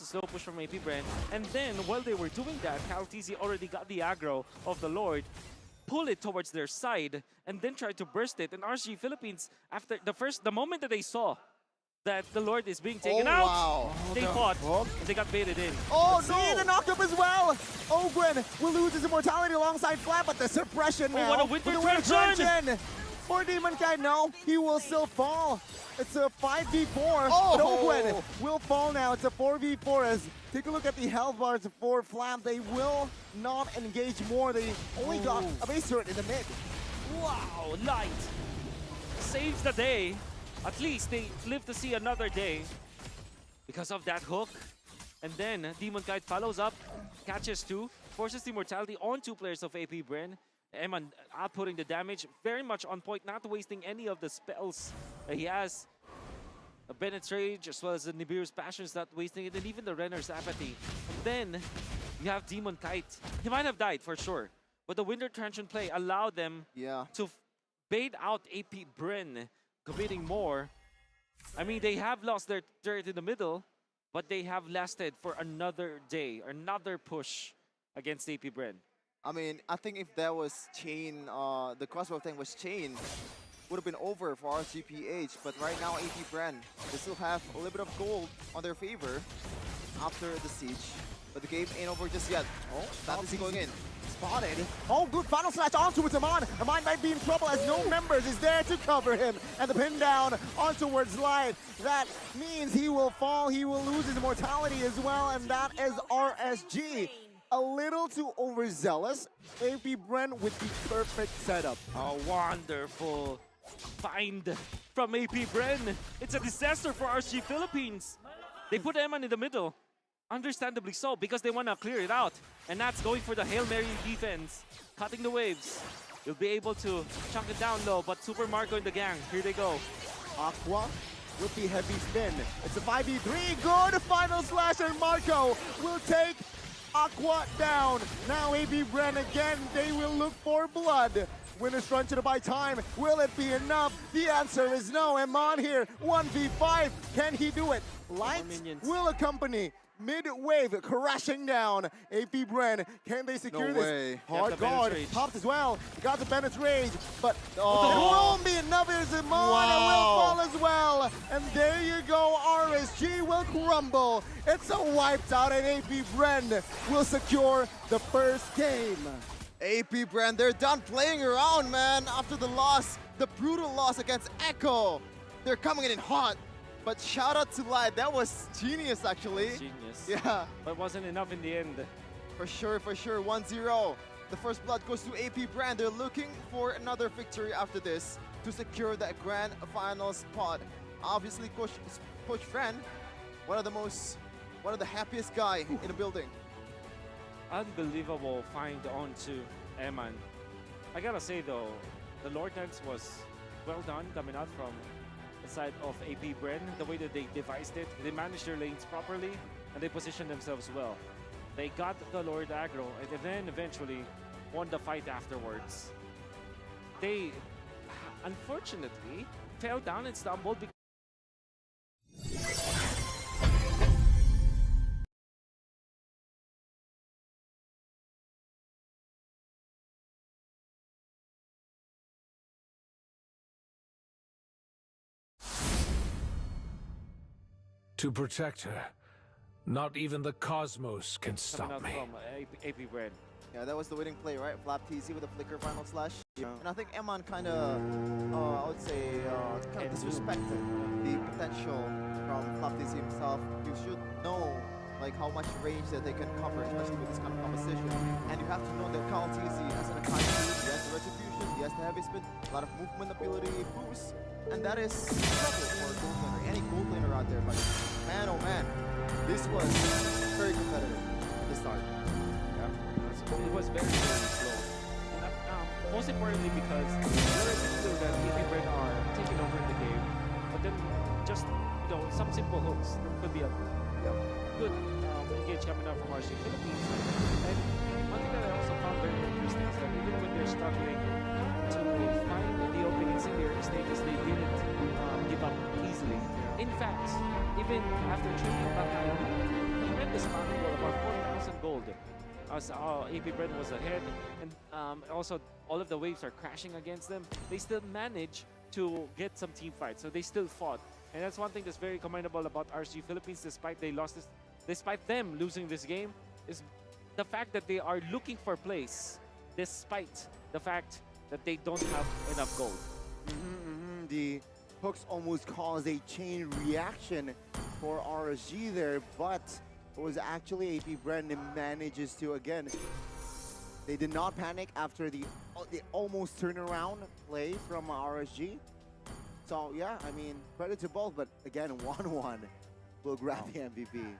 slow push from APBR. And then, while they were doing that, CalTZ already got the aggro of the Lord, pull it towards their side, and then try to burst it. And RSG Philippines, after the moment that they saw that the Lord is being taken out, wow. they fought, and they got baited in. Oh, See the knock-up as well! Ogwen will lose his immortality alongside Flat, but the suppression now. What a winter with the winter transition! transition. For Demonkite, no, he will still fall. It's a 5v4, Oh. but Ogwen will fall now. It's a 4v4 as, take a look at the health bars for Flam. They will not engage more. They only got a base turret in the mid. Wow, Light saves the day. At least they live to see another day because of that hook. And then Demonkite follows up, catches two, forces the mortality on two players of APBR. Eman outputting the damage, very much on point, not wasting any of the spells he has. A Bennett's Rage as well as the Nibiru's Passion's not wasting it, and even the Renner's Apathy. And then you have Demonkite. He might have died for sure, but the Winter Transient play allowed them to bait out APBR, committing more. I mean, they have lost their turret in the middle, but they have lasted for another day, another push against APBR. I mean, I think if that was chain, the crossbow thing was chain, would have been over for RSG PH. But right now, APBR, they still have a little bit of gold on their favor after the siege. But the game ain't over just yet. Oh, that is going in. Spotted. Oh, good final slash onto it, Aman. Aman might be in trouble as no members is there to cover him. And the pin down on towards Light. That means he will fall, he will lose his immortality as well, and that is RSG. A little too overzealous. APBR with the perfect setup. A wonderful find from APBR. It's a disaster for RSG Philippines. They put Eman in the middle. Understandably so, because they want to clear it out. And that's going for the Hail Mary defense. Cutting the waves. You'll be able to chunk it down low, but Super Marco and the gang, here they go. Aqua with the heavy spin. It's a 5v3. Good final slash, and Marco will take Aqua down. Now APBR again, they will look for blood. Winners run to the buy time. Will it be enough? The answer is no. Eman here, 1v5. Can he do it? Light will accompany. Mid-wave crashing down. APBR, can they secure this? Hard guard, popped as well. Got the Bennett's Rage, but it won't be enough. Here's Eman, and will fall as well. And there you go, RSG will crumble. It's a wiped out, and APBR will secure the first game. APBR, they're done playing around, man. After the loss, the brutal loss against Echo, they're coming in hot. But shout out to Light, that was genius actually. Genius. Yeah. But wasn't enough in the end. For sure, 1-0. The first blood goes to APBR. They're looking for another victory after this to secure that grand final spot. Obviously, Coach Fran, one of the happiest guy in the building. Unbelievable find onto Eman. I gotta say though, the Lord Knights was well done coming out from the side of APBR. The way that they devised it, they managed their lanes properly and they positioned themselves well. They got the Lord aggro and then eventually won the fight afterwards. They unfortunately fell down and stumbled because to protect her. Not even the cosmos can stop me. From APBR. Yeah, that was the winning play, right? Flap TZ with a flicker final slash. Yeah. And I think Eman kind of, I would say, kind of disrespected the potential from Flap TZ himself. You should know like how much range that they can cover, especially with this kind of composition. And you have to know that CalTZ has an Akai, he has the Retribution, he has the heavy spin, a lot of movement ability boost, and that is trouble for a gold laner, any gold laner out there. But man, oh man, this was very competitive at the start. Yeah, it was very, very slow. And, most importantly because there are people that APBR are taking over the game, but then just some simple hooks. There could be a good engage coming out from RSG Philippines. And one thing that I also found very interesting is that even when they're struggling to find the openings in their stages, they didn't give up easily. In fact, even after trading Bakaya, he gold. As AP Bren was ahead, and also all of the waves are crashing against them, they still manage to get some team fights. So they still fought. And that's one thing that's very commendable about RSG Philippines, despite them losing this game, is the fact that they are looking for plays, despite the fact that they don't have enough gold. The hooks almost caused a chain reaction for RSG there, but it was actually AP Brendan manages to, again, they did not panic after the almost turnaround play from RSG. So yeah, I mean, credit to both, but again, 1-1 will grab the MVP.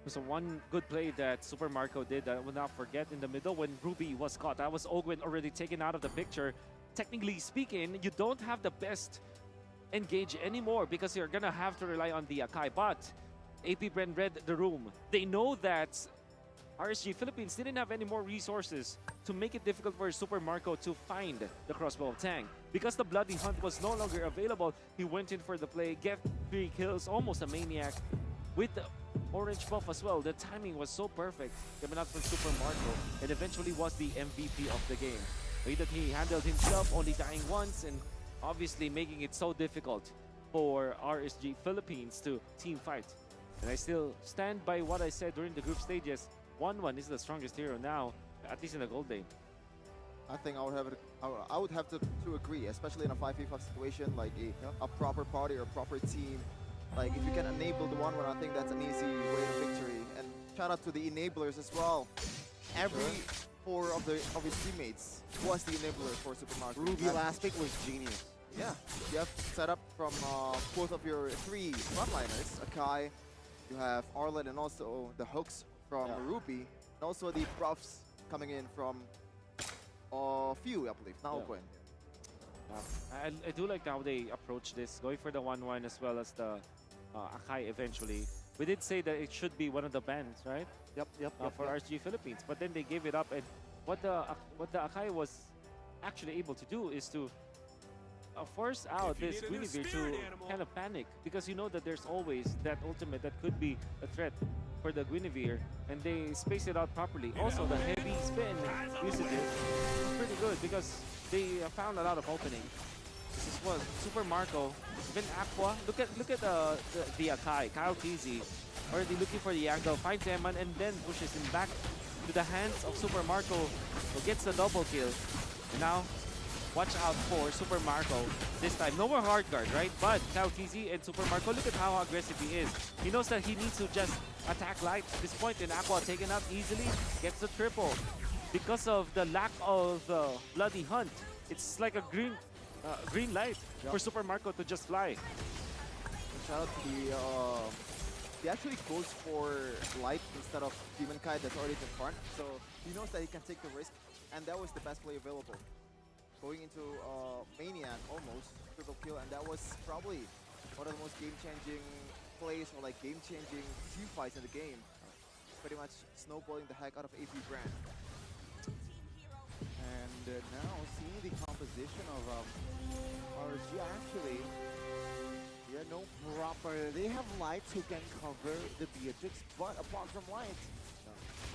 So one good play that Super Marco did that I will not forget in the middle when Ruby was caught. That was Ogwin already taken out of the picture. Technically speaking, you don't have the best engage anymore because you're gonna have to rely on the Akai. But AP Bren read the room. They know that RSG Philippines didn't have any more resources to make it difficult for Super Marco to find the crossbow of Tang. Because the Bloody Hunt was no longer available, he went in for the play, get 3 kills, almost a maniac, with the orange buff as well. The timing was so perfect coming out from Super Marco, and eventually was the MVP of the game. The way that he handled himself, only dying once, and obviously making it so difficult for RSG Philippines to team fight. And I still stand by what I said during the group stages. 1-1 is the strongest hero now, at least in the gold lane. I think I would have to agree, especially in a 5v5 situation, like a proper party or proper team. Like if you can enable the 1-1, I think that's an easy way to victory. And shout out to the enablers as well. Every 4 of his teammates was the enabler for Super Marco. Ruby last pick was genius. Yeah, you have set up from both of your 3 frontliners, Akai, you have Arlen, and also the hooks from Ruby, and also the buffs coming in from Few, I believe, now Gwen. I do like how they approach this, going for the 1-1 as well as the Akai eventually. We did say that it should be one of the bans, right? Yep. For RSG Philippines, but then they gave it up, and what the Akai was actually able to do is to force out this Guinevere to kind of panic, because you know that there's always that ultimate that could be a threat for the Guinevere, and they space it out properly. Also, the heavy spin usage is pretty good because they found a lot of opening. This is what Super Marco, even Aqua. Look at the Akai, Kyle TZ, already looking for the angle, finds Eman, and then pushes him back to the hands of Super Marco, who gets the double kill. And now, watch out for Super Marco this time. No more hard guard, right? But Kyle TZ and Super Marco, look at how aggressive he is. He knows that he needs to just attack light at this point, and Aqua taken out easily, gets the triple. Because of the lack of Bloody Hunt, it's like a green light for Super Marco to just fly. Shout out to the he actually goes for light instead of Demon Kite that's already in front, so he knows that he can take the risk, and that was the best play available. Going into Maniac almost triple kill, and that was probably one of the most game-changing plays or like game-changing team fights in the game. Pretty much snowballing the heck out of AP Brand. And now seeing the composition of RSG actually, no proper. They have lights who can cover the Beatrix, but apart from lights,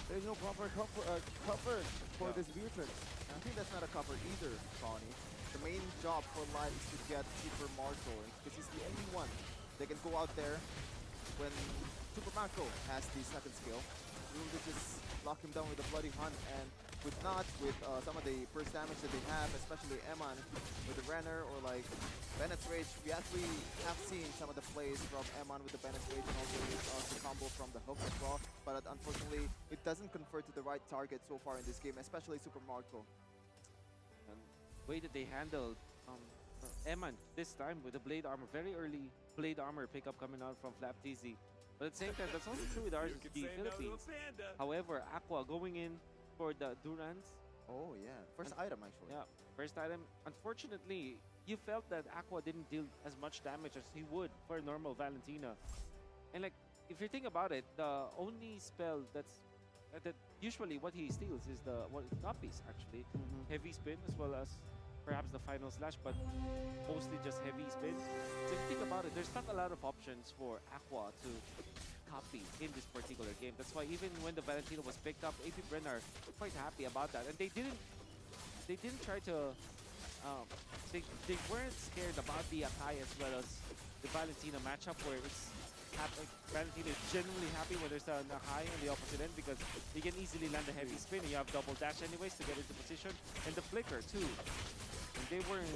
there's no proper cover for this Beatrix. And I think that's not a cover either, Connie. The main job for Light is to get Super Marco, because he's the only one that can go out there when Super Marco has the second skill. You will just lock him down with the Bloody Hunt, and with not with some of the burst damage that they have, especially Eman with the Renner or like Bennett's Rage. We actually have seen some of the plays from Eman with the Bennett's Rage, and also the combo from the hook as well. But unfortunately, it doesn't convert to the right target so far in this game, especially Super Marco. And the way that they handled Eman this time with the blade armor, very early blade armor pickup coming out from Flap TZ. But at the same time, that's also true with RSG Philippines. However, Aqua going in for the Durans. Oh yeah, first item actually. Yeah, first item. Unfortunately, you felt that Aqua didn't deal as much damage as he would for a normal Valentina. And like, if you think about it, the only spell that usually what he steals is the copies actually. Heavy spin as well as perhaps the final slash, but mostly just heavy spin. So if you think about it, there's not a lot of options for Aqua to copy in this particular game. That's why even when the Valentino was picked up, AP Brenner quite happy about that, and they didn't try to. They weren't scared about the Akai as well as the Valentino matchup, where it's Valentino is genuinely happy when there's an Akai on the opposite end because he can easily land a heavy spin. You have double dash anyways to get into position, and the flicker too. And they weren't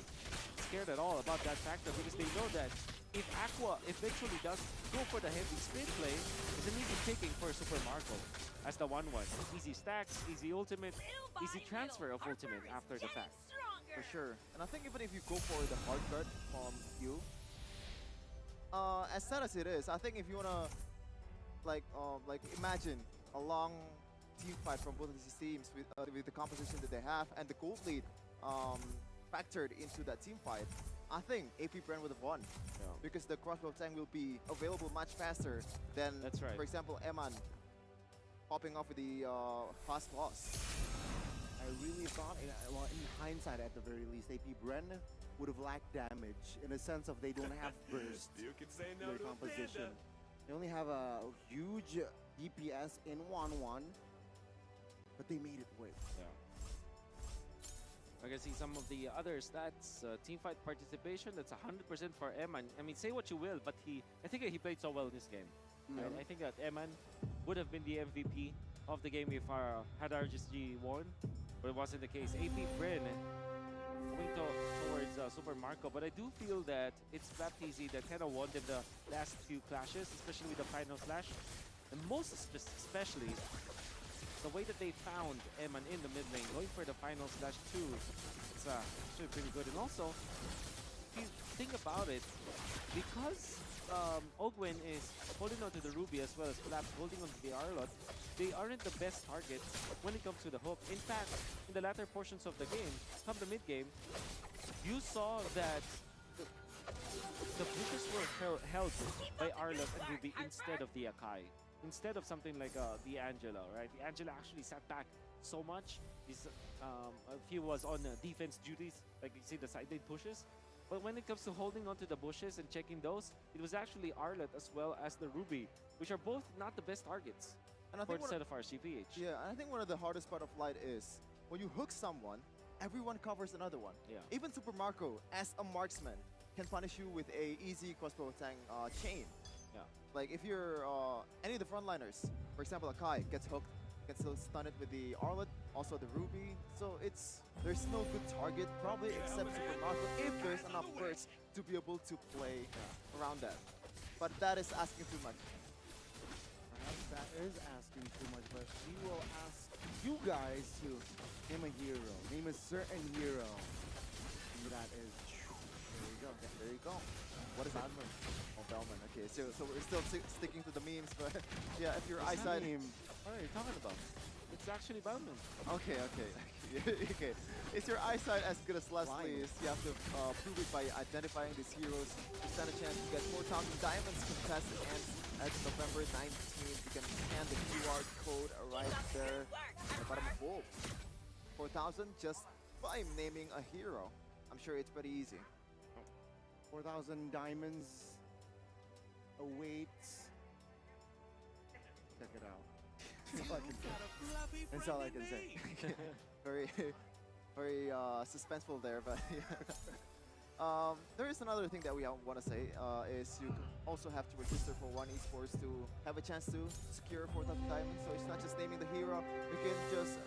scared at all about that factor because they know that if Aqua eventually does go for the heavy spin play, it's an easy picking for Super Marco as the 1-1. Easy stacks, easy ultimate, easy transfer of ultimate after the fact. For sure. And I think even if you go for the hard guard from Q, as sad as it is, I think if you wanna like imagine a long team fight from both of these teams with the composition that they have and the gold lead factored into that team fight, I think AP Brand would have won. Yeah. Because the crossbow tank will be available much faster than, That's right. for example, Eman popping off with the fast loss. I really thought, well, in hindsight at the very least, AP Bren would have lacked damage in a sense of they don't have burst You can say in no their to a composition. panda. They only have a huge DPS in 1-1, but they made it work. Yeah. I can see some of the other stats. Teamfight participation, that's 100% for Eman. I mean, say what you will, but I think he played so well in this game. Right? I think that Eman would have been the MVP of the game if had RSG won, but it wasn't the case. AP Brin going towards Super Marco, but I do feel that it's FlapTZ that kind of won them the last few clashes, especially with the final slash, and most especially the way that they found Eman in the mid lane, going for the final slash too. It's actually pretty good. And also, if you think about it, because Ogwen is holding on to the Ruby as well as Flap holding on to the Arlot, they aren't the best targets when it comes to the hook. In fact, in the latter portions of the game, come the mid game, you saw that the bushes were held by Arlot and Ruby instead of the Akai. Instead of something like the Angela, right? The Angela actually sat back so much. If he was on defense duties, like you see the side lane pushes. But when it comes to holding onto the bushes and checking those, it was actually Arlet as well as the Ruby, which are both not the best targets And I for think the set of RSG PH. yeah, and I think one of the hardest part of Light is when you hook someone, everyone covers another one. Yeah. Even Super Marco, as a marksman, can punish you with a easy crossbow tank chain. Yeah. Like if you're any of the frontliners, for example, Akai gets hooked, can still stun it with the Arlet, also the Ruby. So there's no good target probably except Super Marco if there's enough burst to be able to play around that. But that is asking too much. Perhaps that is asking too much, but we will ask you guys to name a hero. Name a certain hero. And that is... There you go. Yeah, there you go. What is Bellman? Oh, Bellman. Okay, so we're still sticking to the memes, but yeah, if your eyesight... What are you talking about? It's actually Bowman. Okay. Okay. Is your eyesight as good as Leslie's? You have to prove it by identifying these heroes to stand a chance to get 4,000 diamonds contest ends at November 19th. You can scan the QR code right there at the bottom of both. 4,000 just by naming a hero. I'm sure it's pretty easy. 4,000 diamonds awaits. Check it out. That's all I can say. Very suspenseful there, but yeah. There is another thing that we want to say is you also have to register for One Esports to have a chance to secure 4,000 diamonds. So it's not just naming the hero. You can just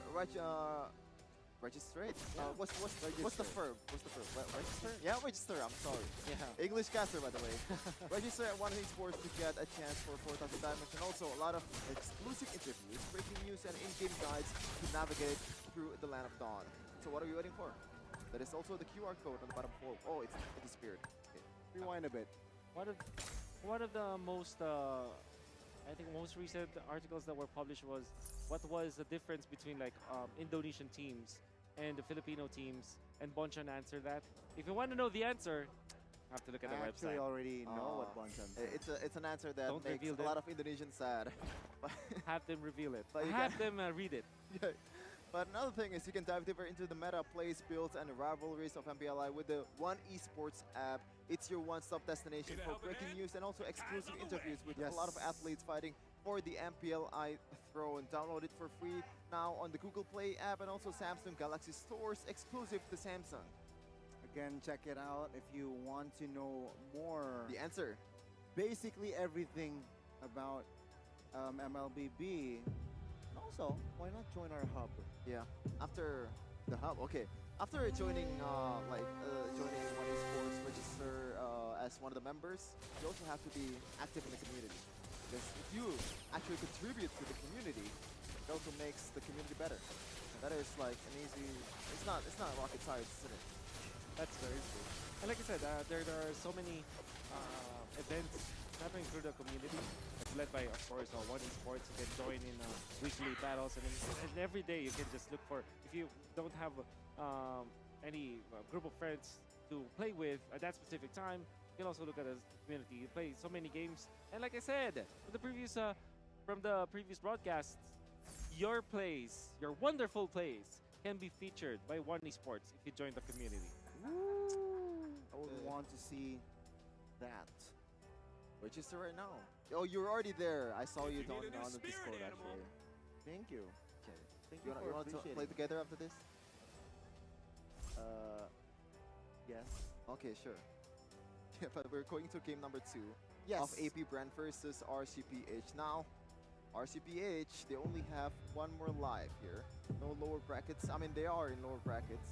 register it. What's the verb? What's the verb? Register? Yeah, register. I'm sorry. Yeah. English caster, by the way. Register at One Esports to get a chance for 4,000 diamonds, and also a lot of exclusive interviews, breaking news, and in-game guides to navigate through the Land of Dawn. So what are you waiting for? That is also the QR code on the bottom floor. Oh, it disappeared. Okay. Rewind a bit. One of the most I think most recent articles that were published was what was the difference between like Indonesian teams and the Filipino teams, and Bonchan answered that. If you want to know the answer, you have to look at the I website. actually already know what Bonchan said. It's an answer that Don't makes reveal a it. lot of Indonesians sad. But Have them reveal it. But you Have them read it. yeah. But another thing is you can dive deeper into the meta plays, builds, and rivalries of MPLI with the One Esports app. It's your one-stop destination for breaking news and also exclusive interviews with a lot of athletes fighting for the MPL throne. Download it for free now on the Google Play app and also Samsung Galaxy stores exclusive to Samsung. Again, check it out if you want to know more. The answer. Basically everything about MLBB. And also, why not join our hub? Yeah. After the hub, okay. After joining joining One Esports, register as one of the members, you also have to be active in the community. Because if you actually contribute to the community, it also makes the community better. And that is like an easy. It's not rocket science, isn't it? That's very true. And like I said, there are so many events happening through the community. It's led by, of course, One Esports. You can join in weekly battles, and every day you can just look for. If you don't have any group of friends to play with at that specific time, you can also look at the community. You play so many games, and like I said, from the previous broadcasts, your plays, your wonderful plays, can be featured by One Esports if you join the community. Woo! I would want to see that. Register right now. Oh, you're already there. I saw you on the Discord actually. Thank you. Okay. Thank You you want to appreciating play it. together after this? Yes. Okay, sure. Yeah, but we're going to game number 2 Yes. of AP Brand versus RSG PH. Now, RSG PH, they only have one more life here. No lower brackets. I mean, they are in lower brackets.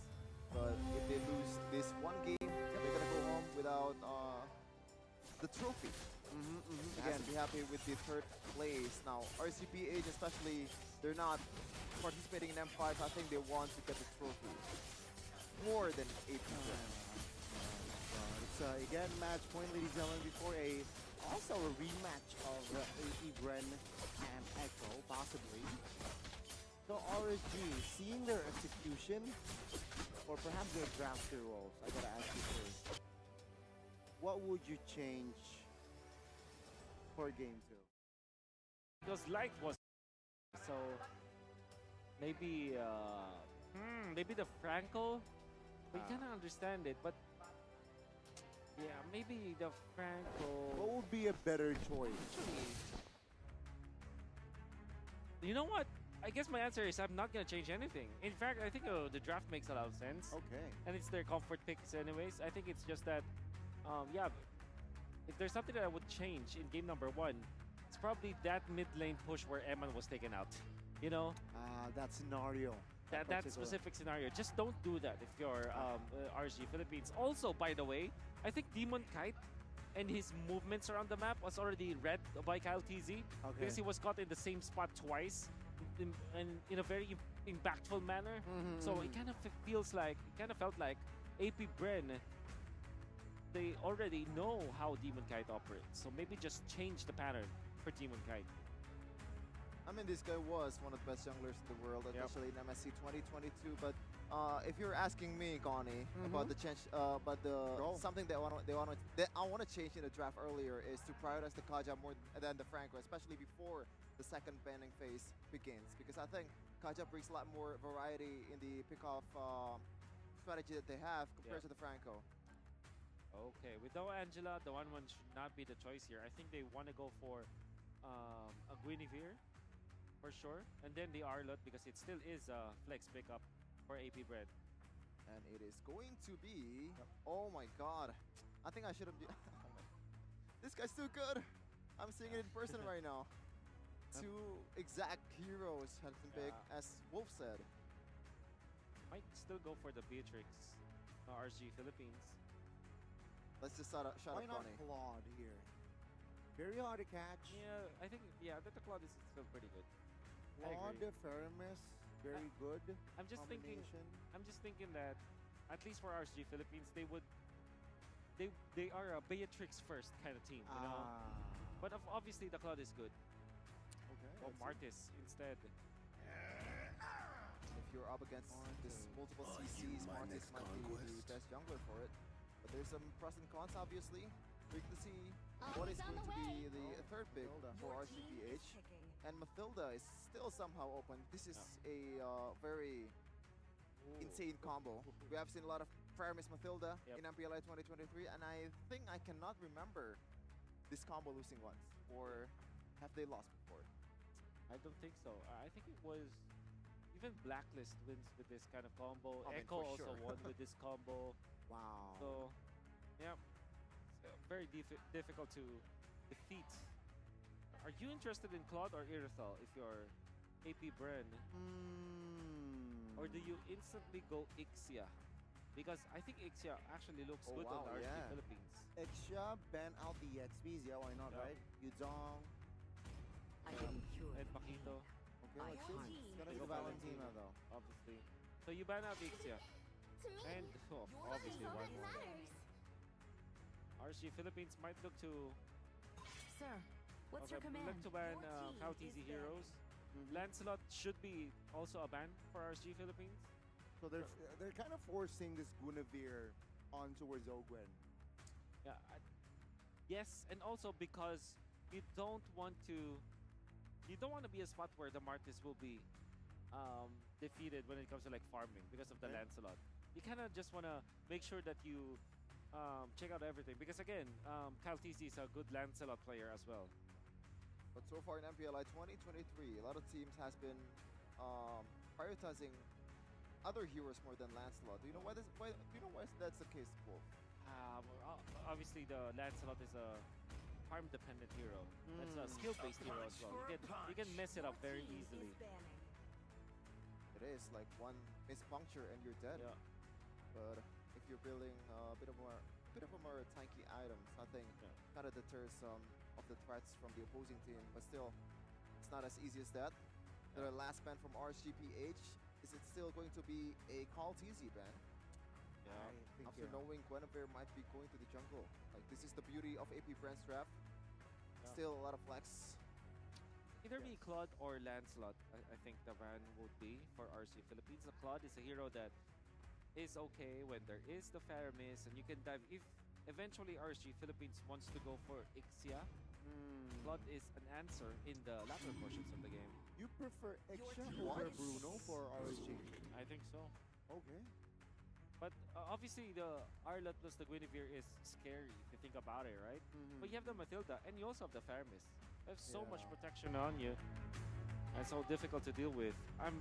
But if they lose this one game, they're going to go home without the trophy. They have to be happy with the 3rd place. Now, RCPH especially, they're not participating in M5. I think they want to get the trophy more than AP. It's again match point, ladies and gentlemen, before also a rematch of AP Bren and Echo, possibly. So RSG, seeing their execution, or perhaps their drafter roles, I gotta ask you first. What would you change for game 2? Because light was so maybe maybe the Franco. We kind of understand it, but yeah, maybe the Franco. What would be a better choice? You know what? I guess my answer is I'm not gonna change anything. In fact, I think the draft makes a lot of sense. Okay. And it's their comfort picks anyways. I think it's just that, yeah, if there's something that I would change in game number 1, it's probably that mid lane push where Eman was taken out. You know? That scenario. That specific scenario. Just don't do that if you're RSG Philippines. Also, by the way, I think Demon Kite and his movements around the map was already read by Kyle TZ because he was caught in the same spot twice in a very impactful manner. So it kind of felt like AP Bren, they already know how Demon Kite operates. So maybe just change the pattern for Demon Kite. I mean, this guy was one of the best junglers in the world, especially in MSC 2022. But if you're asking me, Connie, about the change, something that I want to change in the draft earlier is to prioritize the Kaja more than the Franco, especially before the second banning phase begins, because I think Kaja brings a lot more variety in the pick-off strategy that they have compared to the Franco. Okay, without Angela, the 1-1 should not be the choice here. I think they want to go for a Guinevere for sure, and then the Arlot because it still is a flex pickup for AP Bread. And it is going to be... Oh my god. I think I should have... This guy's too good. I'm seeing it in person right now. 2 exact heroes has been big, as Wolf said. Might still go for the Beatrix RSG Philippines. Let's just shut up Why not Connie. Claude here? Very hard to catch. Yeah, I think the Claude is still pretty good. I Claude, agree. Feramis, very good. I'm just thinking that at least for RSG Philippines, they are a Beatrix first kind of team, you know. But obviously the Claude is good. Okay. Or Martis instead. If you're up against this multiple CCs, Martis might be the best jungler for it. But there's some pros and cons, obviously. We can see what is going to be the 3rd pick for RCPH. And Mathilda is still somehow open. This is a very insane combo. We have seen a lot of Faramis Mathilda Yep. in MPLI 2023, and I think I cannot remember this combo losing once, or have they lost before? I don't think so. I think it was even Blacklist wins with this kind of combo. I mean, Echo for also sure. won with this combo. Wow. So, yeah, it's very difficult to defeat. Are you interested in Claude or Irithal if you're AP Bren? Or do you instantly go Ixia? Because I think Ixia actually looks Oh, good wow, on RSG yeah. Philippines. Extra, ban out the XPs, yeah, why not, Yeah. right? Yuzong. I didn't cure And the pain. Paquito, Okay, I let's see. can't. It's gonna They be go Valentina, Valentina. though. obviously. So you ban out Ixia. To me, And oh, obviously all one that more. matters. RSG Philippines might look to Sir, what's your look command? to ban Your team How is TZ banned. Heroes. Lancelot should be also a ban for RSG Philippines. So they're kind of forcing this Guinevere on towards Ogwen. Yeah. Yes, and also because you don't want to be a spot where the Martis will be defeated when it comes to like farming because of the Okay. Lancelot. You kind of just want to make sure that you check out everything because again, Kyle TC is a good Lancelot player as well. But so far in MPLI 2023, a lot of teams has been prioritizing other heroes more than Lancelot. Do you know why that's the case, Wolf? Obviously, the Lancelot is a farm-dependent hero. That's a skill-based hero as well. You can mess it up very Your team easily. is banning. It is like one mispuncture and you're dead. Yeah. But if you're building a bit of more tanky items, I think Yeah. kind of deters some of the threats from the opposing team. But still, it's not as easy as that. The last ban from RSG PH, is it still going to be a Call TZ ban? Yeah. I think, After yeah. knowing Guinevere might be going to the jungle. Like, this is the beauty of AP Brand's draft. Yeah. Still a lot of flex. Either be Claude or Lancelot, I think the ban would be for RC Philippines. The Claude is a hero that is okay when there is the Faramis and you can dive. If eventually RSG Philippines wants to go for Ixia, Claude is an answer in the latter portions of the game. You prefer Extra team over is- Bruno for RSG? I think so. Okay. But obviously the Arlot plus the Guinevere is scary if you think about it, right? But you have the Mathilda and you also have the Faramis. You have so much Yeah. protection on you. And so difficult to deal with. I'm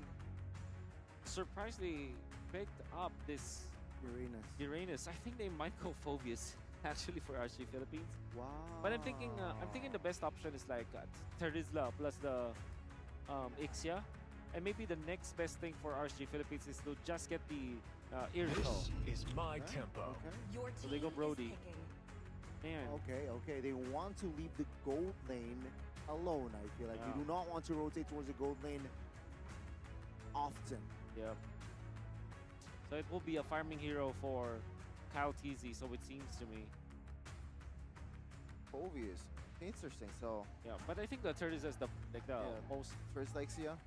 surprised they picked up this Uranus. Uranus. I think they might go Phobius actually for RSG Philippines. Wow. But I'm thinking the best option is like Terizla plus the Ixia. And maybe the next best thing for RSG Philippines is to just get the Irithal. This is my Okay, tempo. Okay. Your team So they go Brody. is picking. Man, Okay. They want to leave the gold lane alone, I feel like. Yeah. You do not want to rotate towards the gold lane often. yeah. So it will be a farming hero for Kyle TZ, so it seems to me. Obvious. Interesting. So, Yeah, but I think the Terizla is the Yeah. most first Lexia.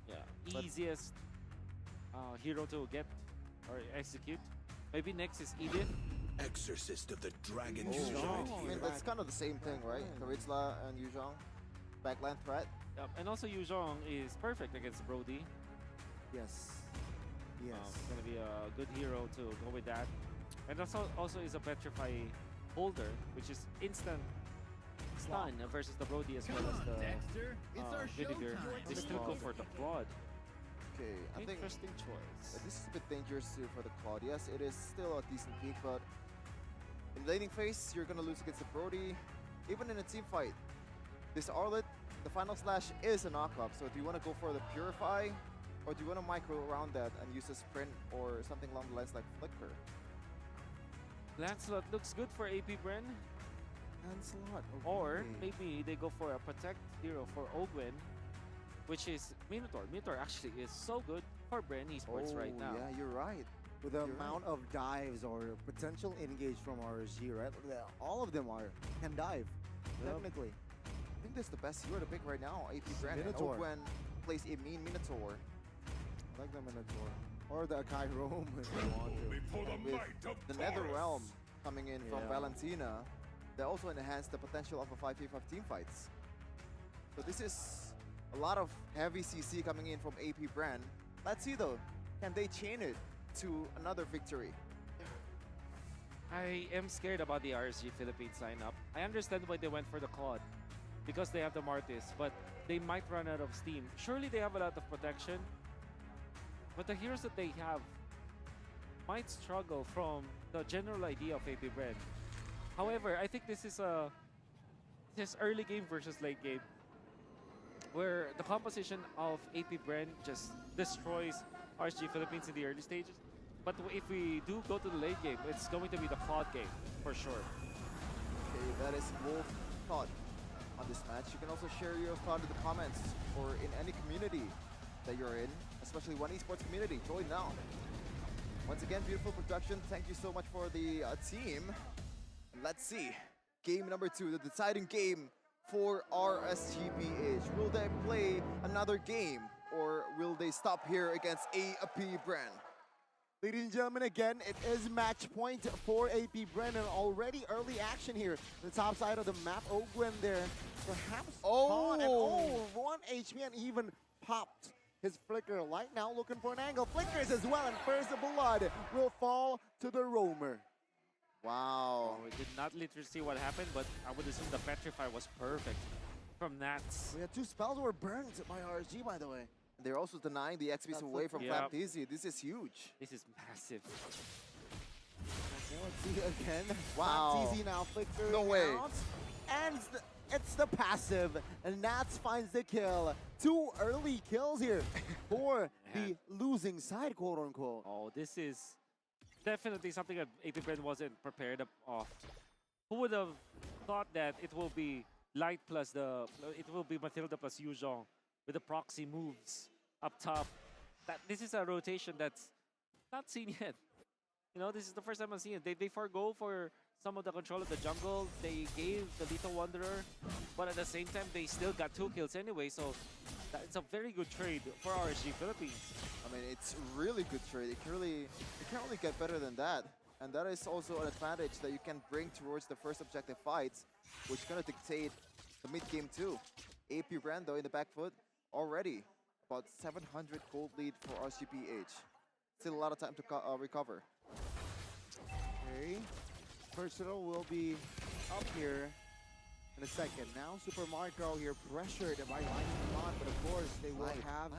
But- easiest hero to get or execute. Maybe next is Edith. Exorcist of the Dragon Oh, Shine. I mean, that's kind of the same thing, right? Terizla and Yuzhong. Backline threat. Yep. And also Yuzhong is perfect against Brody. Yes. Yes. It's gonna be a good hero to go with that. And also is a Petrify holder, which is instant stun versus the Brody as well as the Vinegar. They still go for the Claude. Okay, I think Interesting choice. this is a bit dangerous too for the Claude. Yes, it is still a decent peak, but in laning phase, you're gonna lose against the Brody. Even in a team fight, this Arlet, the final slash is a knockup. So do you want to go for the Purify, or do you want to micro around that and use a sprint or something along the lines like Flicker? Lancelot looks good for AP Bren. Lancelot. Or okay. maybe they go for a protect hero for Ogwen, which is Minotaur. Minotaur actually is so good for Bren Esports right now. Yeah, you're right. With the You're amount of dives or potential engage from RSG, right? All of them can dive, technically. I think that's the best hero to pick right now. AP Brand and Minotaur. Ogwen plays a mean Minotaur. I like the Minotaur. Or the Akai Rome if you want to. Before the With might of the Nether Taurus. Realm coming in from Yeah. Valentina, they also enhance the potential of a 5v5 team fights. So this is a lot of heavy CC coming in from AP Brand. Let's see though, can they chain it to another victory? I am scared about the RSG Philippines lineup. I understand why they went for the COD because they have the Martis, but they might run out of steam. Surely they have a lot of protection, but the heroes that they have might struggle from the general idea of AP Brand. However, I think this is early game versus late game, where the composition of AP Brand just destroys RSG Philippines in the early stages. But if we do go to the late game, it's going to be the COD game for sure. Okay, that is Wolf's thought on this match. You can also share your thought in the comments or in any community that you're in, especially one esports community. Join now. Once again, beautiful production. Thank you so much for the team. And let's see. Game number 2, the deciding game for RSG PH. Will they play another game or will they stop here against APBR? Ladies and gentlemen, again, it is match point for AP Brennan. Already early action here. The top side of the map. Ogwen there, perhaps caught, and 1 HP and even popped his flicker. Light now looking for an angle. Flickers as well, and first blood will fall to the roamer. Wow. We did not literally see what happened, but I would assume the Petrify was perfect from Nats. We had 2 spells were burned by RSG, by the way. They're also denying the XPs away from Yep. FlapTZ. This is huge. This is massive. Okay, let's see again. Wow. TZ now flickering No way. out. And it's the passive. And Nats finds the kill. 2 early kills here for the losing side, quote unquote. Oh, this is definitely something that AP Brand wasn't prepared of. Who would have thought that it will be Light plus it will be Matilda plus Yuzhong with the proxy moves up top. This is a rotation that's not seen yet. You know, this is the first time I've seen it. They forgo for some of the control of the jungle. They gave the Lethal Wanderer, but at the same time, they still got 2 kills anyway. So it's a very good trade for RSG Philippines. I mean, it's really good trade. It can really get better than that. And that is also an advantage that you can bring towards the first objective fights, which is going to dictate the mid-game too. AP Brand, though, in the back foot already. About 700 gold lead for RSGPH. Still a lot of time to recover. Okay. Versatile will be up here in a second. Now Super Marco here pressured by Lightning Mod, but of course they will have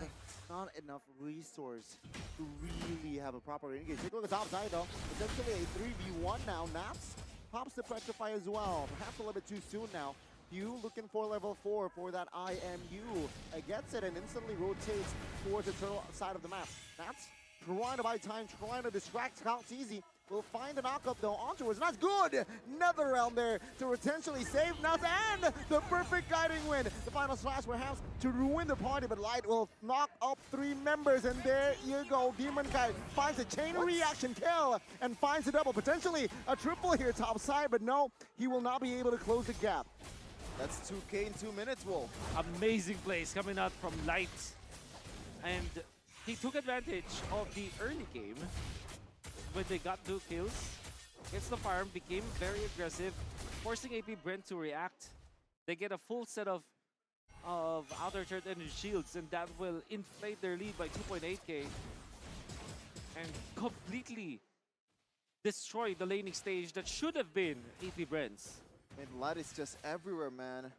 not enough resource to really have a proper engage. Take a look at the top side though. Potentially a 3v1 now. Naps pops the Petrify as well. Perhaps a little bit too soon now. Hugh looking for level 4 for that IMU. Gets it and instantly rotates towards the turtle side of the map. Naps trying to buy time, trying to distract FlapTZ. Will find the knockup though ontowards. That's good! Another round there to potentially save Nuts and the perfect guiding win. The final slash perhaps to ruin the party, but Light will knock up 3 members, and there you go. Demon Kite finds a chain reaction kill and finds a double. Potentially a triple here top side, but no, he will not be able to close the gap. That's 2K in 2 minutes, Wolf. Amazing plays coming out from Light. And he took advantage of the early game when they got 2 kills. Against the farm, became very aggressive, forcing AP Brent to react. They get a full set of outer third energy shields, and that will inflate their lead by 2.8k and completely destroy the laning stage that should have been AP Brent's. And Light is just everywhere, man.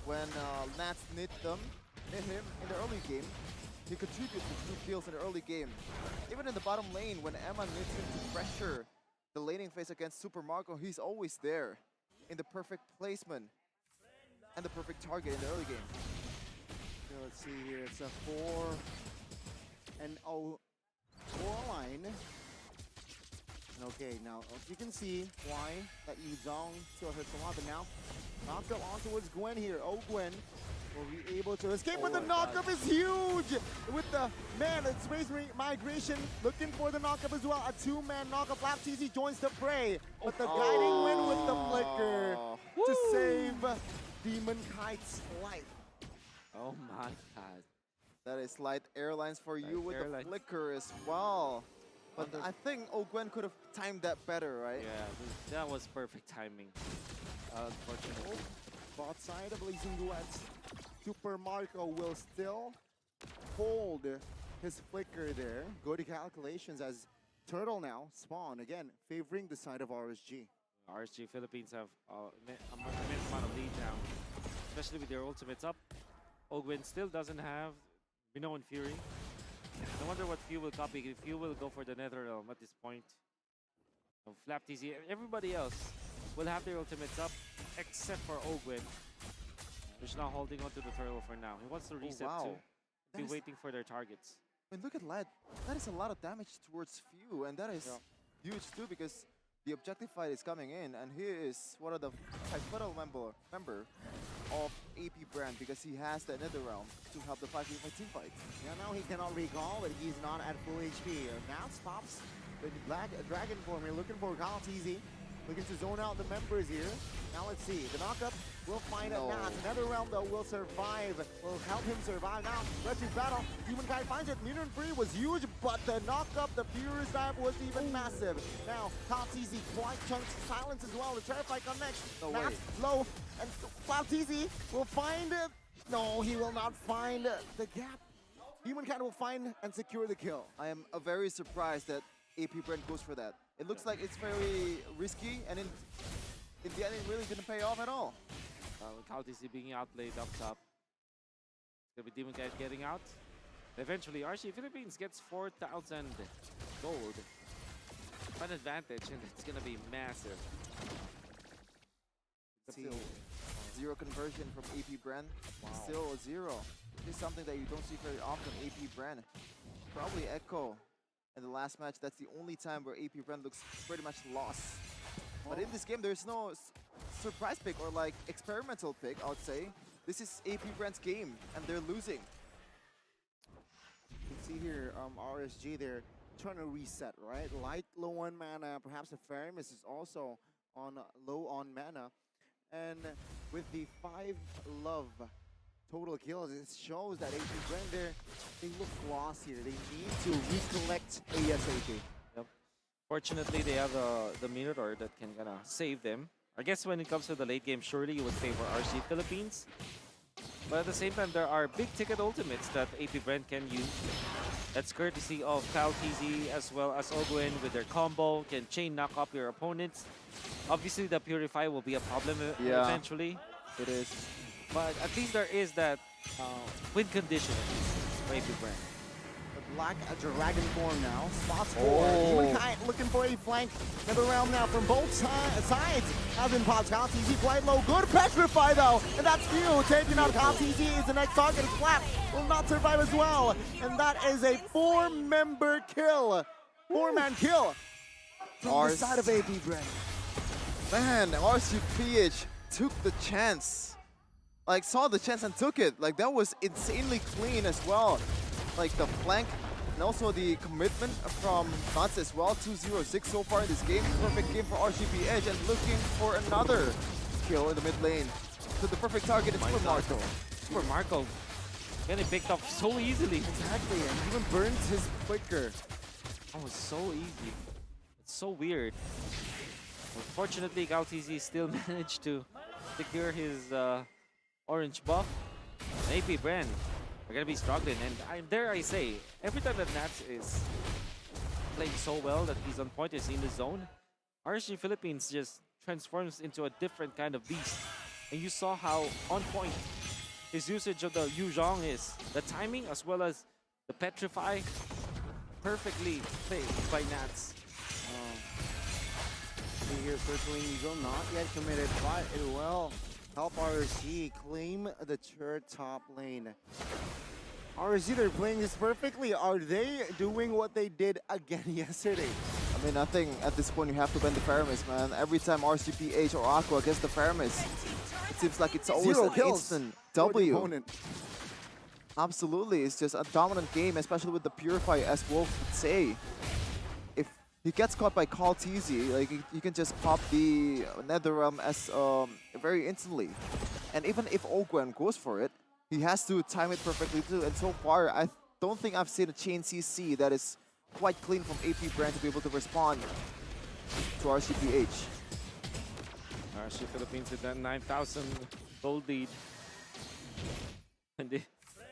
When Nats hit him in the early game, he contributed to 2 kills in the early game. Even in the bottom lane, when Emma needs him to pressure the laning phase against Super Marco, he's always there in the perfect placement and the perfect target in the early game. So let's see here, it's a 4-0 line. Okay, now as you can see why that Yuzhong still hurts a lot, but now knocked up on towards Gwen here. Oh, Gwen will be able to escape, but the knockup is huge! With the man, it's Space Migration looking for the knockup as well. A 2-man knockup. FlapTZ joins the fray, but the guiding win with the flicker to save Demon Kite's life. Oh my god. That is Light Airlines for you with Airlines. the flicker as well. But I think Ogwen could have timed that better, right? Yeah, that was perfect timing. Unfortunately. Bot side of Blazing Duets. Super Marco will still hold his flicker there. Good calculations as turtle now spawn again, favoring the side of RSG. RSG Philippines have a immense amount of lead now, especially with their ultimates up. Ogwin still doesn't have Mino and Fury. I wonder what Few will copy. If Few will go for the Netherrealm at this point. Flap TZ, everybody else will have their ultimates up except for Ogwin, who's now holding on to the turtle for now. He wants to reset too. Be waiting for their targets. I mean, look at Lad. That is a lot of damage towards Few, and that is huge too because the objective fight is coming in, and he is one of the pivotal member of AP brand because he has the Netherrealm to help the 5v5 team fight. Yeah, now he cannot recall, but he's not at full HP. Now stops with Black Dragon form here, looking for Kyle TZ. Looking to zone out the members here. Now let's see. The knockup will find a Nats. Netherrealm though will survive. Will help him survive. Now, let's battle. Demonkai finds it. Meter and Free was huge, but the knockup, the Fury stab was even massive. Now, Kyle TZ quite chunks silence as well. The Terrify come next. Nats low. And Cloud TZ will find it. No, he will not find the gap. Demonkai will find and secure the kill. I am very surprised that AP brand goes for that. It looks like it's very risky, and in the end, it really didn't pay off at all. Kyle TZ being outplayed up top. It's gonna be Demon Cash getting out. Eventually, RSG Philippines gets 4,000 gold. An advantage, and it's gonna be massive. Still, 0 conversion from AP brand. Still a 0. This is something that you don't see very often. AP brand. Probably Echo. In the last match, that's the only time where AP brand looks pretty much lost. But in this game, there's no surprise pick or like experimental pick, I would say. This is AP brand's game, and they're losing. You can see here, RSG, they're trying to reset, right? Light low on mana, perhaps the Faramis is also on low on mana. And with the 5 love total kills, it shows that AP brand they look lost here. They need to recollect ASAP. Yep. Fortunately, they have the Minotaur that can kind of save them. I guess when it comes to the late game, surely you would favor RSG Philippines. But at the same time, there are big ticket ultimates that AP brand can use. That's courtesy of Kyle TZ as well as Ogwin with their combo, can chain knock up your opponents. Obviously, the Purify will be a problem eventually. It is. But at least there is that win condition for AP brand. The Black Dragon form now. Spots for Demonkai looking for a flank. Netherrealm now from both sides. Has been popped. Kyle TZ quite low. Good Petrify though. And that's Few. Taking out Kyle TZ is the next target. Flap will not survive as well. And that is a 4-member kill. 4-man kill from the side of AP brand. Man, RSG PH took the chance. Like, saw the chance and took it. Like, that was insanely clean as well. Like, the flank and also the commitment from Nuts as well. 2-0-6 so far in this game. Perfect game for RSG PH and looking for another kill in the mid lane. So the perfect target is for Marco. For Marco, getting picked up so easily. Exactly, and even burns his flicker. That was so easy. It's so weird. Unfortunately, Kyle TZ still managed to secure his orange buff. AP brand are gonna be struggling, and dare I say, every time that Nats is playing so well that he's on point, is in the zone, RSG Philippines just transforms into a different kind of beast. And you saw how on point his usage of the Yuzhong is. The timing as well as the Petrify, perfectly played by Nats. See here, circling Eagle, not yet committed, but it will help RSG claim the third top lane. RSG, they're playing this perfectly. Are they doing what they did again yesterday? I mean, I think at this point you have to bend the Faramis, man. Every time RSG PH or Aqua gets the Faramis, it seems like it's always an instant W. Absolutely, it's just a dominant game, especially with the Purify, as Wolf would say. If he gets caught by Kyle TZ, like you can just pop the Netherrealm as very instantly. And even if Ogwen goes for it, he has to time it perfectly too. And so far, I don't think I've seen a chain CC that is quite clean from AP brand to be able to respond to RCPH. RSG Philippines with that 9,000 gold lead. And the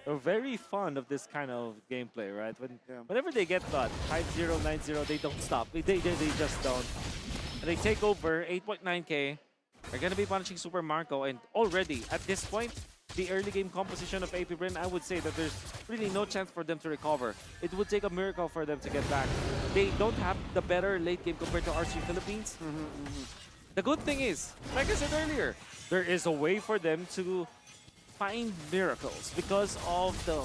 are very fond of this kind of gameplay, right? Yeah. Whenever they get cut, 5-0, 9-0, they don't stop. They just don't. And they take over 8.9k. They're going to be punishing Super Marco. And already, at this point, the early game composition of APBR, I would say that there's really no chance for them to recover. It would take a miracle for them to get back. They don't have the better late game compared to RSG Philippines. The good thing is, like I said earlier, there is a way for them to find miracles because of the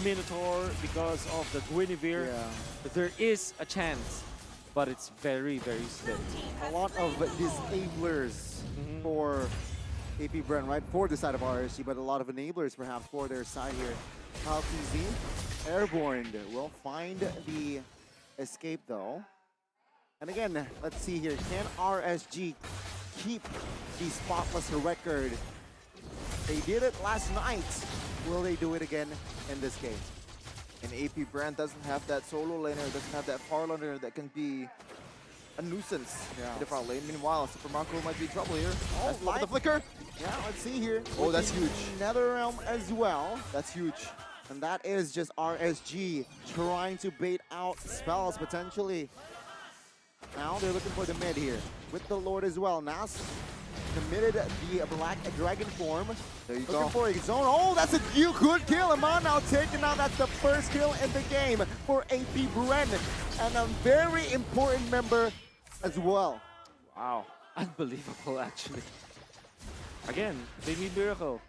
Minotaur, because of the Guinevere. Yeah. There is a chance, but it's very, very slim. A lot of disablers for APBR, right? For the side of RSG, but a lot of enablers perhaps for their side here. LTZ, Airborne will find the escape though. And again, let's see here. Can RSG keep the spotless record? They did it last night. Will they do it again in this game? And APBR doesn't have that solo laner, doesn't have that far laner that can be a nuisance in the front lane. Meanwhile, Super Marco might be in trouble here. Oh, That's the flicker. Yeah, let's see here. Oh, that's With huge. the NetherRealm as well. That's huge. And that is just RSG trying to bait out spells potentially. Now they're looking for the mid here with the Lord as well. Nas committed the Black Dragon form. There you Looking go. for a zone. Oh, that's a good kill. Amon now taken out. That's the first kill in the game for APBR. And a very important member as well. Wow, unbelievable actually. Again, they need miracle.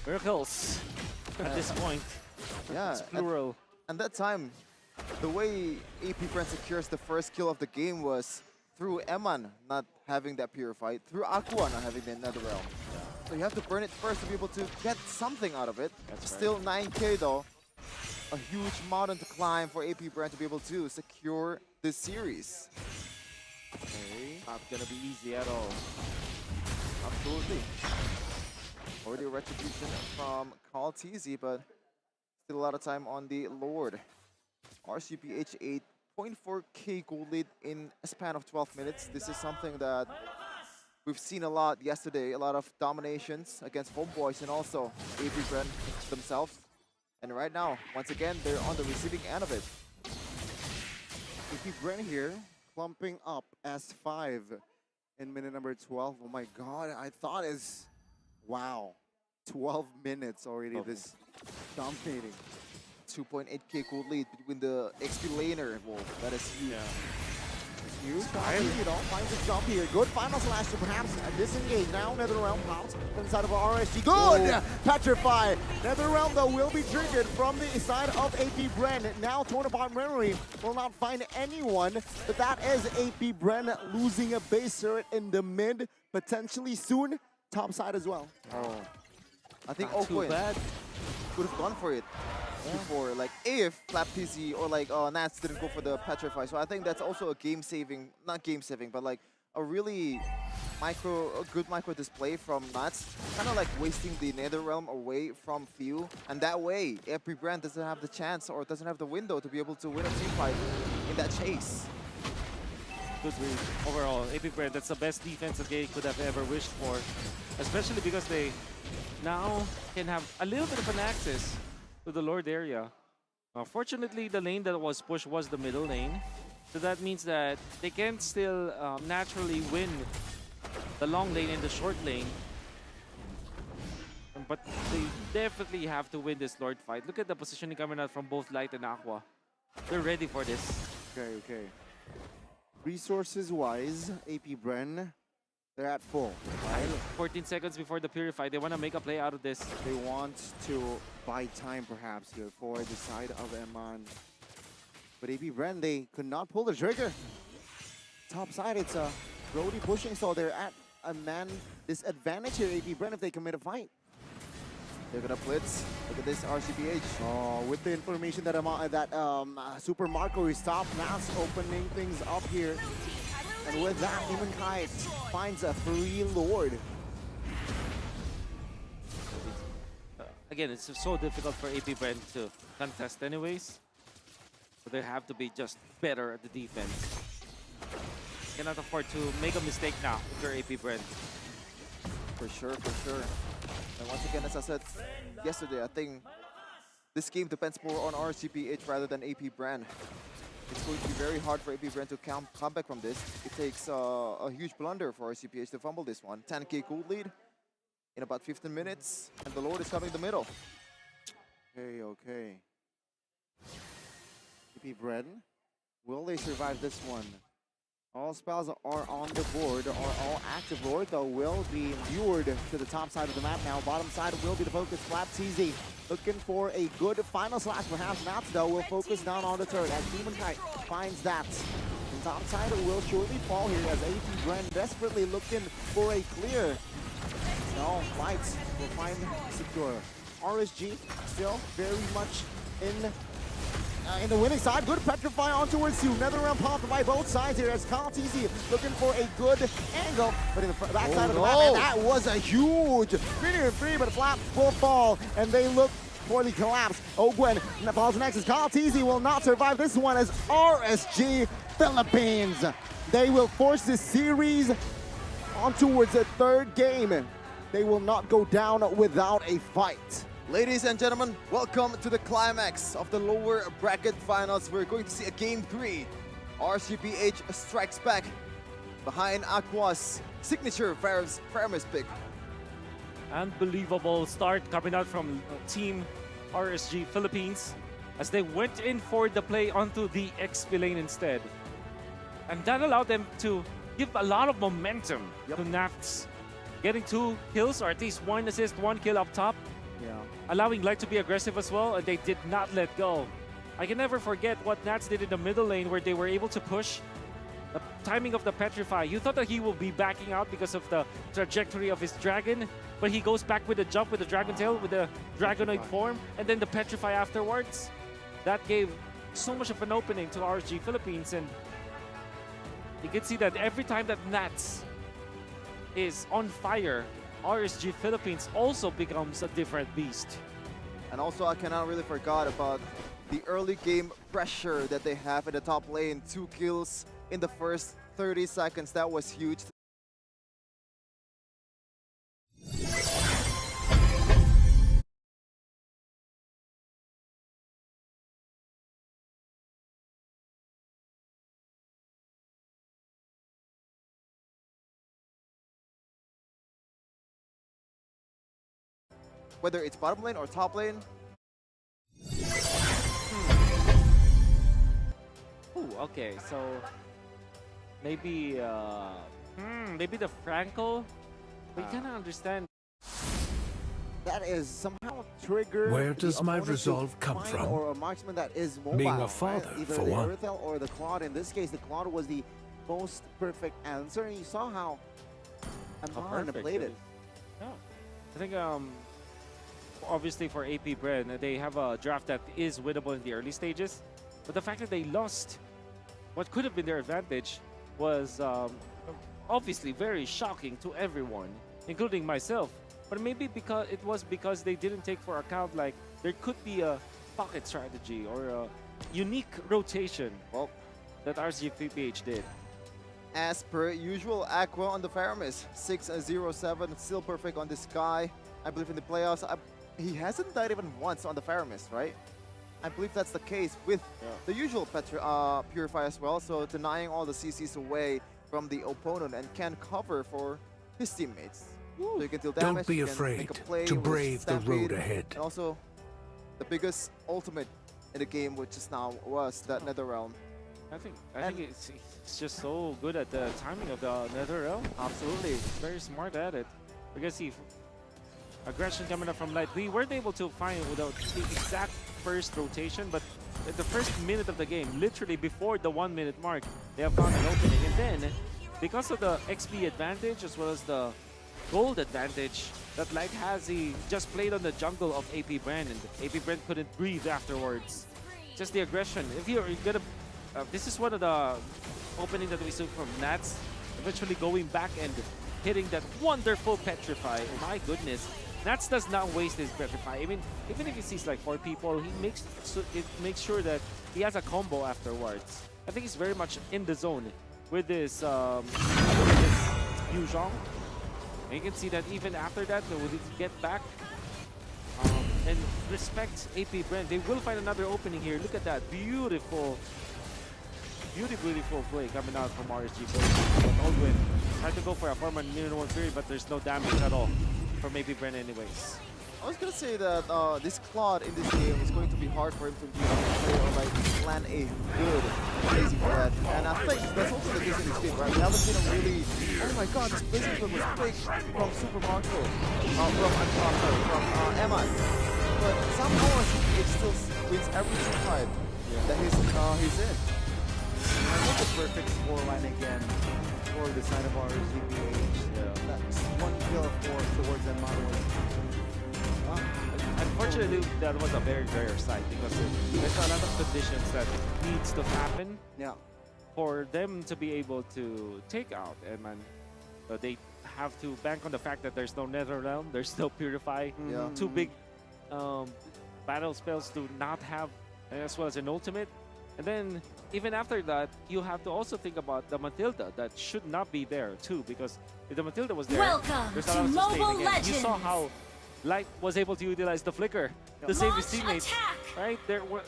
Miracles at this point. Yeah, It's plural. and that time, the way APBR secures the first kill of the game was through Eman not having that purified, through Aqua not having the NetherRealm. So you have to burn it first to be able to get something out of it. That's right. Still 9k though. A huge mountain to climb for APBR to be able to secure this series. Okay. Not gonna be easy at all. Absolutely. Already a retribution from Carl TZ, but still a lot of time on the Lord. RSG PH 8.4k gold lead in a span of 12 minutes. This is something that we've seen a lot yesterday. A lot of dominations against Homeboys and also APBR themselves. And right now, once again, they're on the receiving end of it. APBR here clumping up S5 in minute number 12. Oh my god, I thought is wow. 12 minutes already this dominating. 2.8k gold lead between the XP laner. Whoa, that is huge. Huge. You know, finds a jump here. Good final slash to perhaps disengage. Now NetherRealm pops inside of RSG. Good! Petrify. NetherRealm though will be triggered from the side of APBR. Now torn apart memory will not find anyone, but that is APBR losing a base turret in the mid, potentially soon top side as well. Oh. I think Not too Oakwood bad. would have gone for it before, like if Flap TZ or like Nats didn't go for the Petrify. So I think that's also a game saving, not game saving, but like a really good micro display from Nats. Kind of like wasting the NetherRealm away from Few. And that way, APBR doesn't have the chance or doesn't have the window to be able to win a team fight in that chase. Good read. Overall, APBR, that's the best defense that they could have ever wished for. Especially because they now can have a little bit of an access to the Lord area. Fortunately, the lane that was pushed was the middle lane. So that means that they can still naturally win the long lane and the short lane. But they definitely have to win this Lord fight. Look at the positioning coming out from both Light and Aqua. They're ready for this. Okay. Resources-wise, APBR, they're at full. Right? 14 seconds before the Purify. They want to make a play out of this. They want to buy time perhaps here for the side of Eman. But APBR, they could not pull the trigger. Top side, it's Brody pushing, so they're at a man disadvantage here, APBR, if they commit a fight. They're gonna blitz. Look at this RCPH. Oh, with the information that Super Marco is top, Nas opening things up here. And with that, Humankind finds a free Lord. Again, it's so difficult for APBR to contest anyways. So they have to be just better at the defense. Cannot afford to make a mistake now if you're APBR. For sure, for sure. And once again, as I said yesterday, I think this game depends more on RSG PH rather than AP Brand. It's going to be very hard for AP Brand to come back from this. It takes a huge blunder for RSG PH to fumble this one. 10k gold lead in about 15 minutes, and the Lord is coming in the middle. Okay. AP Bread, will they survive this one? All spells are on the board, are all active. Lord, though, will be lured to the top side of the map now. Bottom side will be the focus. Flap TZ looking for a good final slash. Perhaps not, though. Will focus down on the turret as Demon Kite finds that. The top side will surely fall here as AP Brand desperately looking for a clear. No, Lights will find secure. RSG still very much in the winning side. Good petrify on towards you. NetherRealm popped by both sides here as Kyle TZ looking for a good angle, but in the back side of the map, and that was a huge 3-3, but Flap will fall, and they look for the collapse. Ogwen falls next as Kyle TZ will not survive this one as RSG Philippines. They will force this series on towards the third game. They will not go down without a fight. Ladies and gentlemen, welcome to the climax of the lower bracket finals. We're going to see a game 3. RSG PH strikes back behind Aqua's signature Faramis pick. Unbelievable start coming out from Team RSG Philippines as they went in for the play onto the XP lane instead. And that allowed them to give a lot of momentum to Nats, getting 2 kills, or at least 1 assist, 1 kill up top. Yeah. Allowing Light to be aggressive as well, and they did not let go. I can never forget what Nats did in the middle lane where they were able to push the timing of the Petrify. You thought that he will be backing out because of the trajectory of his dragon, but he goes back with a jump with the Dragon Tail, with the Dragonoid form, and then the Petrify afterwards. That gave so much of an opening to RSG Philippines, and you can see that every time that Nats is on fire, RSG Philippines also becomes a different beast. And also, I cannot really forget about the early game pressure that they have in the top lane. 2 kills in the first 30 seconds. That was huge. Whether it's bottom lane or top lane. Ooh, okay, so maybe maybe the Franco. We kind of understand. That is somehow trigger. Where does my opponent to resolve come find from? Or a marksman that is mobile. Being a right? father, Either for the one. Earthel or the Claude. In this case, the Claude was the most perfect answer. And you saw how Amon played it. Yeah. I think obviously for AP Brand, they have a draft that is winnable in the early stages, but the fact that they lost what could have been their advantage was obviously very shocking to everyone, including myself. But maybe because they didn't take for account like there could be a pocket strategy or a unique rotation, well, that RSG PH did. As per usual, Aqua on the Faramis. 6-0-7, still perfect on this guy. I believe in the playoffs, he hasn't died even once on the Faramis, right? I believe that's the case with the usual Purify as well, so denying all the CCs away from the opponent and can cover for his teammates. So you can deal damage, Don't be you can afraid make a play to with brave the road Stampede, ahead. And also, the biggest ultimate in the game, which is now was that NetherRealm. I think it's just so good at the timing of the NetherRealm. Absolutely. Very smart at it. Because see, aggression coming up from Light. We weren't able to find without the exact first rotation, but at the first minute of the game, literally before the 1 minute mark, they have found an opening. And then, because of the XP advantage as well as the gold advantage that Light has, he just played on the jungle of AP Brand, and AP Brand couldn't breathe afterwards. Just the aggression. If you're gonna, this is one of the openings that we saw from Nats, eventually going back and hitting that wonderful Petrify. Oh my goodness. Nats does not waste his Petrify. I mean, even if he sees like 4 people, he makes sure that he has a combo afterwards. I think he's very much in the zone with this Yuzhong. And you can see that even after that, they will get back and respect AP Brand. They will find another opening here. Look at that. Beautiful play coming out from RSG. Oldwin tried to go for a 4-minute one period, but there's no damage at all from AP Brand anyways. I was gonna say that this Claude in this game is going to be hard for him to play or like land a good blazing threat, and I think that's also the case in this game, right? We haven't seen him really. Oh my God, this blazing threat was quick from Super Marco, from Emma, but somehow RSG PH still wins every fight that he's in. I think the perfect scoreline again for the side of RSG PH. That's 1 kill towards Emma. Unfortunately, that was a very rare sight because there's a lot of conditions that needs to happen for them to be able to take out Eman. So they have to bank on the fact that there's no Nether Realm, there's no Purify, two big battle spells to not have, as well as an ultimate. And then even after that, you have to also think about the Matilda that should not be there too, because if the Matilda was there, there's a lot of sustaining. And you saw how Light was able to utilize the flicker to save his teammates. Right?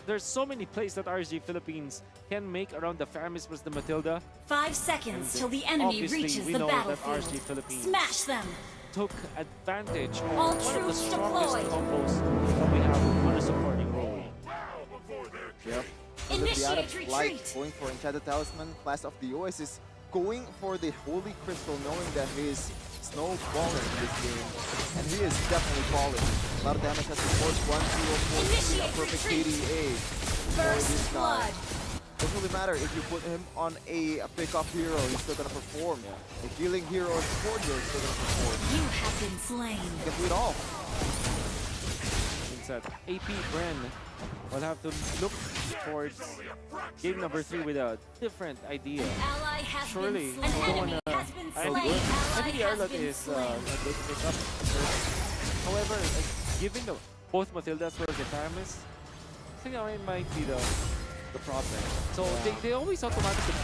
There's so many plays that RSG Philippines can make around the Faramis plus the Matilda. 5 seconds till the enemy reaches the battlefield. RSG Philippines Smash them! took advantage of All one of the troops strongest deployed. combos that we have on the supporting role. Yep. Initiate Light retreat! going for Enchanted Talisman. Class of the OS is going for the Holy Crystal, knowing that he's snowballing in this game, and he is definitely falling. A lot of damage has been forced. 1-0-4, a perfect KDA for this guy. Doesn't really matter if you put him on a pickup hero, he's still gonna perform. A healing hero or support hero is still gonna perform. You have been slain. You can do it all. Means that AP Bren will have to look towards game number 3 with a different idea. Ally has Surely, been slain. An enemy has been I slain. think Ally the has Arlot been is slain. a good pickup. However, given both Matilda as well as the Faramis, I think that might be the problem. So they always automatically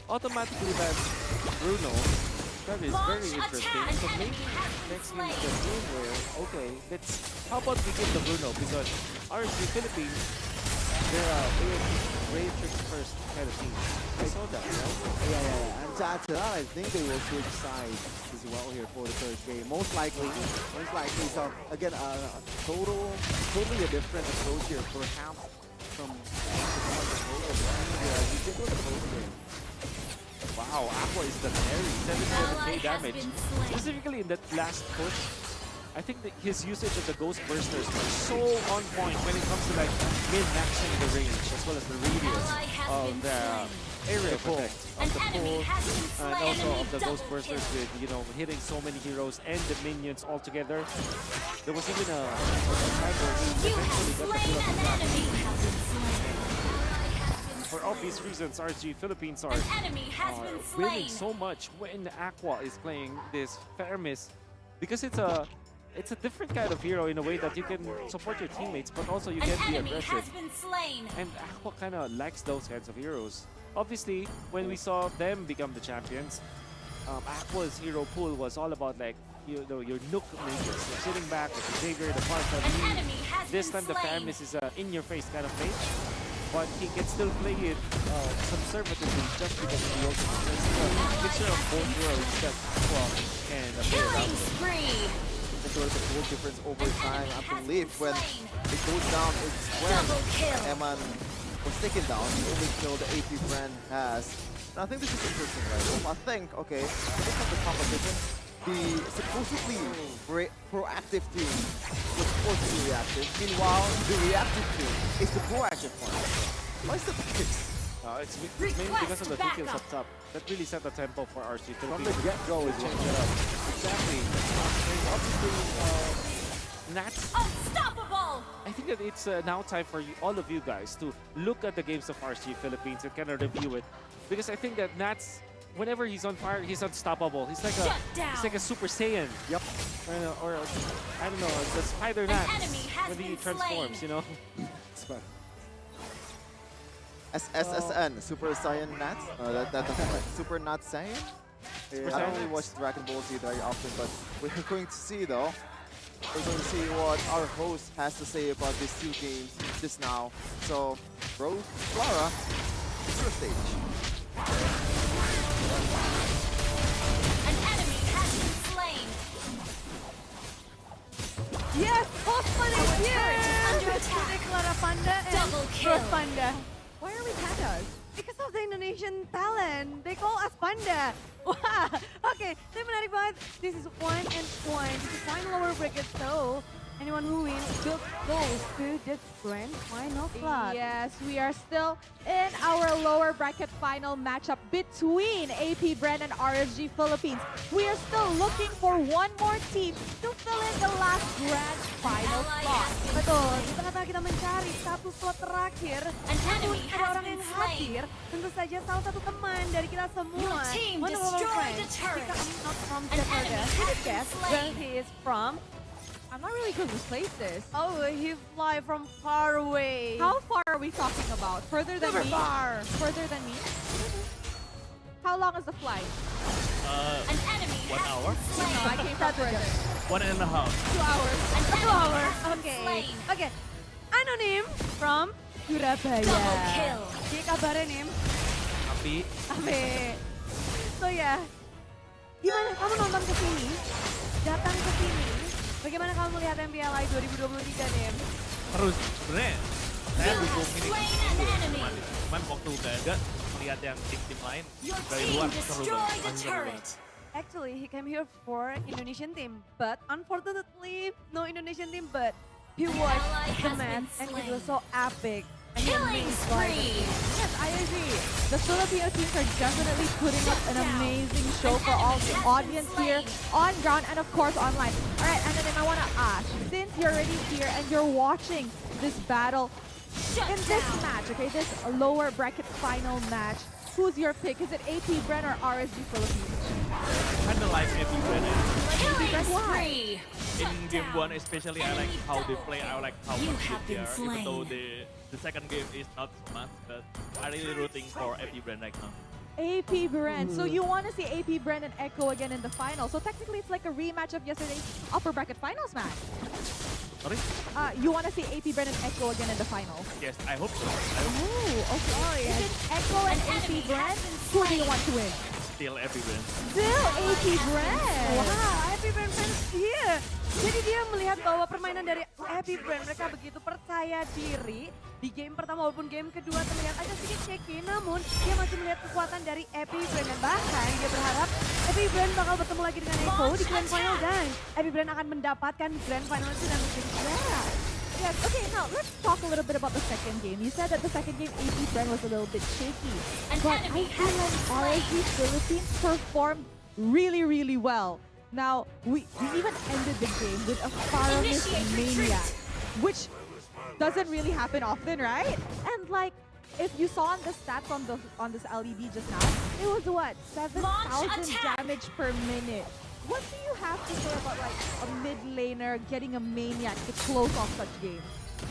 ban Bruno. That is very interesting. So maybe next game is the game where, okay, how about we give the Bruno, because RSG Philippines, they're a very first kind of team. I saw that, right? Yeah. And to add to that, I think they will switch sides as well here for the third game. Most likely. So again, totally a different approach here, perhaps from Wow, Aqua is the carry, 77k damage. Specifically in that last push, I think that his usage of the Ghost Bursters was so on point when it comes to like min-maxing the range as well as the radius of the area protect of the pull and also of the Ghost Bursters with, hitting so many heroes and the minions all together. There was even a time where he eventually got the pull of the For obvious reasons, RSG Philippines are winning so much when Aqua is playing this Faramis, because it's a different kind of hero in a way that you can support your teammates, but also you can be aggressive. And Aqua kind of likes those kinds of heroes. Obviously, when we saw them become the champions, Aqua's hero pool was all about like your nook mages. You're sitting back with the Xavier, the Parka. This time the Faramis is a in-your-face kind of mage, but he can still play it conservatively just because of the ultimate. So it's a mixture of both heroes that Aqua and Killing spree! It's sort of the full difference over time. I believe when it goes down, it's when Eman was taken down. The only kill the AP Brand has. And I think this is interesting, right? I think, okay, this is the competition. The supposedly proactive team was supposed to be reactive. Meanwhile, the reactive team is the proactive one. Why is that the case? It's mainly because of the 2 kills up top. That really set the tempo for RSG Philippines. from the get-go is Change it up. Exactly. And obviously, Nats, Unstoppable! I think that it's now time for all of you guys to look at the games of RSG Philippines and kind of review it. Because I think that Nats, whenever he's on fire, he's unstoppable. He's like a Super Saiyan. Yep. Or I don't know, the Spider Nats when he transforms, SSN, Super Saiyan Nats? Super Not Saiyan? Yeah, I don't really watch Dragon Ball Z very often, but we're going to see though. We're going to see what our host has to say about these two games just now. So, Rose, Clara, first stage. An enemy has been slain. Yes, Postman is Our here! turret is under attack. Clara Panda and Double kill. Rose Panda. Why are we pandas? Because of the Indonesian talent. They call us Panda. Wah. Okay, tapi menarik banget. This is 1-1. This is final lower bracket, so anyone who wins goes to the grand final slot. Yes, we are still in our lower bracket final matchup between AP Brand and RSG Philippines. We are still looking for one more team to fill in the last grand final slot. Betul, di tengah-tengah kita mencari satu slot terakhir. An Namun enemy ada has orang been yang slain. hadir, tentu saja salah satu teman dari kita semua. Your team One of our destroyed friends. the turret. Jika I'm not from An Jakarta, enemy can has you been guess slain. where he is from? I'm not really good with places. Oh, he fly from far away. How far are we talking about? Further than Super me? far. Further than me? How long is the flight? An enemy 1 has hour? been slain. No, I came from further. 1.5. 2 hours. An 2 enemy hours. has been Okay. slain. Okay. Anonim from Surabaya. Double kill. Jadi kabarnya Nim? Tapi Ape. So ya, gimana kamu nonton ke sini? Datang ke sini. Bagaimana kamu melihat MPLI 2023, Nim? terus sebenarnya saya You dukung have ini. slain an enemy. Cuman waktu gak ada melihat yang tim-tim lain Your dari team luar seru destroyed banget. a Masih seru banget. turret. Actually, he came here for Indonesian team, but unfortunately, no Indonesian team. But he watched ally the has match, been and it slain. was so epic. And he Killing amazed by the spree. Yes, I agree. The Filipino teams are definitely putting up an amazing show for all the audience here on ground and of course online. All right, and then I want to ask, since you're already here and you're watching this battle, Shut in this down. match, okay, this lower bracket final match, who's your pick? Is it AP Bren or RSG Philippines? Kind of like every brand. Killing Why? spree. In game 1 especially, I like how they play. I like how You much have they been are. Even though slain. the second game is not so much, but I really rooting for every brand right now. AP Bren. So you want to see AP Bren and Echo again in the final. So technically it's like a rematch of yesterday's upper bracket finals match. Sorry? You want to see AP Bren and Echo again in the final. Yes, I hope so. I hope Oh, okay. Oh, yes. Is it Echo and An AP enemy Bren? has been Who do you slain. want to win? still every brand. Still AP Bren. Wow, Happy Brand fans here. Jadi dia melihat bahwa permainan dari Happy Brand, mereka begitu percaya diri. Di game pertama maupun game kedua terlihat agak sedikit shaky, namun dia masih melihat kekuatan dari Happy Brand. Dan bahkan dia berharap Happy Brand bakal bertemu lagi dengan Echo di Grand Final dan Happy Brand akan mendapatkan Grand Final itu dan menjadi juara. Yes, okay, now let's talk a little bit about the second game. You said that the second game AP Bren was a little bit shaky. An But enemy I feel has like been slain. RSG Philippines performed really, really well. Now, we even ended the game with a Faramis Initiate Mania, retreat. which doesn't really happen often, right? And like, if you saw on the stats on this LED just now, it was what, 7,000 attack. damage per minute. What do you have to say about like a mid laner getting a maniac to close off such games?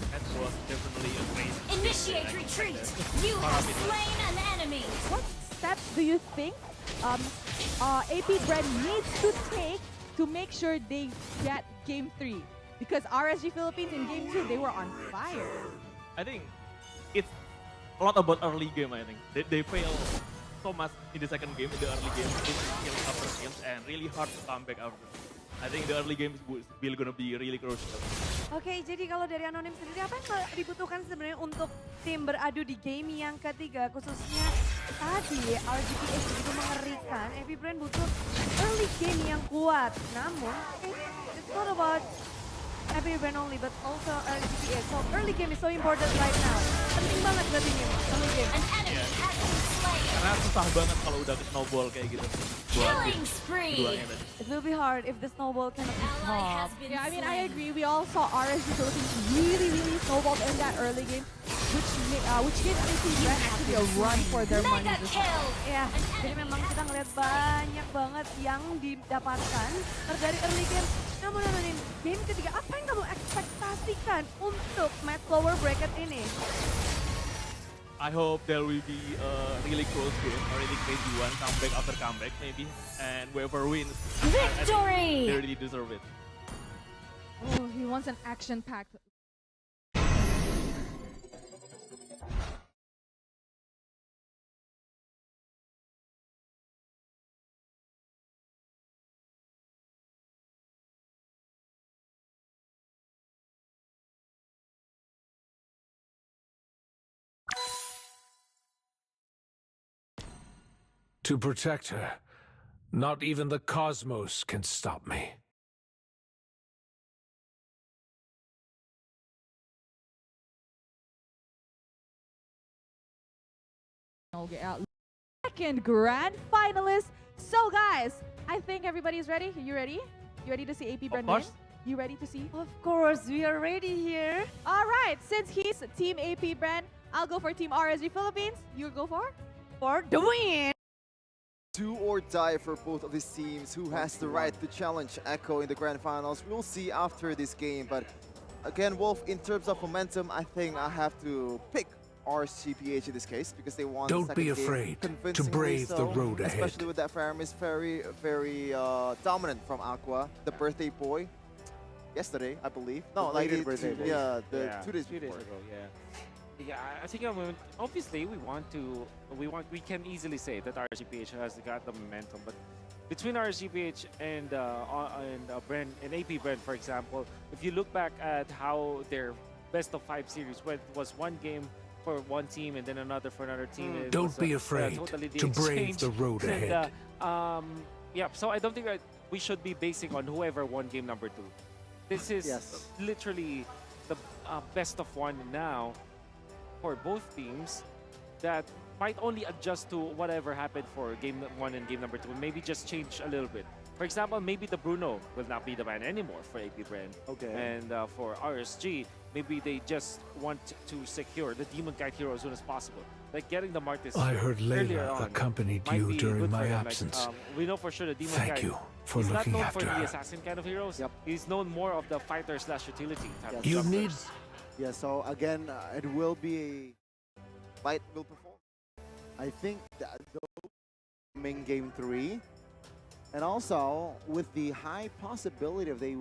That was definitely a great. Initiate retreat. You have slain an enemy. What steps do you think AP Bren needs to take to make sure they get Game 3? Because RSG Philippines in Game 2, they were on fire. I think it's a lot about early game. I think they fail so much in the second game, in the early game, in killing after kills, and really hard to come back after. I think the early game is really gonna be really crucial. Oke, jadi kalau dari Anonim sendiri apa yang dibutuhkan sebenarnya untuk tim beradu di game yang ketiga, khususnya tadi RSG PH begitu mengerikan. Happy Brand butuh early game yang kuat. Namun, it's not about Happy Brand only, but also RSG PH. So early game is so important right now. Penting banget berarti nih, early game. An enemy has been slain. Karena susah banget kalau udah ke snowball kayak gitu. Killing spree. Keduanya tadi. It will be hard if the snowball cannot be Ally has stopped. been Yeah, I mean, slain. I agree. We all saw RSG Philippines really snowballed in that early game, which gave AP Bren actually a run for their money. Mega this kill. Ya, jadi memang kita ngeliat banyak banget yang didapatkan dari early game. Namun Anonim, game ketiga apa yang kamu ekspektasikan untuk match lower bracket ini? I hope there will be a really close game, a really crazy one, comeback after comeback maybe, and whoever wins, I think Victory! they really deserve it. Oh, he wants an action-packed. To protect her, not even the cosmos can stop me. Okay, second grand finalist. So guys, I think everybody's ready. You ready? You ready to see AP Bren win? course. You ready to see? Of course, we are ready here. All right, since he's Team AP Bren, I'll go for Team RSG Philippines. You go for? For the win. Do or die for both of these teams. Who has the right to challenge Echo in the grand finals? We'll see after this game. But again, Wolf, in terms of momentum, I think I have to pick RSG PH in this case because they won the Don't second be game afraid to convincingly brave the so, road ahead. especially with that Faramis very dominant from Aqua, the birthday boy. Yesterday, I believe. No, like belated birthday boy. yeah, Yeah, 2 days 2 days before. ago, yeah. Yeah, I think obviously we can easily say that RSGPH has got the momentum, but between RSGPH and Bren and AP Bren, for example, if you look back at how their best of 5 series went, was one game for one team and then another for another team. It Don't was, be afraid totally the to brave exchange. the road And, ahead. yeah, so I don't think that we should be basing on whoever won game number 2. This is Yes. literally the best of 1 now for both teams that might only adjust to whatever happened for game 1 and game number 2. Maybe just change a little bit. For example, maybe the Bruno will not be the man anymore for AP Bren. Okay. And for RSG, maybe they just want to secure the Demon Kite hero as soon as possible. Like getting the Martis I heard earlier Layla on accompanied might you be during good for my them. Like, absence. we know for sure the Demon Thank Kite, you for he's not looking known after for the her. assassin kind of heroes. Yep. He's known more of the fighter slash utility type Yes. of You jumpers. need Yeah, so again, it will be Light will perform. I think that those in game 3, and also with the high possibility of they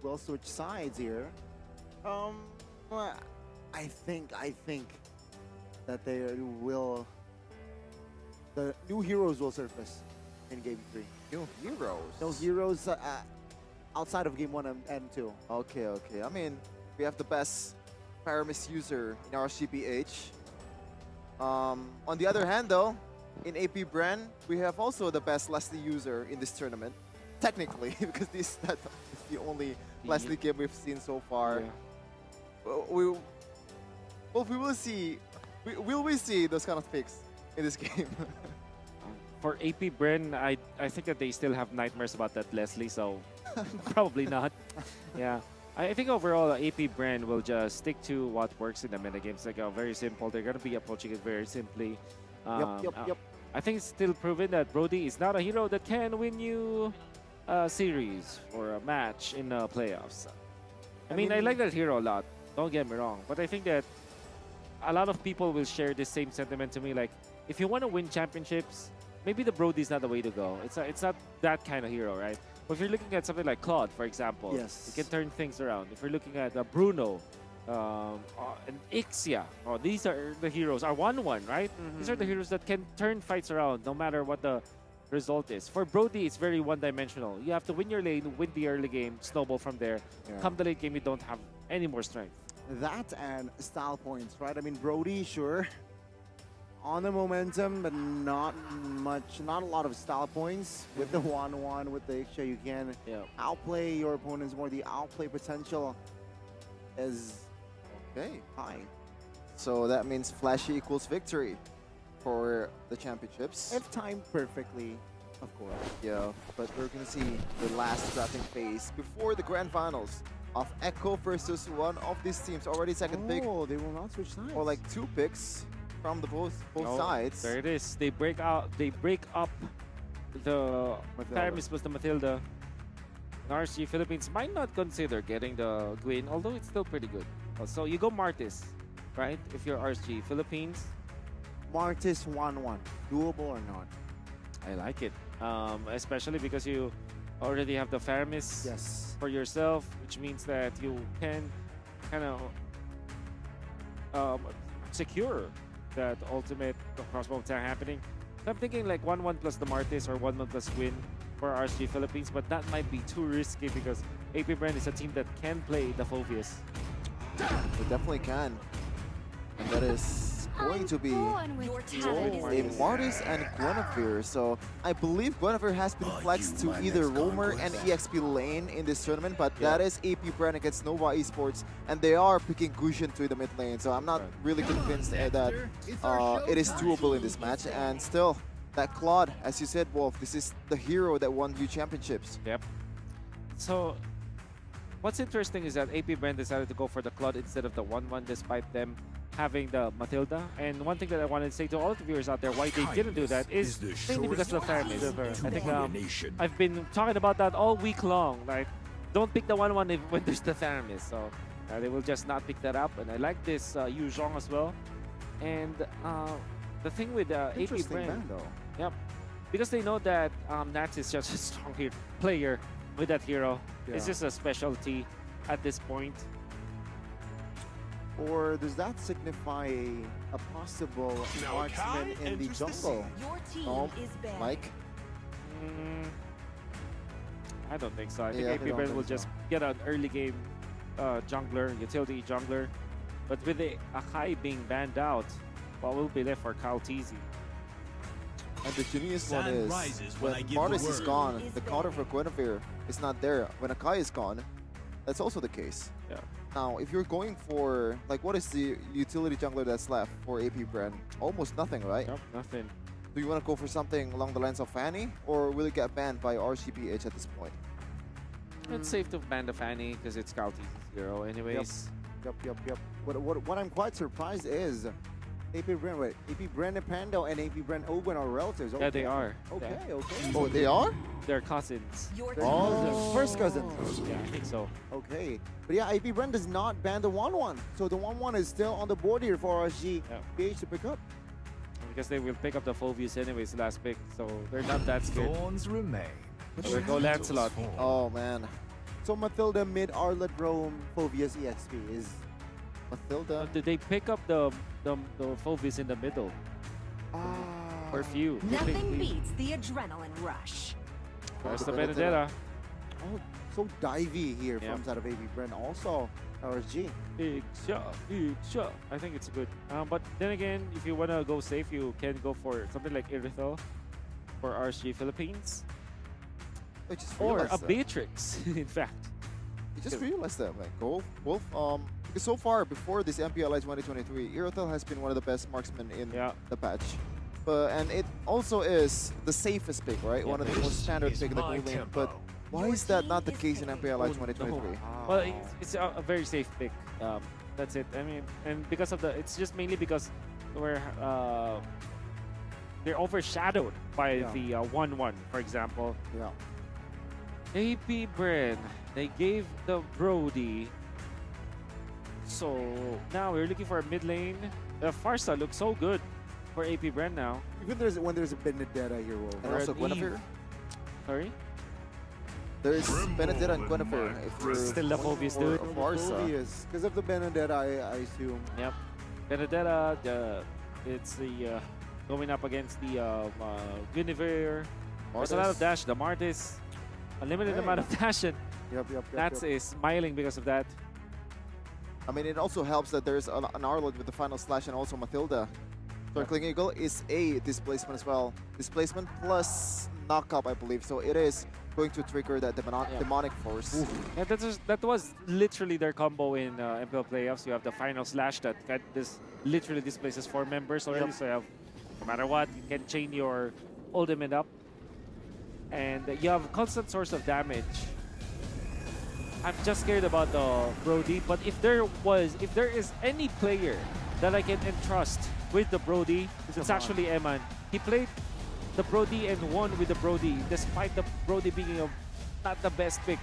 will switch sides here. I think that the new heroes will surface in game 3. New heroes. No heroes outside of game 1 and 2. Okay. I mean, we have the best Paramis user in RSGPH. On the other hand, though, in AP Bren, we have also the best Leslie user in this tournament. Technically, because that is the only Leslie game we've seen so far. Yeah. We will see. Will we see those kind of picks in this game? For AP Bren, I think that they still have nightmares about that Leslie, so probably not. Yeah. I think overall, AP Bren will just stick to what works in the metagames. Like very simple. They're going to be approaching it very simply. Yep. I think it's still proven that Brody is not a hero that can win you a series or a match in playoffs. I mean, I like that hero a lot. Don't get me wrong. But I think that a lot of people will share the same sentiment to me. Like, if you want to win championships, maybe the Brody is not the way to go. It's not that kind of hero, right? But if you're looking at something like Claude, for example, Yes. you can turn things around. If you're looking at Bruno and Ixia, these are the heroes. Are 1-1, right? These are the heroes that can turn fights around no matter what the result is. For Brody, it's very one-dimensional. You have to win your lane, win the early game, snowball from there. Yeah. Come the late game, you don't have any more strength. That and style points, right? I mean, Brody, sure, on the momentum, but not a lot of style points. With the 1-1, with the Ixia, you can outplay your opponents more. The outplay potential is high. So that means flashy equals victory for the championships. If timed perfectly, of course. Yeah, but we're gonna see the last drafting phase before the grand finals of Echo versus one of these teams. Already second pick, Oh, they will not switch sides. or like 2 picks from the both Oh, sides. There it is. They break up the Paramis plus the Matilda. RSG Philippines might not consider getting the Gwyn, although it's still pretty good. So you go Martis, right? If you're RSG Philippines, Martis 1-1. Doable or not? I like it, especially because you already have the Faramis Yes. for yourself, which means that you can kind of secure that ultimate crossbow attack happening. So I'm thinking like 1-1 plus the Martis or 1-1 plus Win for RSG Philippines, but that might be too risky because APBR is a team that can play the Phobius. They definitely can. And that is going to be Your talent is a Martis and Guinevere. So I believe Guinevere has been flexed to either Roamer and EXP lane in this tournament, but that is APBR against Nova Esports, and they are picking Gusion to the mid lane. So I'm not really convinced that it is doable in this match. And still, that Claude, as you said, Wolf, this is the hero that won you championships. Yep. So what's interesting is that APBR decided to go for the Claude instead of the 1-1 despite them having the Matilda. And one thing that I wanted to say to all the viewers out there why they didn't do that is mainly because of the Faramis. I think I've been talking about that all week long. Like, don't pick the 1-1 when there's the Faramis. So they will just not pick that up. And I like this Yu Zhong as well. And the thing with Interesting APBR, man, though. yep, because they know that Nats is just a strong player with that hero. It's just a specialty at this point. Or does that signify a possible marksman in the jungle? Your team No, is banned. Mike? I don't think so. I think Yeah, I APBR don't will think just so. get an early game jungler, utility jungler. But with the Akai being banned out, what will be left for Kyle TZ? And the genius one Sun is rises when I when give the Martis is word. gone, the counter for Guinevere is not there. When Akai is gone, that's also the case. Yeah. Now, if you're going for, like, what is the utility jungler that's left for APBR? Almost nothing, right? Nope, nothing. Do you want to go for something along the lines of Fanny, or will it get banned by RSG PH at this point? It's safe to ban the Fanny because it's Kyle TZ's hero anyways. Yep. What I'm quite surprised is AP and Pando and AP Owen are relatives. Yeah, they are. Okay. Oh, they are? They're cousins. Your They're team cousins. First cousins. Yeah, I think so. Okay. But yeah, AP does not ban the 1-1. So the 1-1 is still on the board here for RSG PH to pick up. Because they will pick up the Phobius anyways last pick, so they're not that scared. Thorns remain. So they go Lancelot. Oh, man. So Matilda mid Arlet Rome Phobius EXP is Matilda. Did they pick up the Phobius in the middle? Or few? Nothing beats the adrenaline rush. There's the Benedetta. Oh, so divey here Yep. from side of AP Brand. Also RSG. Big shot. I think it's good. But then again, if you want to go safe, you can go for something like Irithel for RSG Philippines. I just Or realized a that. Beatrix, in fact. I just realized that, man. Wolf, because so far, before this MPL 2023, Irithel has been one of the best marksmen in the patch. And it also is the safest pick, right? One of the most standard pick in the blue lane. But why is that not the case in MPL 2023? Well, it's a very safe pick. That's it. I mean, and because of it's just mainly because they're overshadowed by the 1-1, for example. Yeah. APBR, they gave the Brody. So now we're looking for a mid lane. Farsa looks so good for APBR now. Even when there's a Benedetta here, Wolf. And also Guinevere. Sorry? There's Benedetta and Guinevere. If you're Still the Phobius, dude. Because of the Benedetta, I assume. Yep. Benedetta, it's the going up against the Guinevere. There's a lot of dash. The Martis, a limited amount of dash, and Nats is smiling because of that. I mean, it also helps that there's an Arlot with the final slash and also Matilda. Circling Eagle is a displacement as well. Displacement plus knockup, I believe. So it is going to trigger that demonic force. Yeah, that was literally their combo in MPL playoffs. You have the final slash that literally displaces 4 members already. So you have, no matter what, you can chain your ultimate up. And you have constant source of damage. I'm just scared about the Brody, but if there is any player that I can entrust with the Brody, it's actually Eman. He played the Brody and won with the Brody, despite the Brody being not the best pick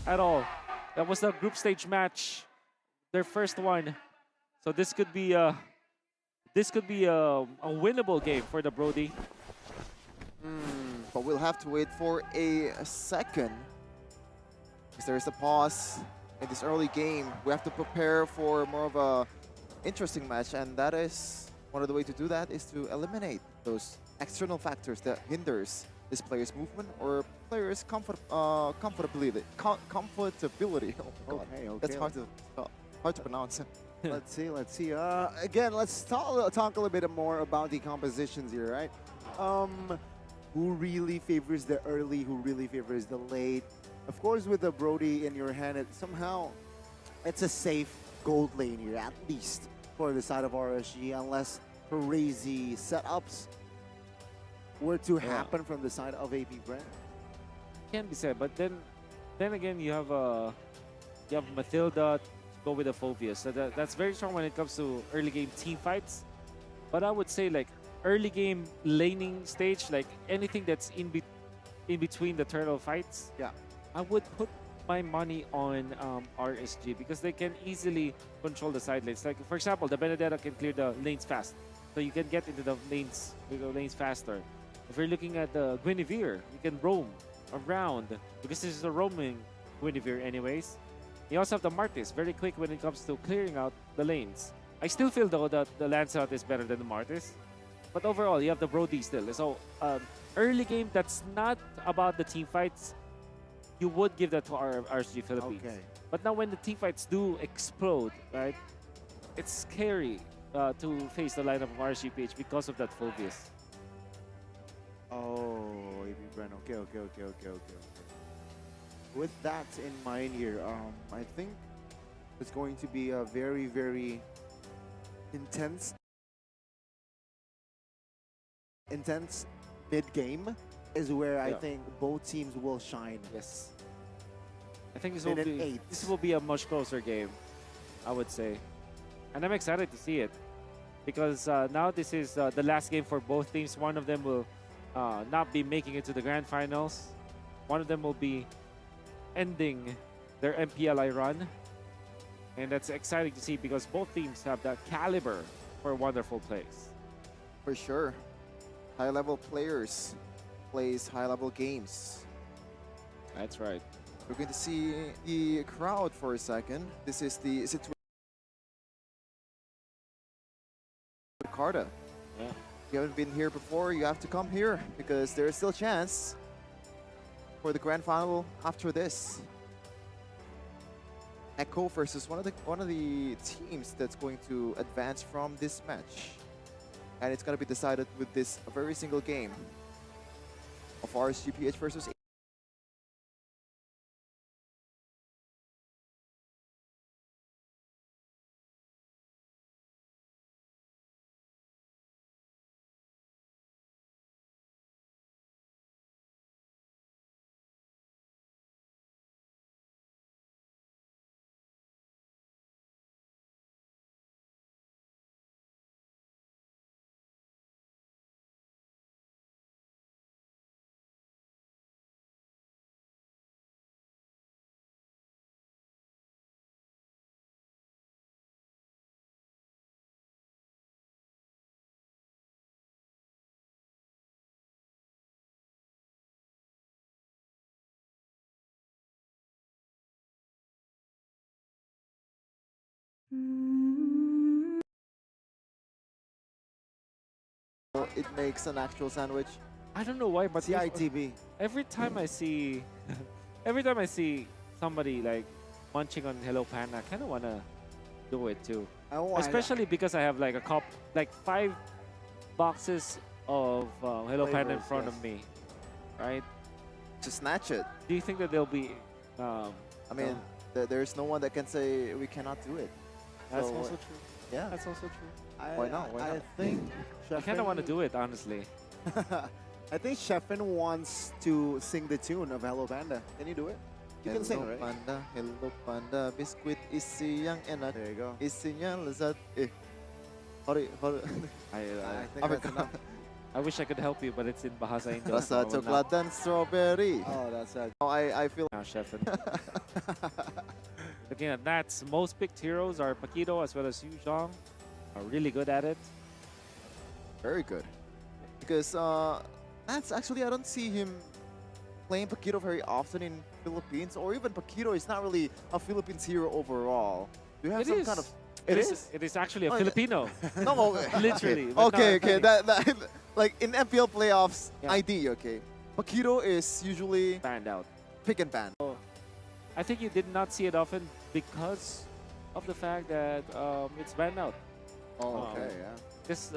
at all. That was the group stage match, their first one. So this could be this could be a winnable game for the Brody. But we'll have to wait for a second. Because there is a pause in this early game. We have to prepare for more of a interesting match, and that is one of the way to do that is to eliminate those external factors that hinders this player's movement or player's comfortability. Comfortability. Oh my God. Okay, That's hard to pronounce. Let's see. Again, let's talk a little bit more about the compositions here, right? Who really favors the early? Who really favors the late? Of course, with the Brody in your hand, it's a safe gold lane here, at least for the side of RSG, unless crazy setups were to happen from the side of APBR. Can be said, but then again, you have Mathilda to go with the Phobius. So that's very strong when it comes to early game team fights. But I would say like early game laning stage, like anything that's in between the turtle fights. Yeah. I would put my money on RSG because they can easily control the side lanes. Like for example, the Benedetta can clear the lanes fast, so you can get into the lanes faster. If you're looking at the Guinevere, you can roam around because this is a roaming Guinevere anyways. You also have the Martis, very quick when it comes to clearing out the lanes. I still feel though that the Lancelot is better than the Martis, but overall you have the Brody still. So early game that's not about the team fights. You would give that to our RSG Philippines. Okay. But now when the team fights do explode, right, it's scary to face the lineup of RSG PH because of that Phobius. Oh, APBR. Okay. With that in mind here, I think it's going to be a very, very intense mid-game is where I think both teams will shine. Yes. I think this will be a much closer game, I would say. And I'm excited to see it because now this is the last game for both teams. One of them will not be making it to the grand finals. One of them will be ending their MPLI run. And that's exciting to see because both teams have that caliber for wonderful plays. For sure. High-level players plays high-level games. That's right. We're going to see the crowd for a second. This is the situation. Carta. Yeah. If you haven't been here before, you have to come here because there is still a chance for the grand final after this. Echo versus one of the teams that's going to advance from this match, and it's going to be decided with this very single game of RSG PH versus. It makes an actual sandwich. I don't know why, but CITB. every time I see somebody like munching on Hello Panda, I kind of wanna do it too. Especially because I have like 5 boxes of Hello Panda in front of me, right? Just snatch it. Do you think that they'll be? I mean, there's no one that can say we cannot do it. That's So, also true. Yeah. That's also true. Why not? I think I kind of want to do it, honestly. I think Sheffin wants to sing the tune of Hello Panda. Can you do it? You can sing, right? Hello Panda, biskuit isi yang enak. There you go. Isinya lezat. Sorry. I think that's enough. I wish I could help you, but it's in Bahasa Indo. Rasa coklat dan strawberry. Oh, that's it. I feel. Now, Chef. Looking at that, most picked heroes are Paquito as well as Yu Zhong. Are really good at it. Very good. Because that's actually, I don't see him playing Paquito very often in Philippines, or even Paquito is not really a Philippines hero overall. Do you have It some is. kind of... It is actually a Oh, yeah. Filipino. No, Literally. but Okay, not okay. really That like in MPL playoffs Yeah. ID, okay. Paquito is usually banned out. pick and ban. I think you did not see it often because of the fact that it's banned out. Oh, okay, yeah. This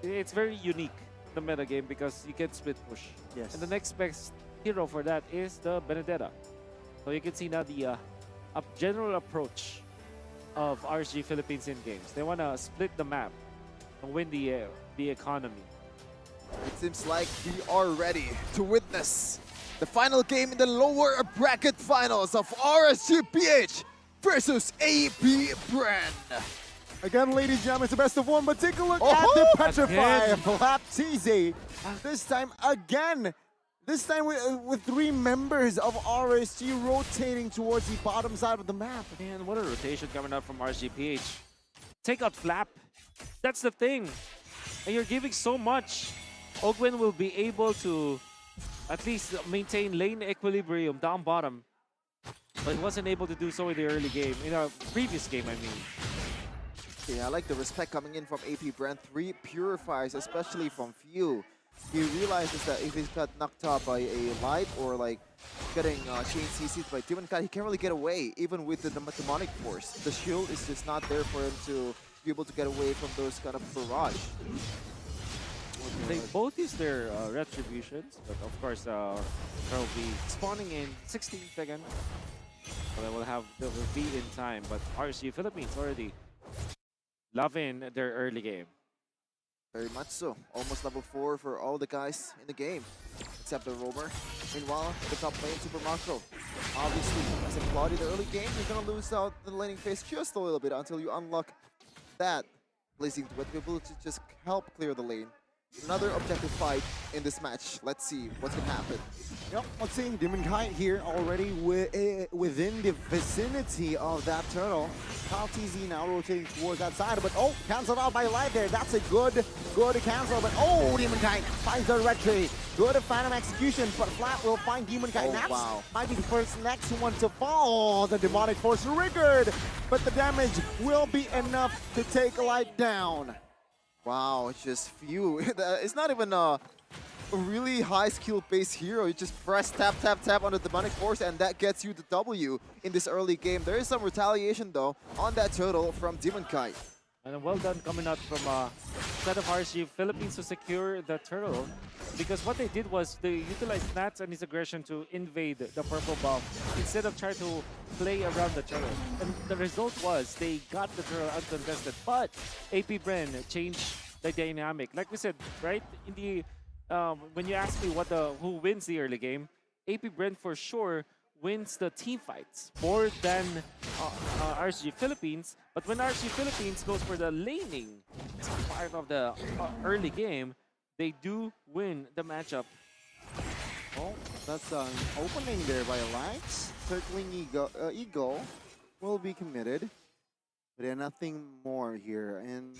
it's very unique, the meta game, because you can split push. Yes. And the next best hero for that is the Benedetta. So you can see now the general approach of RSG Philippines in games. They want to split the map and win the economy. It seems like we are ready to witness the final game in the lower bracket finals of RSG PH versus APBR. Again, ladies and gentlemen, it's the best of one, but take a look Oh, at the Petrify again. Flapteezy. This time again. This time with 3 members of RSG rotating towards the bottom side of the map. Man, what a rotation coming up from RSG PH. Take out Flap. That's the thing. And you're giving so much. Ogwen will be able to at least maintain lane equilibrium down bottom. But he wasn't able to do so in the early game. In our previous game, I mean. Yeah, I like the respect coming in from APBR. 3 purifiers, especially from Few. He realizes that if he's got knocked out by a light or like getting chain CC'd by Demon Cat, he can't really get away, even with the demonic force. The shield is just not there for him to be able to get away from those kind of barrage. They both use their retributions, but of course they'll be spawning in 16 seconds. So they will be in time, but RSG Philippines already loving their early game. Very much so. Almost level 4 for all the guys in the game, except the roamer. Meanwhile, the top lane, Super Macro. Obviously, as a Claudia, the early game, you're gonna lose out the laning phase just a little bit until you unlock that blazing to be able to just help clear the lane. Another objective fight in this match. Let's see what's gonna happen. Yep, let's see. Demon Kite here already within the vicinity of that turtle. Kyle TZ now rotating towards that side, but oh, cancelled out by Light there. That's a good cancel, but oh, Demon Kite finds the retreat. Good Phantom execution, but Flat will find Demon Kite. Oh, That's wow. might be the first next one to fall. Oh, the demonic force triggered, but the damage will be enough to take Light down. Wow, it's just Few. It's not even a really high skill based hero. You just press tap, tap, tap on the demonic force and that gets you the W in this early game. There is some retaliation though on that turtle from Demon Kite. And well done coming out from set of RSG Philippines to secure the turtle. Because what they did was they utilized Nats and his aggression to invade the purple buff instead of trying to play around the turtle. And the result was they got the turtle uncontested. But APBR changed the dynamic. Like we said, right? In the when you ask me who wins the early game, APBR for sure wins the team fights more than RSG Philippines. But when RSG Philippines goes for the laning as part of the early game, they do win the matchup. Oh, that's an opening there by Lights. Circling Eagle will be committed. But yeah, nothing more here. And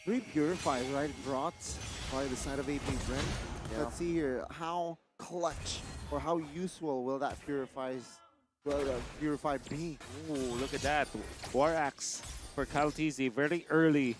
3 purifiers, right, brought by the side of APBR. Yeah. Let's see here, how clutch or how useful will that purify be? Ooh, look at that. War Axe for Kyle TZ very early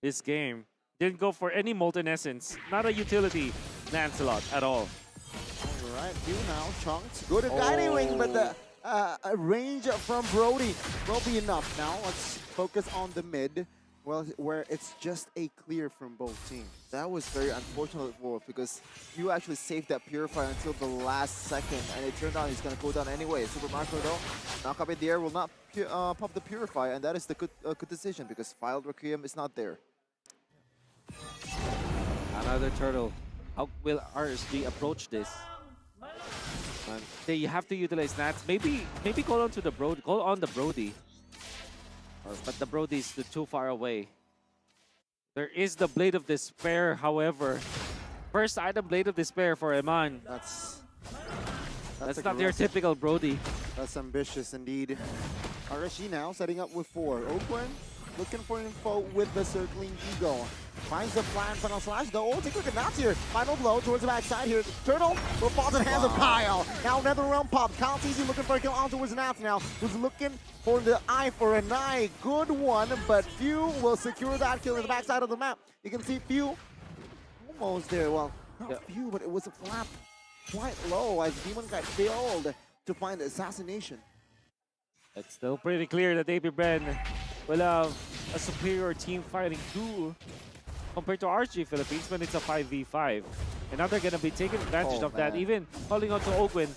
this game. Didn't go for any Molten Essence. Not a utility Lancelot at all. All right, Few now, chunked. Good at Guiding Wing, but the range from Brody will be enough. Now let's focus on the mid, well, where it's just a clear from both teams. That was very unfortunate for Wolf because you actually saved that Purifier until the last second and it turned out he's going to go down anyway. Super Macro though, knock up in the air will not pop the Purifier and that is the good decision because Filed Requiem is not there. Another turtle. How will RSG approach this? They have to utilize Nats. Maybe call on to the Brody. Call on the Brody. But the Brody is too far away. There is the Blade of Despair, however. First item Blade of Despair for Eman. That's not their typical Brody. That's ambitious indeed. RSG now setting up with 4. Oakland looking for info with the circling eagle. Finds the flat final slash, though. Oh, take a look at that here. Final blow towards the backside here. Turtle will fall to the hands of Kyle. Now another round pop. Kyle Teasy looking for a kill on towards Nats now. Who's looking for the eye for an eye. Good one, but Few will secure that kill in the backside of the map. You can see Few almost there. Well, not Few, but it was a flap quite low as Demon Guy failed to find the assassination. It's still pretty clear that APBR will have a superior team fighting duo compared to RSG Philippines when it's a 5v5. And now they're going to be taking advantage of that, even calling out to Ogwin.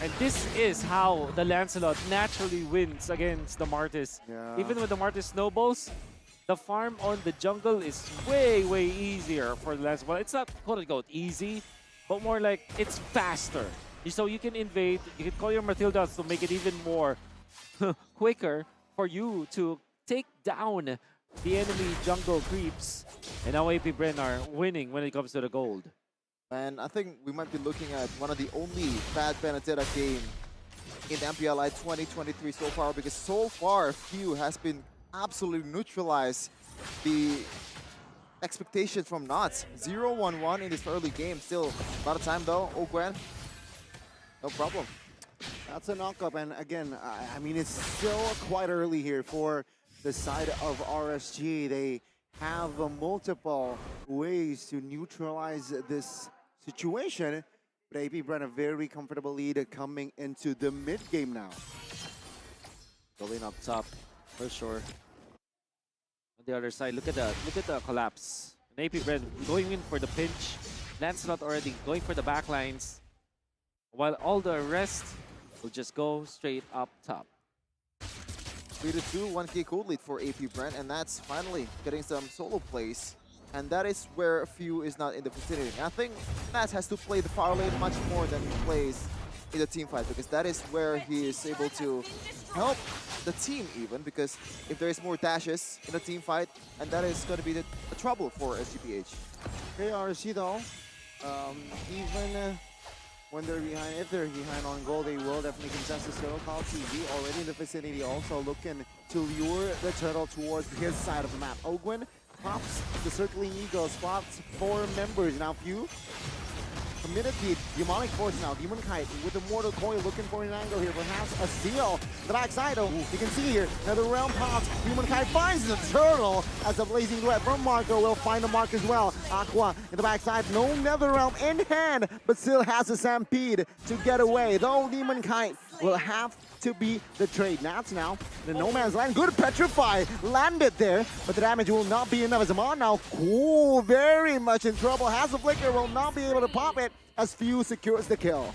And this is how the Lancelot naturally wins against the Martis. Even when the Martis snowballs, the farm on the jungle is way, way easier for the Lancelot. Well, it's not quote-unquote easy, but more like it's faster. So you can invade, you can call your Matildas to make it even more quicker for you to take down the enemy jungle creeps. And now APBR are winning when it comes to the gold. And I think we might be looking at one of the only bad Benedetta game in MPLI 2023 so far, because so far Few has been absolutely neutralized the expectations from Knots. 0-1-1 in this early game. Still a lot of time though. Ogwen, no problem. That's a knockup, and again, I mean, it's still quite early here for the side of RSG. They have multiple ways to neutralize this situation, but APBR a very comfortable lead coming into the mid game now. Going up top, for sure. On the other side, look at the collapse. And APBR going in for the pinch. Lancelot already going for the backlines, while all the rest will just go straight up top. 3-2, 1K code lead for APBR, and that's finally getting some solo plays. And that is where Few is not in the vicinity. And I think Nats has to play the far lane much more than he plays in the team fight, because that is where he is able to help the team even, because if there is more dashes in the team fight, and that is going to be the trouble for RSG PH. Okay, RSG though, even when they're behind, if they're behind on goal, they will definitely contest the turtle. Call TV already in the vicinity, also looking to lure the turtle towards his side of the map. Ogwin pops the circling eagle, spots 4 members. Now Few committed the demonic force now. Demon Kite with the mortal coil looking for an angle here. Perhaps a steal. The backside, oh, you can see here, another round pops. Demon Kite finds the turtle as a blazing duet from Marco will find the mark as well. Aqua in the backside, no nether realm in hand, but still has a stampede to get away. Though Demon Kite will have to be the trade. Nats now, the no man's land. Good petrify landed there, but the damage will not be enough as Amon now cool, very much in trouble. Has a flicker, will not be able to pop it as Few secures the kill.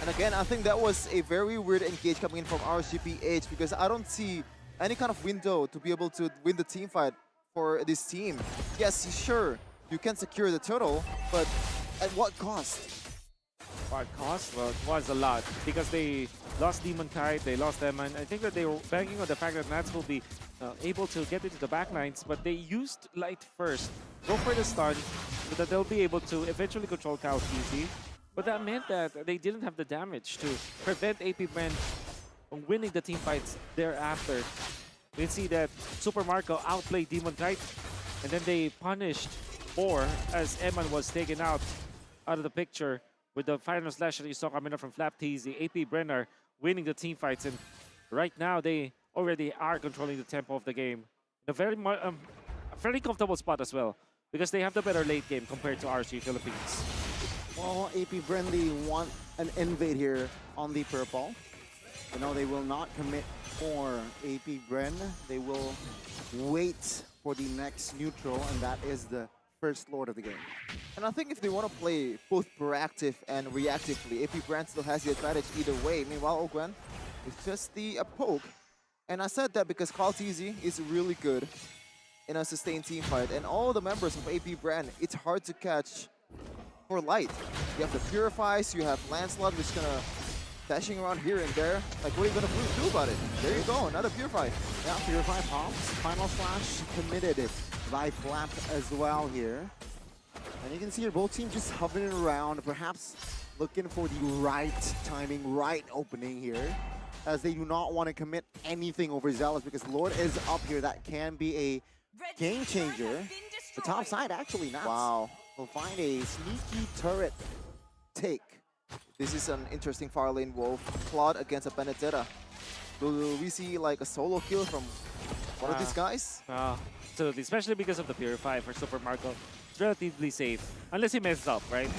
And again, I think that was a very weird engage coming in from RSG PH, because I don't see any kind of window to be able to win the team fight for this team. Yes, sure, you can secure the turtle, but at what cost? What cost? Well, it was a lot, because they lost Demon Kite, they lost them, and I think that they were banking on the fact that Nats will be able to get into the backlines, but they used Light first, go for the stun, so that they'll be able to eventually control Chaos easy. But that meant that they didn't have the damage to prevent APBR from winning the team fights thereafter. You can see that Super Marco outplayed Demon Kite, and then they punished 4 as Eman was taken out of the picture with the final slash that you saw coming up from Flap TZ. APBR winning the team fights, and right now they already are controlling the tempo of the game. A very comfortable spot as well, because they have the better late game compared to RSG Philippines. Well, APBR, they want an invade here on the purple. You know, they will not commit for APBR. They will wait for the next neutral, and that is the first lord of the game. And I think if they want to play both proactive and reactively, APBR still has the advantage either way. Meanwhile, Ogwen, it's just the poke. And I said that because Call TZ is really good in a sustained team fight, and all the members of APBR, it's hard to catch for Light. You have the Purifies, you have Lancelot, which is gonna dashing around here and there. Like, what are you gonna do about it? There you go, another Purify. Yeah, Purify pops. Final Slash committed by Flap as well here. And you can see here both teams just hovering around, perhaps looking for the right timing, right opening here. as they do not want to commit anything over Zealous because Lord is up here. That can be a game changer. The top side actually not. Wow. Will find a sneaky turret take. This is an interesting far lane wolf plot against a Benedetta. Will we see like a solo kill from one of these guys? Absolutely, especially because of the Purify for Super Marco. It's relatively safe, unless he messes up, right?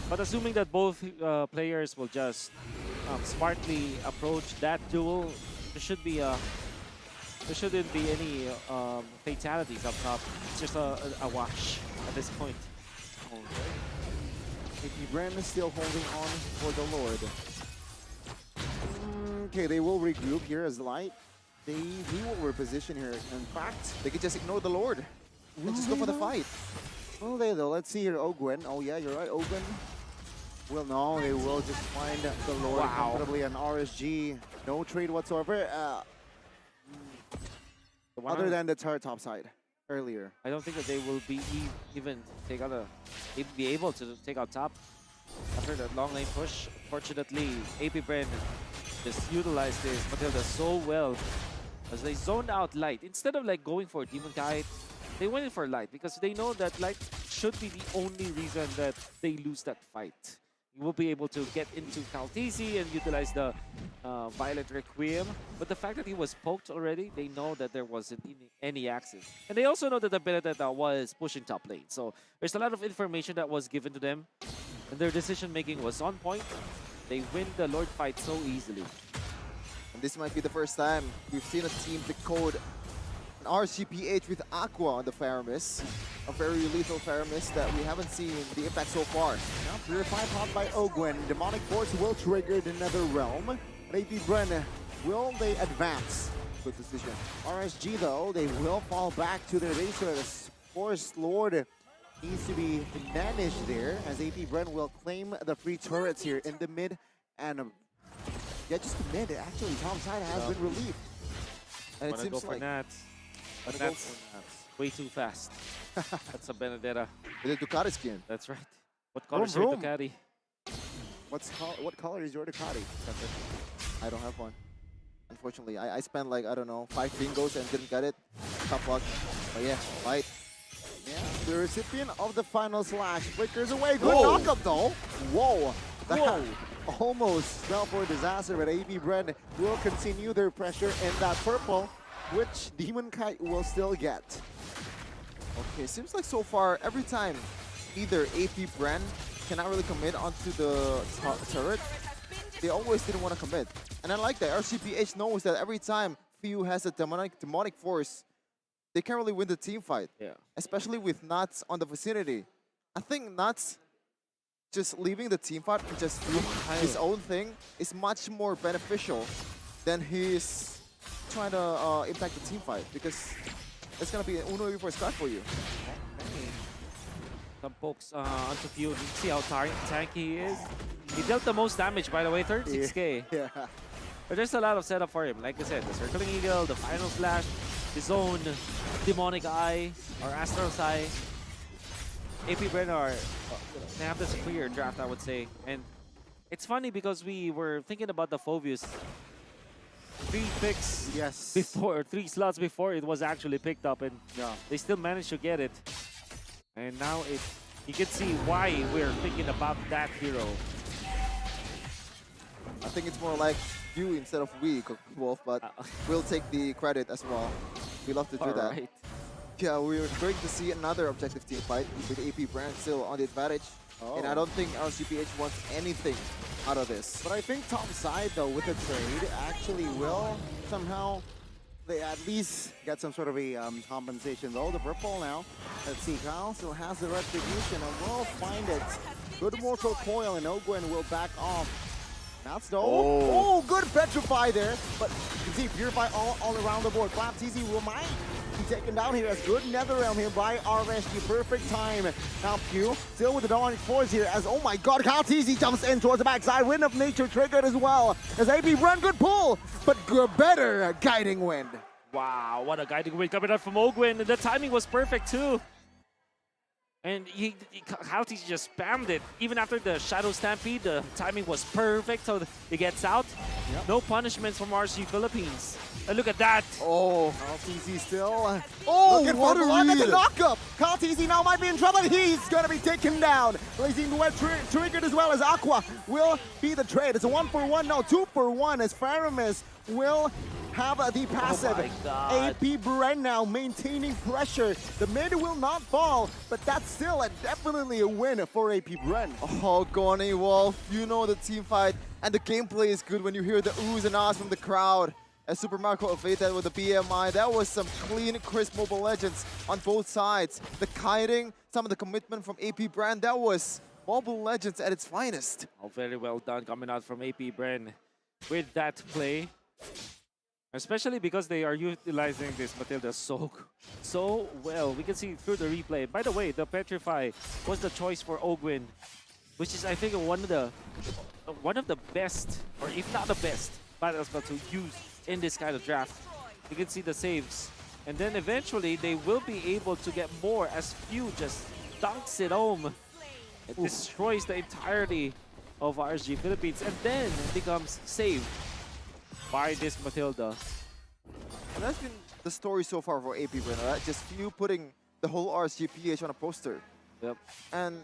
But assuming that both players will just smartly approach that duel, there shouldn't be any fatalities up top. It's just a wash at this point. APBR is still holding on for the Lord. Okay, they will regroup here as Light. He will reposition here. In fact, They could just ignore the Lord and just go for the fight. will they though? Let's see here, Ogwen. Oh yeah, you're right, Ogwen. Well, no, they will just find the Lord comfortably on RSG. No trade whatsoever. Other than the turret top side earlier. I don't think that they will be even be able to take out top after that long lane push. Fortunately, APBR just utilized this Matilda so well as they zoned out Light. Instead of like going for Demon Kite, they went in for Light because they know that Light should be the only reason that they lose that fight. You will be able to get into Kaltisi and utilize the Violet Requiem. But the fact that he was poked already, they know that there wasn't any access. And they also know that the Benedetta was pushing top lane. So there's a lot of information that was given to them. And their decision-making was on point. They win the Lord fight so easily. And this might be the first time we've seen a team decode an RSG PH with Aqua on the Faramis. A very lethal Faramis that we haven't seen the impact so far. Now Purified Pot by Ogwen. Demonic Force will trigger the Nether Realm. APBR, will they advance? Good decision. RSG though, they will fall back to their base. The Force Lord needs to be managed there as APBR will claim the free turrets here in the mid and yeah, just the mid. Actually, top side has been relieved. And it Wanna seems go for like Nats. But that's way too fast. That's a Benedetta. with the Ducati skin. That's right. What color is vroom. your Ducati? What color is your Ducati? I don't have one. Unfortunately, I spent like, I don't know, 5 bingos and didn't get it. Tough luck. But yeah, fight. Yeah, the recipient of the final slash flickers away. Good Whoa. knockup though. Whoa. That almost spelled for disaster, but APBR will continue their pressure in that purple, which Demon Kite will still get. Okay, seems like so far, every time either APBR cannot really commit onto the turret, they always didn't want to commit. And I like that. RCPH knows that every time Few has a demonic force, they can't really win the team fight. Yeah. Especially with Nuts on the vicinity. I think Nuts just leaving the team fight and just do his own thing is much more beneficial than his trying to impact the team fight, because it's going to be an Uno before scratch for you. Some pokes onto Few. See how tanky he is. He dealt the most damage, by the way, 36k. Yeah. But there's a lot of setup for him. Like I said, the Circling Eagle, the Final Slash, his own Demonic Eye, or Astro's Eye. APBR are, they have this clear draft, I would say. And it's funny because we were thinking about the Phobius 3 picks before, 3 slots before it was actually picked up, and they still managed to get it. And now you can see why we're thinking about that hero. I think it's more like you instead of we, Wolf, but we'll take the credit as well. We love to do that. Right. Yeah, we're going to see another objective team fight with APBR still on the advantage. And I don't think RCPH wants anything out of this. But I think top side though with the trade actually will somehow they at least get some sort of a compensation though. The purple now. Let's see, Kyle still has the retribution and will find it. Good mortal coil and Ogwen will back off. That's though. Oh, good petrify there. But you can see Purify all around the board. Clap TZ will might be taken down here as good Nether Realm here by RSG. Perfect time. Now Q still with the Demonic Force here as, oh my god, Kyle TZ jumps in towards the backside. Wind of Nature triggered as well. As APBR, good pull, but better Guiding Wind. Wow, what a Guiding Wind coming out from Ogwen. And the timing was perfect too. And Halties just spammed it. Even after the Shadow Stampede, the timing was perfect, so he gets out. Yep. No punishments from RSG Philippines. And look at that. Oh, KalTZ still. Oh, looking for blood at the knockup. KalTZ now might be in trouble. He's going to be taken down. Blazing Web triggered as well as Aqua will be the trade. It's a 1-for-1, no, 2-for-1 as Faramis will have the passive. APBR now maintaining pressure. The mid will not fall, but that's still definitely a win for APBR. Oh, Goni Wolf, you know the team fight and the gameplay is good when you hear the oohs and ahs from the crowd. As Super Marco evaded with the BMI, that was some clean, crisp Mobile Legends on both sides. The kiting, some of the commitment from APBR, that was Mobile Legends at its finest. Oh, very well done coming out from APBR with that play. Especially because they are utilizing this Matilda so well. We can see through the replay. By the way, the Petrify was the choice for Ogwin, which is I think one of the best, or if not the best, battle spell to use in this kind of draft. You can see the saves. And then eventually they will be able to get more as Few just dunks it home. It destroys the entirety of RSG Philippines and then becomes saved by this Matilda. And that's been the story so far for APBR, right? Just Few putting the whole RSG PH on a poster. Yep. And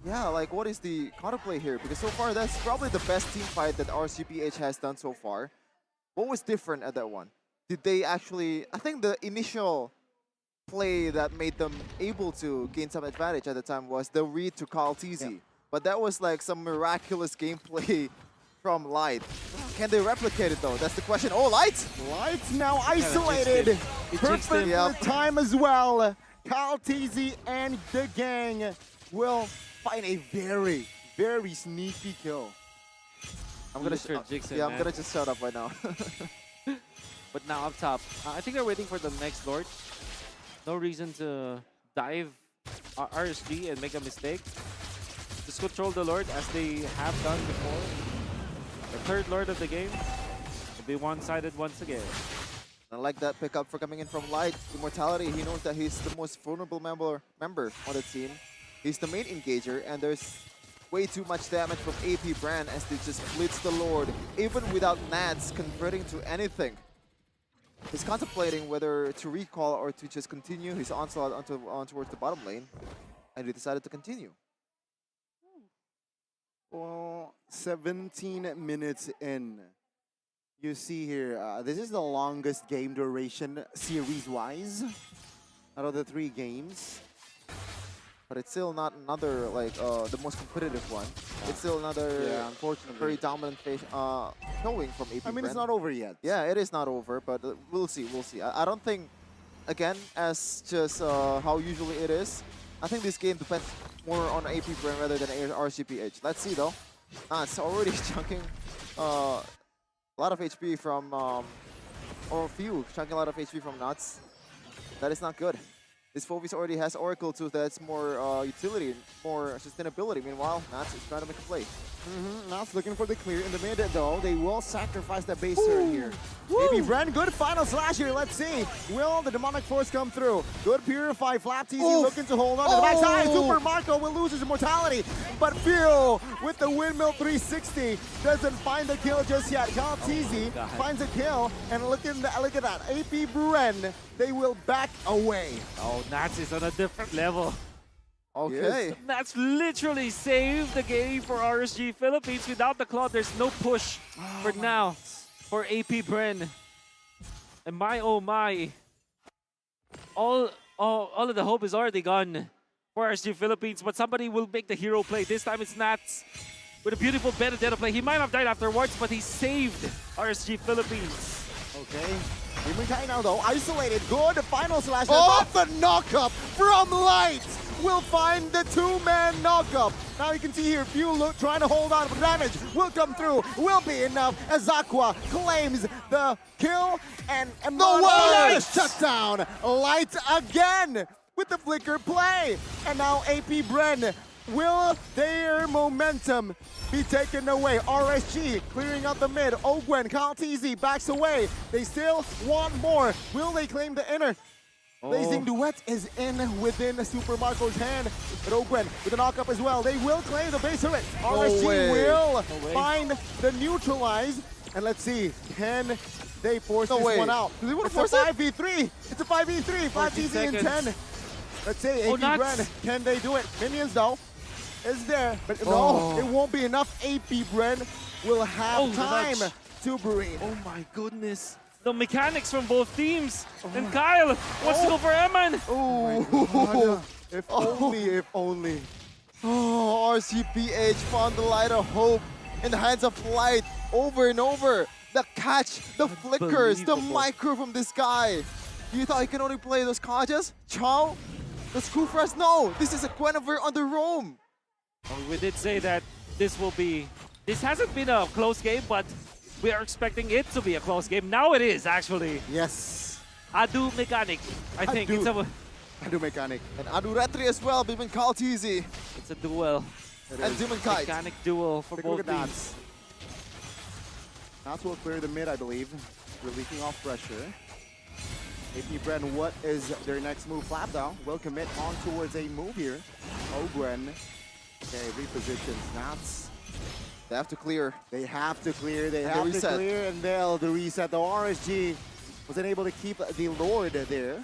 yeah, like what is the counterplay here? Because so far that's probably the best team fight that RSG PH has done so far. What was different at that one? Did they actually, I think the initial play that made them able to gain some advantage at the time was the read to KalTZ. Yeah. But that was like some miraculous gameplay from Light. Can they replicate it though? That's the question. Oh, Light! Light's now isolated. Perfect time as well. KalTZ and the gang will find a very, very sneaky kill. I'm gonna just shut up right now. But now up top, I think they're waiting for the next Lord. No reason to dive RSG and make a mistake. Just control the Lord as they have done before. The third Lord of the game will be one-sided once again. I like that pickup for coming in from Light. Immortality, he knows that he's the most vulnerable member on the team. He's the main engager, and there's way too much damage from APBR as they just blitz the Lord, even without Nats converting to anything. He's contemplating whether to recall or to just continue his onslaught on towards the bottom lane, and he decided to continue. Well, 17 minutes in. You see here, this is the longest game duration series-wise out of the 3 games. But it's still not another, like, the most competitive one. It's still another, unfortunately, very dominant showing from APBR. I mean, it's not over yet. Yeah, it is not over, but we'll see, we'll see. I don't think, again, as just how usually it is, I think this game depends more on APBR rather than RSG PH. Let's see, though. It's already chunking a lot of HP from, or Few chunking a lot of HP from Nuts. That is not good. This Fovis already has Oracle too, that's more utility, more sustainability. Meanwhile, Nats is trying to make a play. Nats looking for the clear in the mid though. They will sacrifice the base turn here. APBR, good final slash here. Let's see. Will the demonic force come through? Good purify. FlapTZ looking to hold on to the backside. Super Marco will lose his immortality. But Few with the windmill 360 doesn't find the kill just yet. KalTZ finds a kill, and look at that. APBR, they will back away. Oh, Nats is on a different level. Okay. Yes. Nats literally saved the game for RSG Philippines. Without the Claw, there's no push for now for APBR. And my, oh my. All of the hope is already gone for RSG Philippines, but somebody will make the hero play. This time it's Nats with a beautiful Benedetta play. He might have died afterwards, but he saved RSG Philippines. Okay. Humankind now though, isolated. Good final slash. Oh, the knockup from Light will find the 2-man knockup. Now you can see here, Few trying to hold on, but damage will come through. Will be enough as Aqua claims the kill, and no shut down. Light again with the flicker play, and now APBR. Will their momentum be taken away? RSG clearing out the mid. Ogwen, KalTZ backs away. They still want more. Will they claim the inner? Blazing Duet is in within Super Marco's hand. But Ogwen with a knock-up as well. They will claim the base turret. RSG will find the neutralize. And let's see, can they force this one out? Do they want to It's force a it? 5v3. It's a 5v3. 5 TC in 10. Let's see, AP Bren, can they do it? Minions though is there, but no, it won't be enough. AP Bren will have time to breathe. Oh my goodness. The mechanics from both teams. And Kyle wants to go for Eman. Oh, if only, if only. Oh, RSG PH found the light of hope in the hands of light over and over. The catch, the flickers, the micro from this guy. You thought he can only play those Kajas? Chow? The screw for us? No, this is a Guinevere on the roam. We did say that this hasn't been a close game, but we are expecting it to be a close game. Now it is, actually. Yes. Adu mechanic. I think it's a mechanic. And Adu Retri as well, between Carl TZ it's a duel. and Demon Kite. Mechanic duel for Take a look both at teams. Nats will clear the mid, I believe. Relieving off pressure. AP Bren, what is their next move? Flap down will commit on towards a move here. Ogwen. Okay, repositions. Nats. They have to clear. They have to clear. They And have the to reset. clear, and they'll the reset. The RSG wasn't able to keep the Lord there.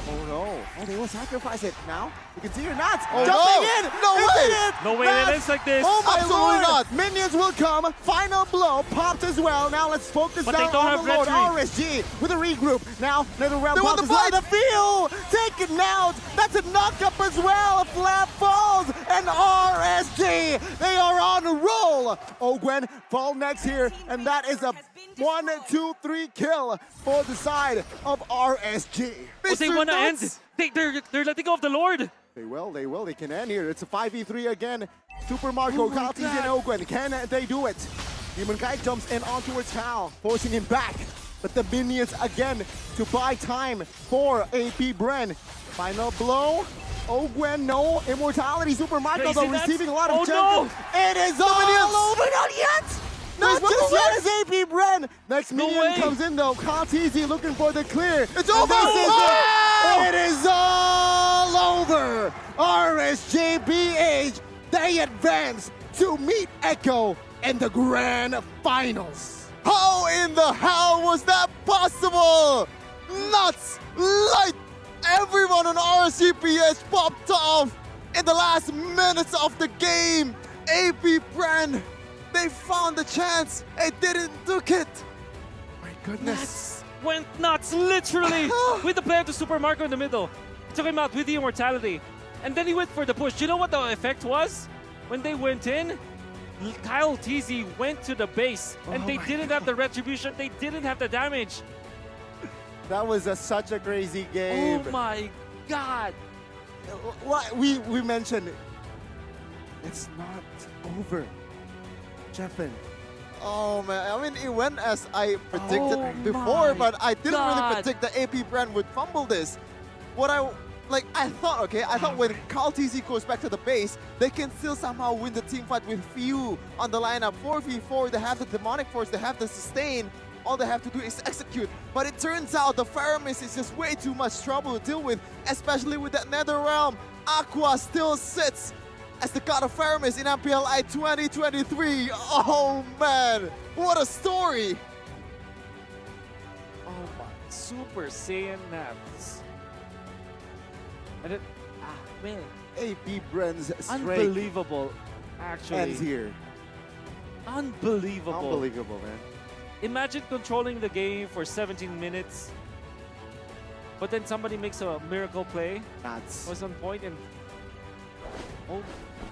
Oh no. Oh, they will sacrifice it now. You can see your Nats jumping in. No way. No way it ends like this. Oh my Absolutely lord. not. Minions will come. Final blow popped as well. Now let's focus But they down don't on have the Lord. retreat. RSG with a regroup. Now another round They want pops the as well. fight. The field taken out. That's a knock-up as well. A flap falls. And RSG, they are on a roll. Ogwen fall next here. And that is a 1, 2, 3 kill for the side of RSG. Oh, they Mr. want to end. Nuts. They're letting go of the Lord. They will, they can end here. It's a 5v3 again. Super Marco, Kyle TZ and Ogwen, can they do it? Demon Kite jumps in on towards Kyle, forcing him back. But the minions again to buy time for AP Bren. Final blow. Ogwen, no immortality. Super Marco Crazy though Nuts. receiving a lot of Oh, chances. It is all over, not yet! Not There's just one yet as AP Bren. Next No minion way. comes in though. Kyle TZ looking for the clear. It's over. This is Oh! it. It is all over. RSG PH, they advance to meet Echo in the grand finals. How in the hell was that possible? Nuts! Light! Everyone on RSG PH popped off in the last minutes of the game. AP Brand, they found the chance. They didn't took it. My goodness. Nuts. Went nuts, literally. With the player to Super Marco in the middle. Took him out with the immortality. And then he went for the push. Do you know what the effect was? When they went in, Kyle TZ went to the base. And they didn't have the retribution. They didn't have the damage. That was such a crazy game. Oh my god. We mentioned it's not over. Jeffin. Oh man, I mean it went as I predicted Oh before, my but I didn't God. really predict that AP Brand would fumble this. What I thought when Carl TZ goes back to the base, they can still somehow win the team fight with few on the lineup. 4v4, they have the demonic force, they have the sustain. All they have to do is execute. But it turns out the Pharamis is just way too much trouble to deal with, especially with that Nether Realm. Aqua still sits as the god of Pharamis in MPLI 2023. Oh man, what a story! Oh my. Super Saiyan Naps. And it, man. AP Bren's strength Unbelievable. Actually. ends here. Unbelievable. Unbelievable, man. Imagine controlling the game for 17 minutes, but then somebody makes a miracle play, That's was on point, and oh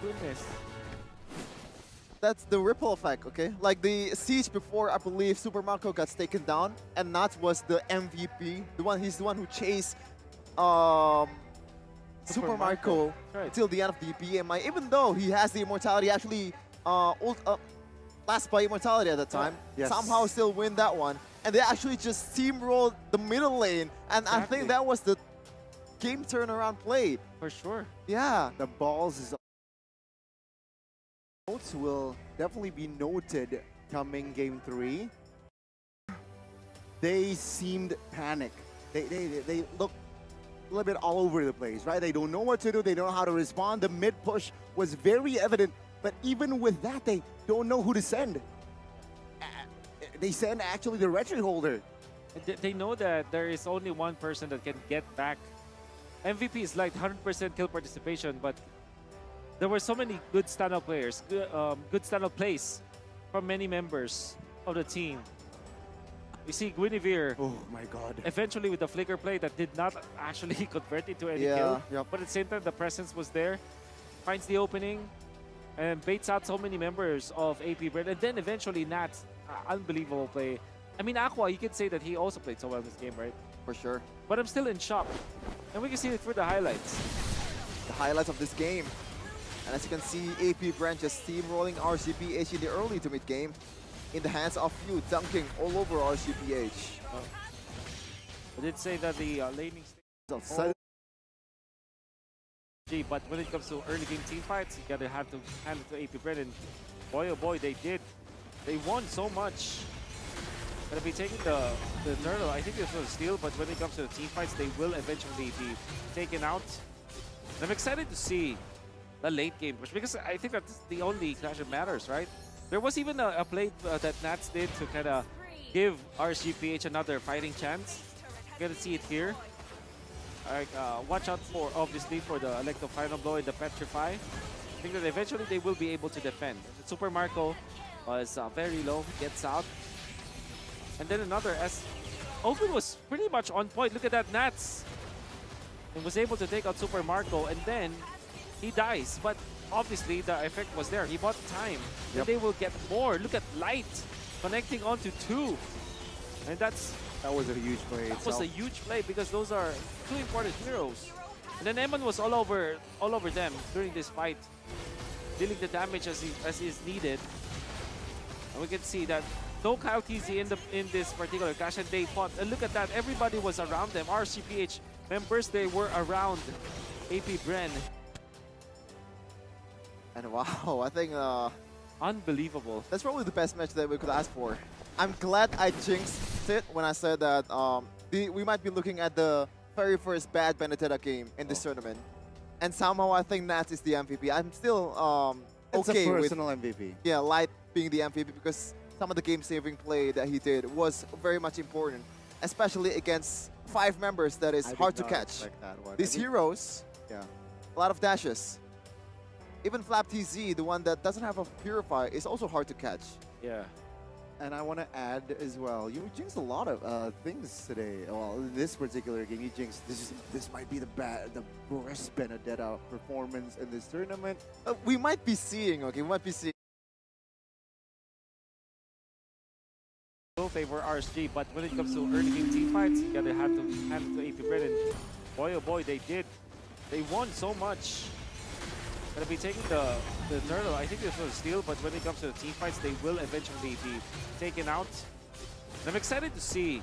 goodness. That's the ripple effect, okay? Like the siege before, I believe Super Marco got taken down, and Nat was the MVP. He's the one who chased Super Marco Right. till the end of the BMI. Even though he has the immortality, actually last by immortality at the time, Yes. somehow still win that one. And they actually just steamrolled the middle lane, and I think that was the game turnaround play. For sure. Yeah. the balls is notes will definitely be noted coming game 3. They seemed panicked. They looked little bit all over the place, right? They don't know what to do. They don't know how to respond. The mid push was very evident, but even with that, they don't know who to send. They send actually the retry holder. They know that there is only one person that can get back. MVP is like 100% kill participation, but there were so many good stand-up players, good stand-up plays from many members of the team. You see Guinevere, Oh my god. eventually with the flicker play that did not actually convert into any kill. Yep. But at the same time, the presence was there. Finds the opening and baits out so many members of APBR. And then eventually Nats, unbelievable play. I mean, Aqua, you could say that he also played so well in this game, right? For sure. But I'm still in shock. And we can see it through the highlights. The highlights of this game. And as you can see, APBR just steamrolling RSG PH in the early to mid game. In the hands of Few, dunking all over RSG PH. I did say that the laning stage, but when it comes to early game team fights, you gotta have to hand it to APBR, and boy oh boy, they did. They won so much. Gonna be taking the Nerdle. I think this was a steal, but when it comes to the team fights, they will eventually be taken out. And I'm excited to see the late game push, because I think that's the only clash that matters, right? There was even a play that Nats did to kind of give RSG PH another fighting chance. You're gonna see it here. Alright, watch out for, obviously, for the Electro Final Blow and the Petrify. I think that eventually they will be able to defend. Super Marco was very low, gets out. And then another S. Open was pretty much on point. Look at that, Nats. And was able to take out Super Marco, and then he dies. But obviously the effect was there. He bought time. Yep. And they will get more. Look at Light connecting onto 2. And that was a huge play. That was a huge play, because those are 2 important heroes. And then Eman was all over them during this fight, dealing the damage as is needed. And we can see that no Kyle TZ in this particular clash, and they fought. And look at that, everybody was around them. RCPH members, they were around APBR. And wow, I think unbelievable. that's probably the best match that we could ask for. I'm glad I jinxed it when I said that we might be looking at the very first bad Benedetta game in this tournament. And somehow I think Nats is the MVP. I'm still It's okay a with personal MVP. Yeah, Light being the MVP, because some of the game-saving play that he did was very much important, especially against 5 members that is hard to catch. These heroes, a lot of dashes. Even Flap TZ, the one that doesn't have a Purify, is also hard to catch. Yeah. And I want to add as well, you jinxed a lot of things today. Well, in this particular game, you jinxed this might be the worst Benedetta performance in this tournament. We might be seeing, okay, we might be seeing. Will favor RSG, but when it comes to early game team fights, you gotta have to hand it to APBR, and boy oh boy, they did. They won so much. Gonna be taking the Nerdle. I think this was a steal, but when it comes to the team fights, they will eventually be taken out. And I'm excited to see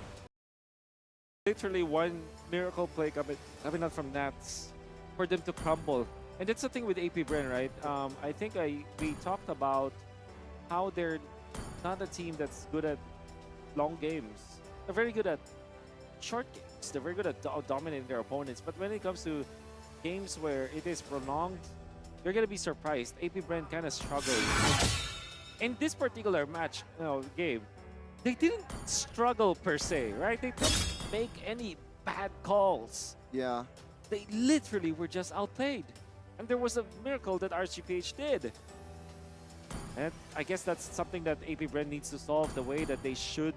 literally one miracle play coming out from Nats for them to crumble. And that's the thing with APBR, right? I think we talked about how they're not a team that's good at long games. They're very good at short games. They're very good at dominating their opponents. But when it comes to games where it is prolonged, you're gonna be surprised. APBR kind of struggled. In this particular match, game, they didn't struggle per se, right? They didn't make any bad calls. Yeah. They literally were just outplayed. And there was a miracle that RGPH did. And I guess that's something that APBR needs to solve, the way that they should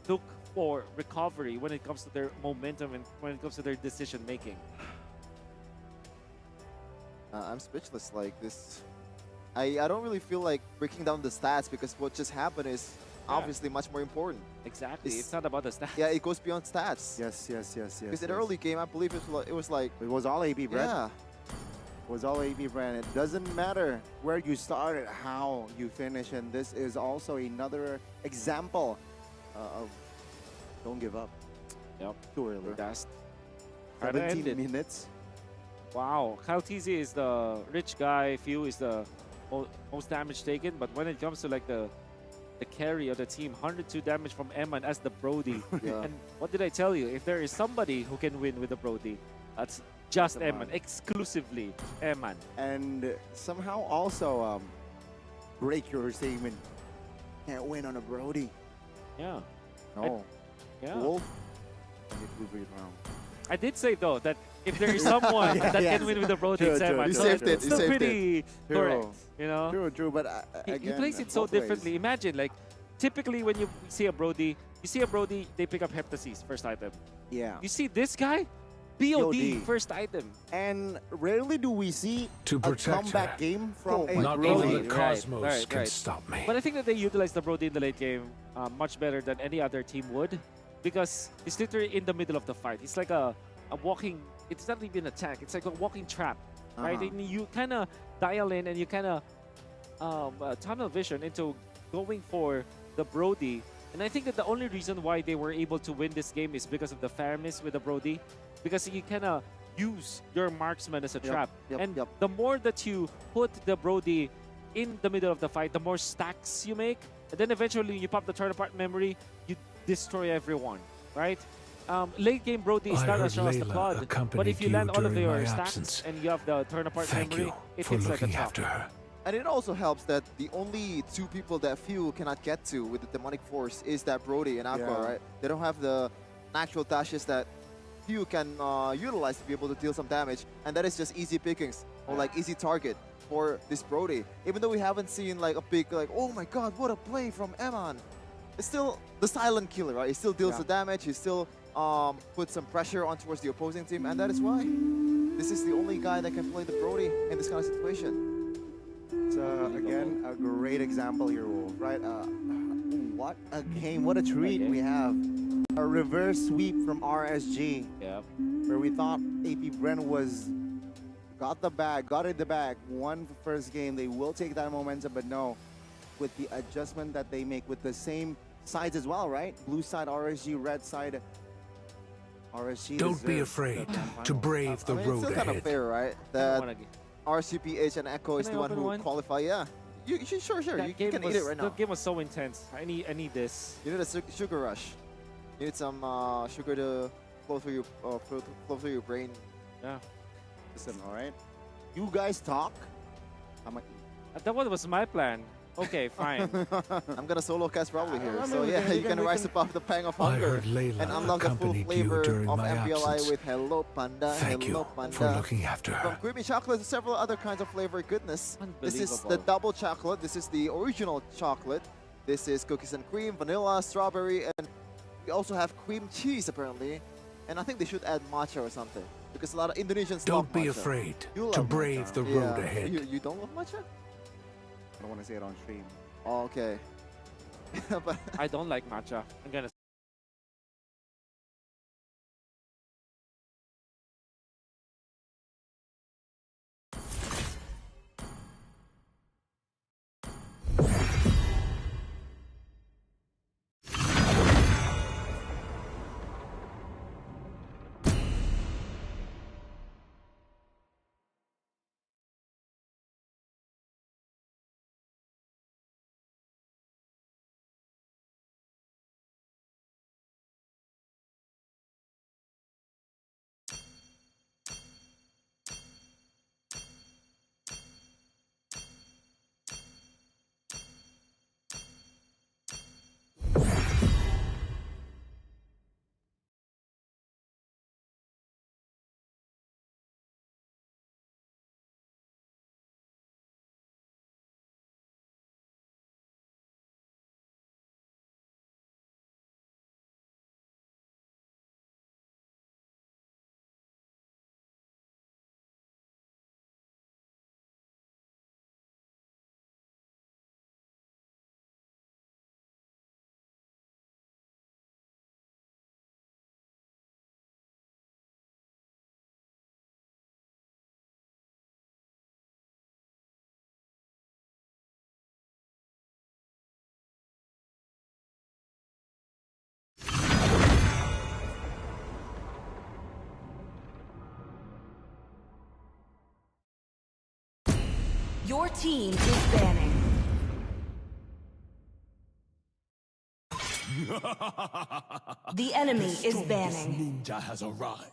look for recovery when it comes to their momentum and when it comes to their decision making. I'm speechless like this. I don't really feel like breaking down the stats, because what just happened is obviously much more important. Exactly. It's not about the stats. Yeah, it goes beyond stats. Yes. Because in the early game, I believe it was like... It was all APBR. Yeah. It was all APBR. It doesn't matter where you started, how you finish. And this is also another example of don't give up. Yep. Too early. That's 17 minutes. Wow. Kyle TZ is the rich guy. Few is the most damage taken. But when it comes to like the the carry of the team. 102 damage from Eman as the Brody. Yeah. And what did I tell you? If there is somebody who can win with the Brody, that's just Eman, exclusively Eman. And somehow also break your statement. Can't win on a Brody. Yeah. No. Yeah. Wolf. And you prove it wrong. I did say though that if there is someone that Yes. can win with the Brody, True, it's true. Eman. You So saved it, it's you still saved it. pretty True. correct, you know? True, but He again, plays it so both ways. differently. Imagine, like, typically when you see a Brody, they pick up Heptasis, first item. Yeah. You see this guy, BOD, BOD. first item. And rarely do we see To a protect comeback her. game from a Not Brody. even the Right, cosmos right, can right. stop me. But I think that they utilize the Brody in the late game much better than any other team would, because he's literally in the middle of the fight. It's like a walking, it's not even an attack, it's like a walking trap, right? And you kind of dial in and you kind of tunnel vision into going for the Brody. And I think that the only reason why they were able to win this game is because of the fairness with the Brody, because you kind of use your marksman as a trap. And the more that you put the Brody in the middle of the fight, the more stacks you make. And then eventually you pop the turn apart memory, you destroy everyone, right? Late game Brody is I not heard as strong as the Layla Claude, but accompanied if you land you all of during your my stacks absence. and you have the turn apart Thank memory, you it for hits like a looking top. after her. And it also helps that the only two people that Few cannot get to with the Demonic Force is that Brody and Aqua, right? They don't have the natural dashes that Few can utilize to be able to deal some damage, and that is just easy pickings or like easy target for this Brody. Even though we haven't seen like a big like, oh my god, what a play from Eman. It's still the silent killer, right? He still deals the damage, he still puts some pressure on towards the opposing team, and that is why this is the only guy that can play the Brody in this kind of situation. It's again a great example here, Wolf, right? What a game, what a treat we have. A reverse sweep from RSG, where we thought APBR was got in the bag, won the first game. They will take that momentum, but no, with the adjustment that they make with the same sides as well, right? Blue side RSG, red side RSG. Don't be deserves afraid the grand to final. brave the I mean, it's road still kind of ahead. fair, right? That RSG PH and Echo is Can the I one open who one? qualify. Yeah, you sure. That You game can was, eat it right now. The game was so intense. I need this. You need a sugar rush. You need some sugar to flow through your brain. Yeah. Listen, all right? You guys talk. I'm like, That one was my plan. Okay, fine. I'm gonna solo cast probably here. I So mean, yeah, we you can can- rise above the pang of I hunger heard Layla and unlock the full accompanied you flavor during of my MPLI absence. with Hello Panda, Thank Hello you Panda. for looking after From her. creamy chocolate to several other kinds of flavor goodness. This is the Unbelievable. double chocolate. This is the original chocolate. This is cookies and cream, vanilla, strawberry, and we also have cream cheese apparently. And I think they should add matcha or something because a lot of Indonesians love Don't be matcha. afraid You to love brave matcha. the Yeah. road ahead. You don't love matcha? I don't want to say it on stream. Oh, okay. But I don't like matcha. I'm gonna. Your team is banning. The enemy is banning. Ninja has arrived.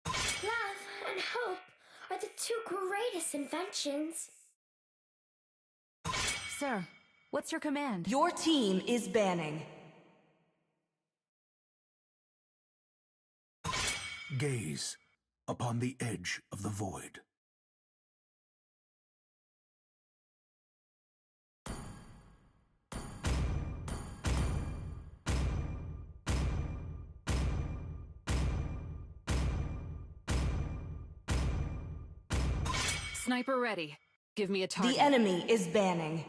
Love and hope are the two greatest inventions. Sir, what's your command? Your team is banning. Gaze upon the edge of the void. Sniper ready. Give me a target. The enemy is banning.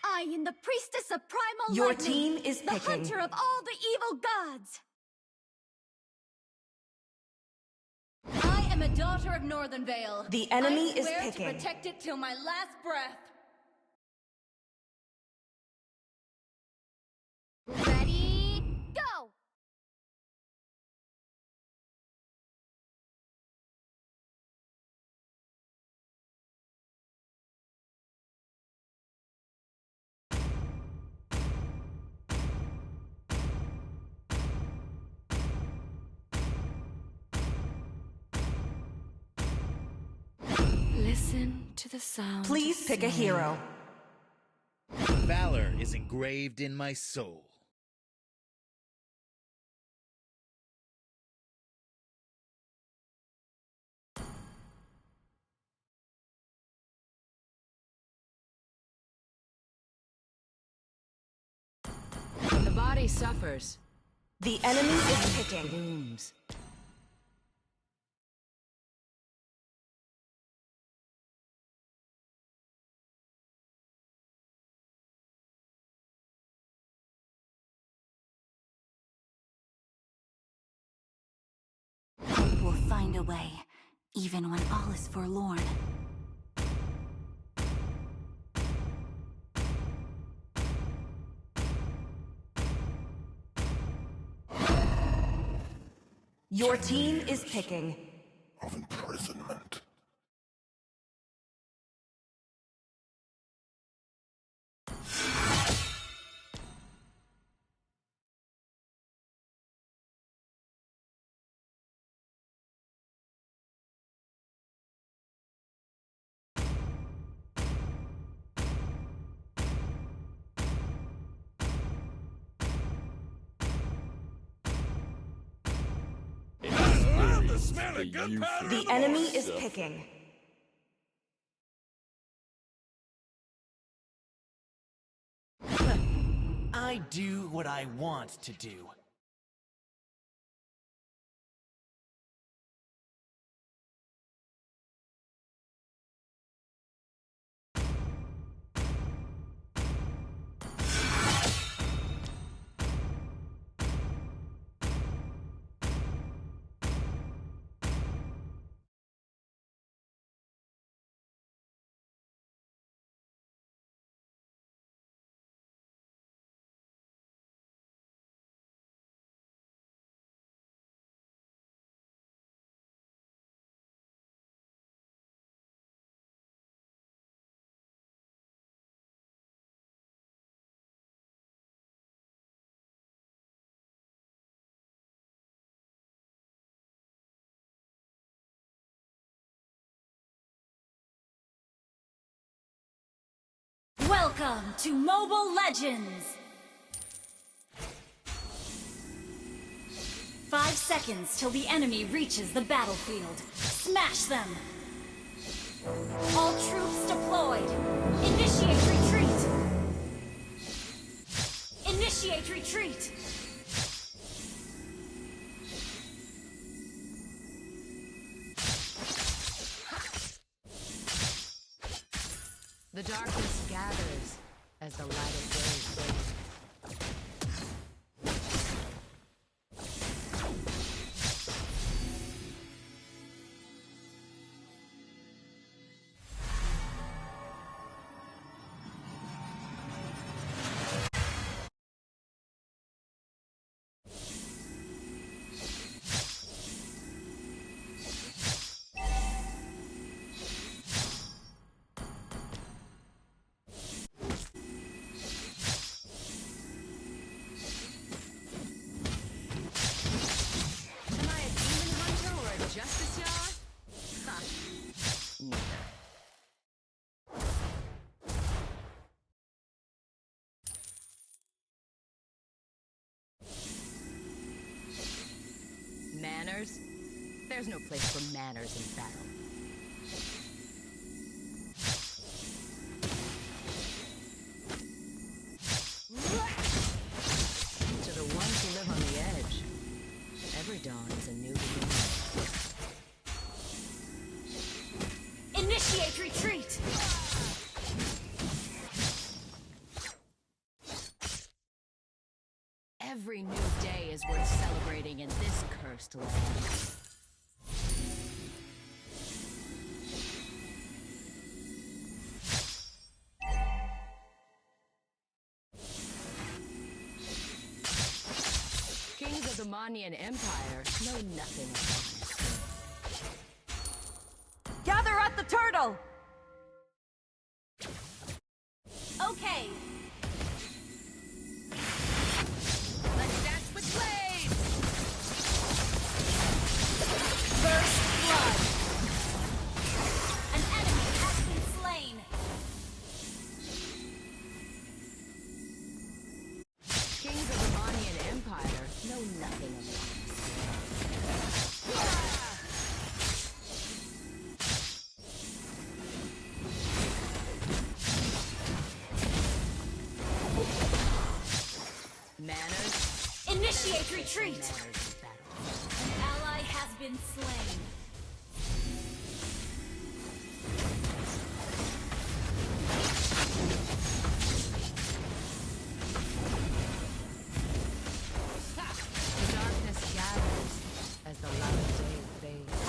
I am the priestess of primal Your lightning, team is the picking. hunter of all the evil gods. I am a daughter of Northern Vale. The enemy I is swear picking. to protect it till my last breath. Ready, go! Listen to the sound. Please pick a hero. Valor is engraved in my soul. When the body suffers, The enemy is picking. wounds. Hope will find a way, even when all is forlorn. Your team is picking. Of imprisonment. The enemy is picking. I do what I want to do. Welcome to Mobile Legends! 5 seconds till the enemy reaches the battlefield. Smash them! All troops deployed! Initiate retreat! Initiate retreat! The darkness gathers as the light of day fades. Manners? There's no place for manners in battle. To the ones who live on the edge, every dawn is a new beginning. Initiate retreat! Every new day is worth celebrating in this cursed land. Kings of the Manian Empire know nothing of honesty. Gather at the turtle! Okay. Let's dance with blades! First blood. An enemy has been slain. Kings of the Manian Empire know nothing of honesty. Manners? Initiate retreat! Manners in battle. An ally has been slain. The darkness gathers as the light of day fades.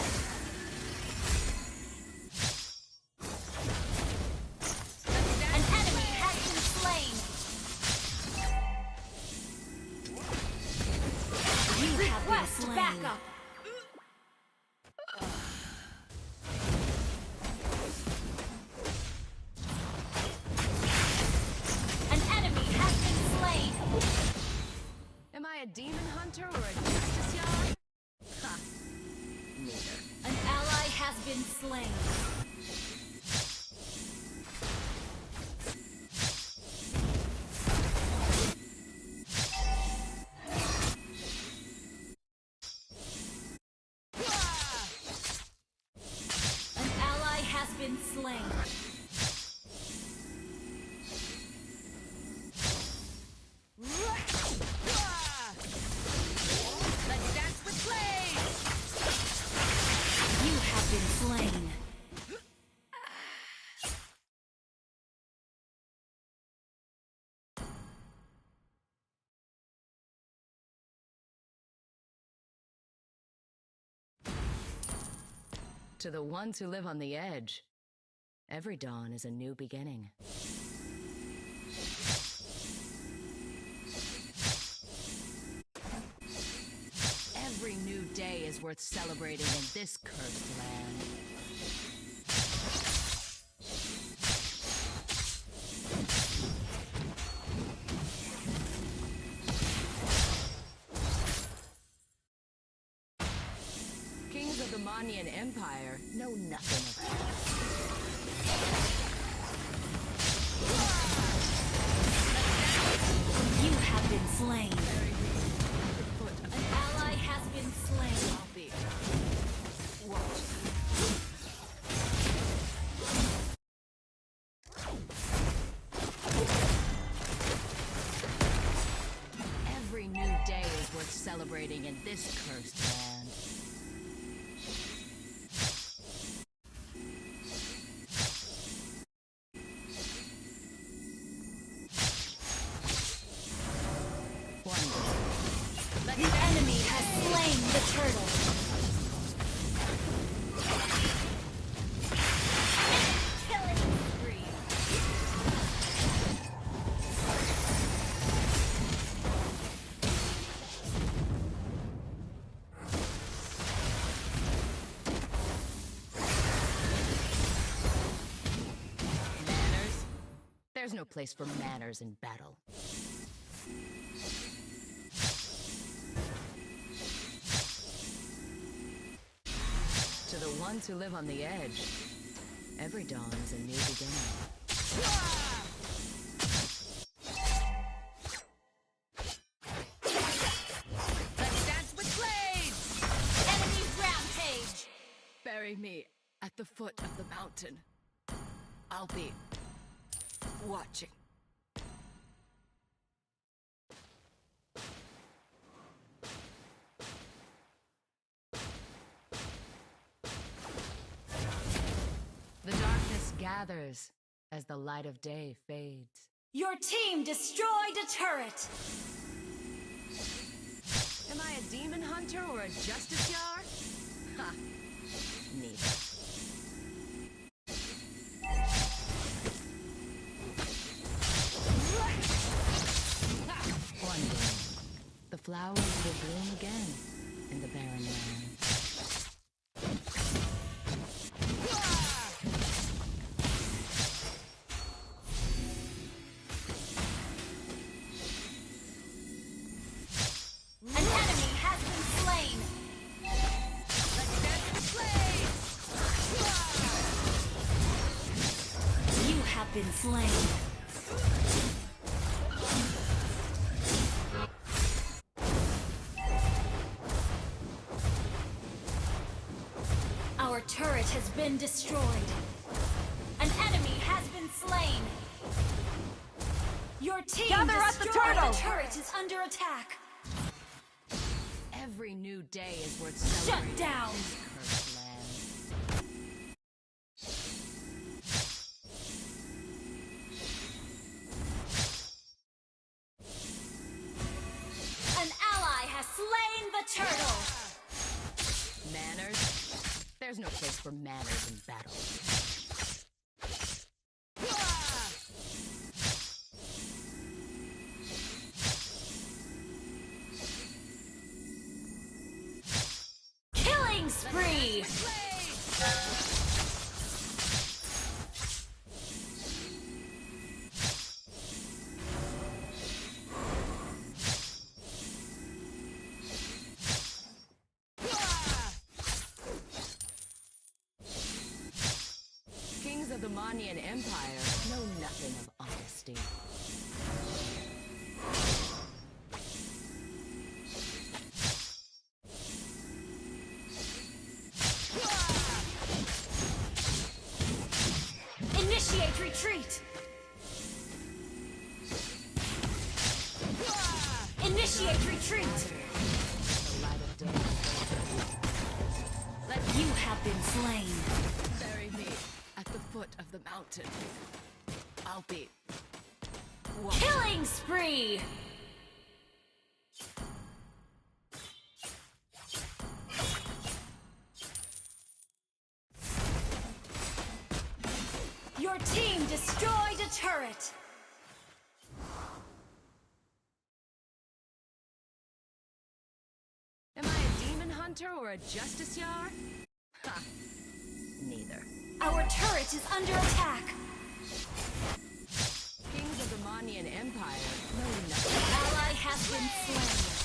An enemy has been slain. You have been slain. Backup. An enemy has been slain. Am I a demon hunter or a justice yard? Ha! Neither. An ally has been slain. An ally has been slain. Let's dance with blades! You have been slain. To the ones who live on the edge, every dawn is a new beginning. Every new day is worth celebrating in this cursed land. Kings of the Manian Empire know nothing of You have been slain. foot. An ally has been slain. I'll be. Watch. Every new day is worth celebrating in this cursed land. The enemy has slain the turtle. Killing spree. Manners? There's no place for manners in battle. To the ones who live on the edge, every dawn is a new beginning. Let's dance with blades! At the foot of the mountain, I'll be watching. The darkness gathers as the light of day fades. Your team destroyed a turret. Am I a demon hunter or a justice yard? Ha! Neither. One day, the flowers will bloom again in the barren land. An enemy has been slain. Let's dance and play! You have been slain. Our turret has been destroyed. An enemy has been slain. Your team Gather at the destroyed turtle. a turret is under attack. Every new day is worth Shut celebrating. down. Cursed land. An ally has slain the turtle. Manners? There's no place for manners in battle. Killing spree. Kings of the Manian Empire know nothing of honesty. Initiate retreat. Initiate retreat. The light of day. You have been slain. Bury me at the foot of the mountain. I'll be watching. Killing spree. Your team destroyed a turret. Am I a demon hunter or a justice yard? Ha! Neither. Our turret is under attack. Kings of the Manian Empire know nothing. Ally has been slain.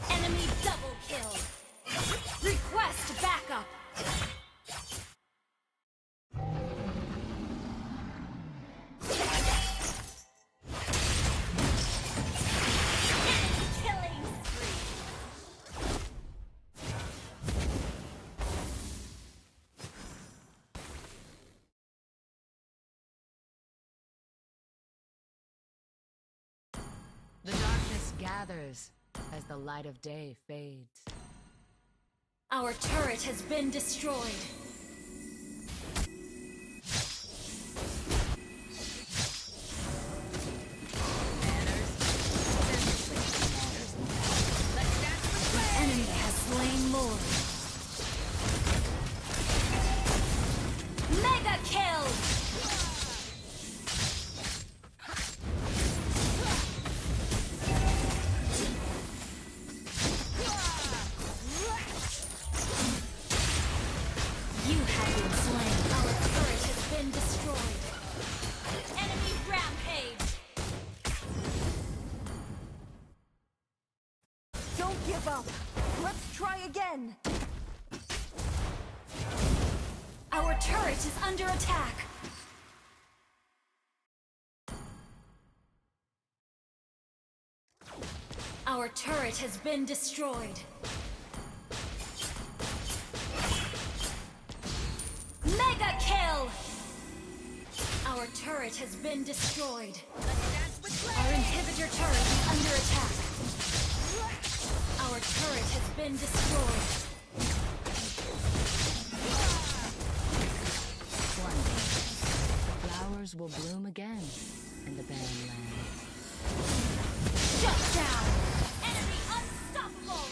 Enemy double kill. Request backup. Killing spree. The darkness gathers as the light of day fades. Our turret has been destroyed. Enemy has slain Lord. Mega kill! You have been slain. Our turret has been destroyed. Enemy rampage. Don't give up. Let's try again. Our turret is under attack. Our turret has been destroyed. Our turret has been destroyed. Our inhibitor turret is under attack. Our turret has been destroyed. One day, the flowers will bloom again in the barren land. Shut down! Enemy unstoppable!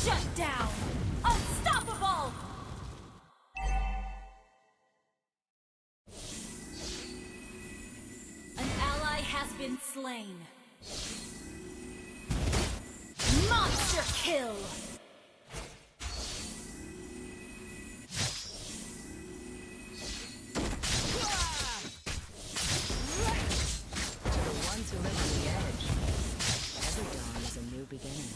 Shut down! Unstoppable! An ally has been slain. Monster kill! To the ones who live on the edge, every dawn is a new beginning.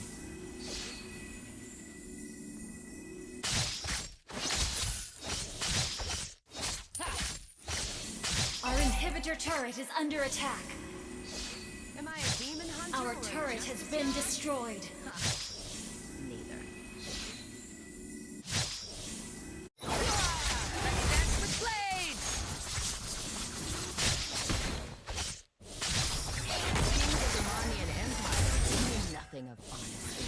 Our inhibitor turret is under attack. Am I a demon hunter? Our or a turret has justice been dog? destroyed. Neither. Let's dance with blades! Kings of the Romanian Empire knew nothing of honesty.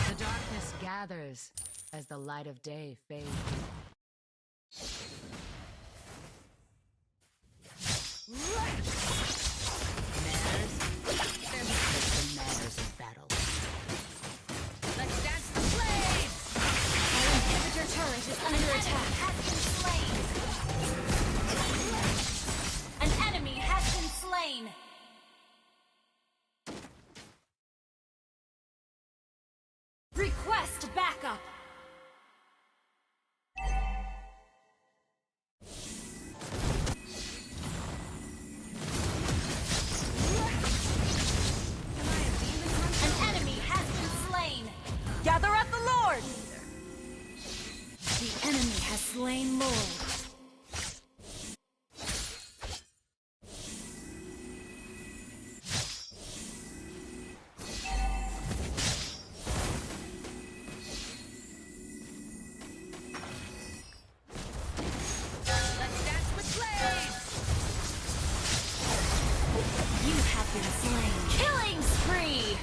The darkness gathers as the light of day fades. Manners? They're just the manners of battle. Let's dance the blades! Our inhibitor turret is under attack. Has been slain. An enemy has been slain. Request backup. An enemy has been slain. Gather at the Lord. The enemy has slain Lord. Let's dance with blades! You have been slain. Killing spree.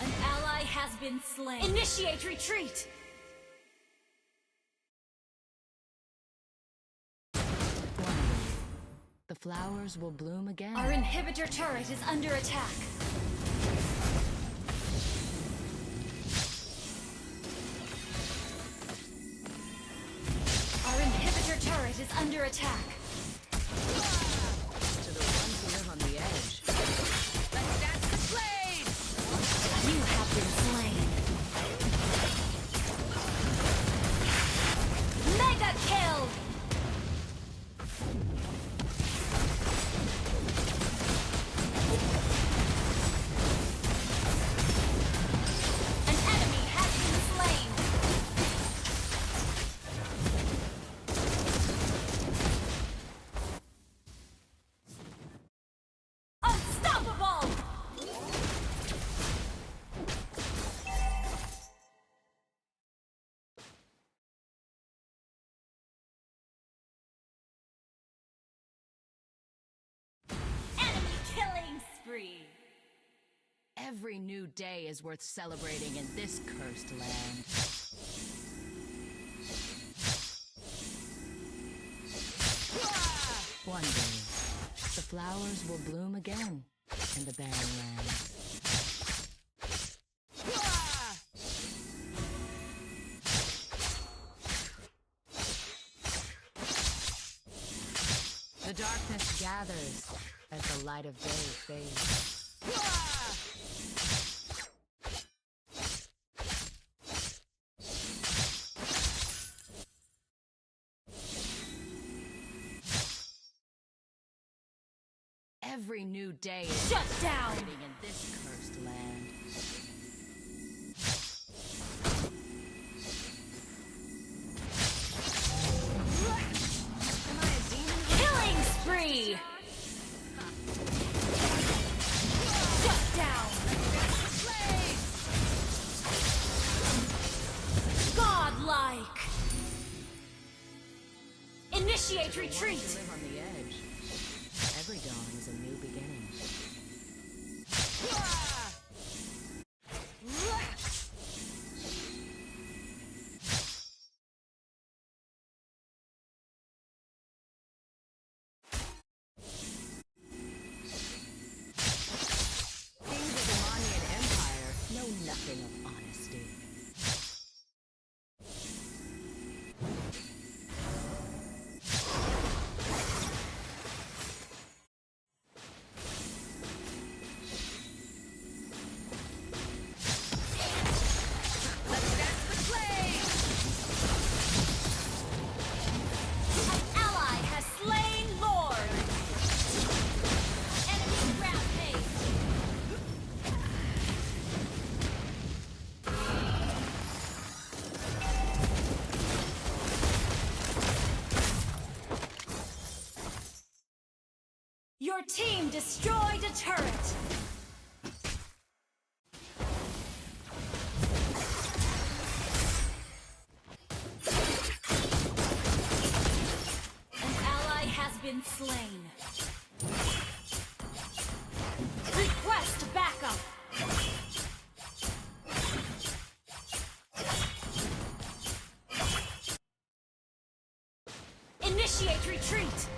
An ally has been slain. Initiate retreat. One day, the flowers will bloom again. Our inhibitor turret is under attack. Our inhibitor turret is under attack. To the ones who live on the edge. Let's dance with blades! You have been slain. Mega kill! An enemy has been slain. Unstoppable! Enemy killing spree. Every new day is worth celebrating in this cursed land. One day, the flowers will bloom again in the barren lands. The darkness gathers as the light of day fades. Every new day is Shut down in this cursed land. Am I a demon? Killing spree! Shut down! Godlike! Initiate retreat! Live on the edge. Every dawn is a new beginning. Kings of the Demonian Empire know nothing of honesty. Let's dance with flames! An ally has slain Lord! Enemy rampage! Your team destroyed a turret! An ally has been slain. Request backup! Initiate retreat!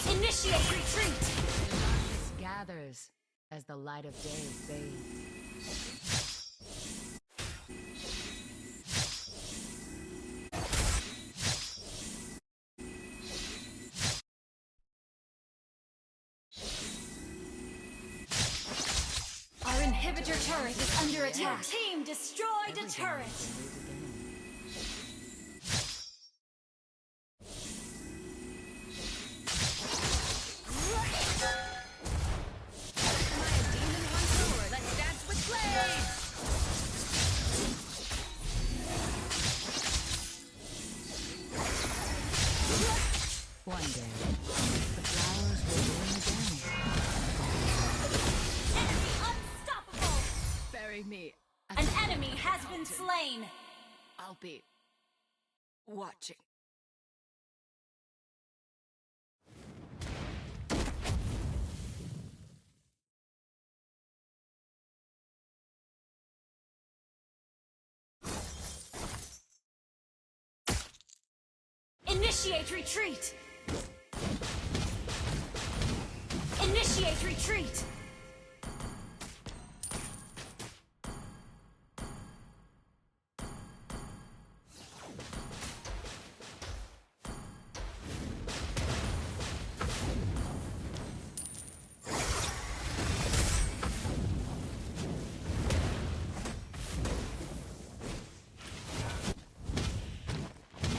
Initiate retreat! Darkness gathers as the light of day fades. Our inhibitor turret is under attack. Your team destroyed a turret! Am I a demon once more? Let's dance with flames! One day, the flowers will bloom again. Enemy unstoppable! Bury me. at An the enemy has been fountain. slain! I'll be watching. Initiate retreat! Initiate retreat!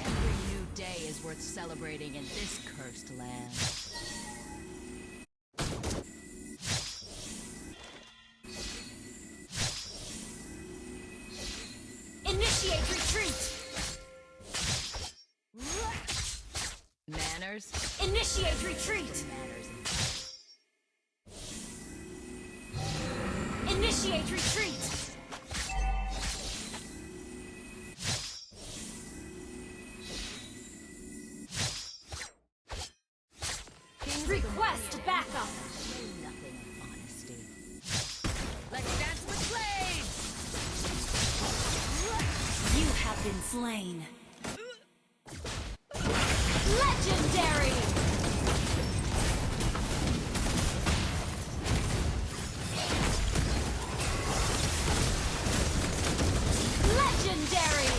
Every new day is worth celebrating in this cursed land. Initiate retreat! Manners? Initiate retreat! Manners. Initiate retreat! Request backup! Nothing of honesty. Let's dance with flames! You have been slain. Legendary! Legendary!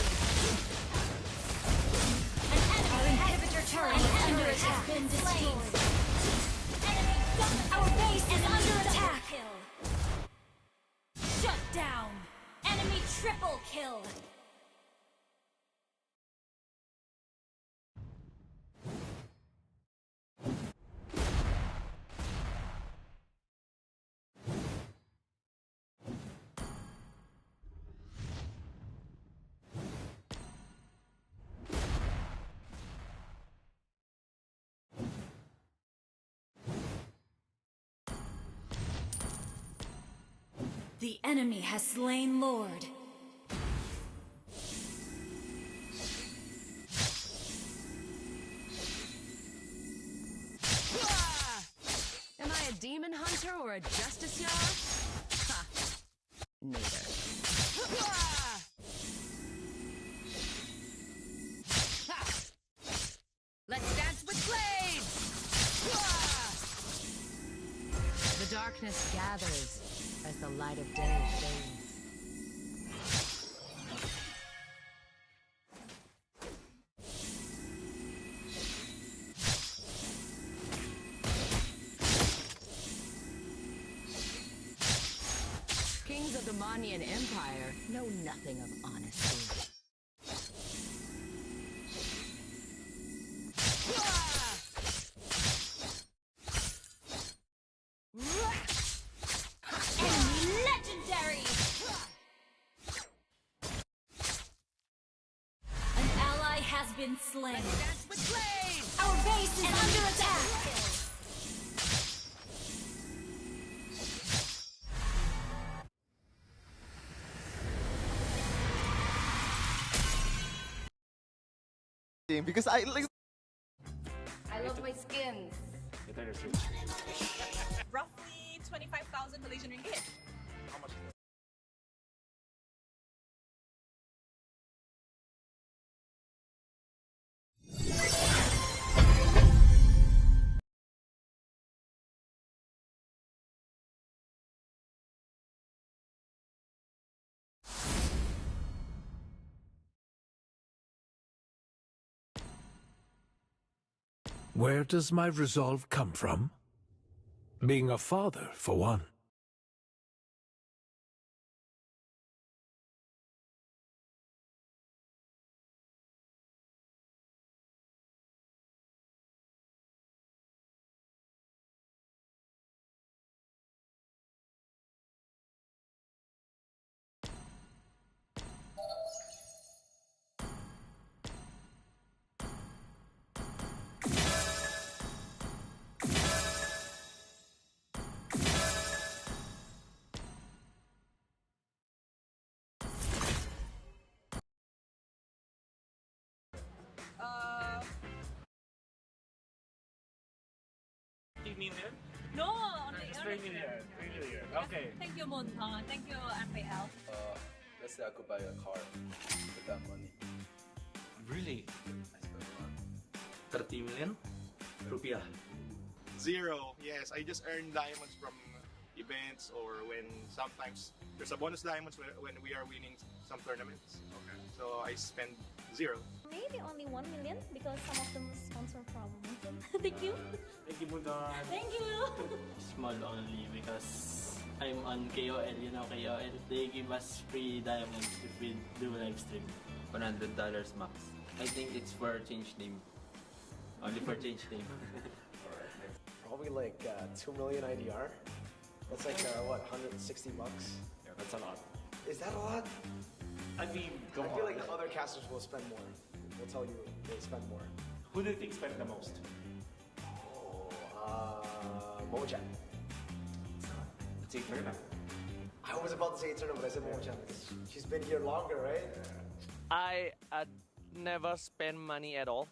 kill. The enemy has slain Lord. Am I a demon hunter or a justice yard? Ha! Neither. Let's dance with blades! The darkness gathers as the light of day fades. Kings of the Manian Empire know nothing of honesty. Enemy legendary! An ally has been slain. Our base is under attack. Because I like. I love my skins. Roughly 25,000 Malaysian ringgit. How much is that? Where does my resolve come from? Being a father, for one. Million? No, only, It's only 3 million. 3 million. Okay. Thank you, Moon. Thank you, MPL. Let's say I could buy a car with that money. Really? I spend a lot. 30 million rupiah. Zero. Yes, I just earn diamonds from events or when sometimes there's a bonus diamonds when we are winning some tournaments. Okay. So I spend zero. Maybe only 1 million because some of them sponsor from Moon. Thank you. Thank you, Budon. Thank you. Small only because I'm on KOL, you know KOL. They give us free diamonds if we do live stream. $100 max. I think it's for change name. Only for change name. Probably like 2 million IDR. That's like what, 160 bucks? Yeah, that's a lot. Is that a lot? I mean, I feel like the other casters will spend more. They'll tell you they spend more. Who do you think spent the most? Momo-chan. It's Eterna. I was about to say Eterna, but I said Momo-chan because she's been here longer, right? I never spend money at all.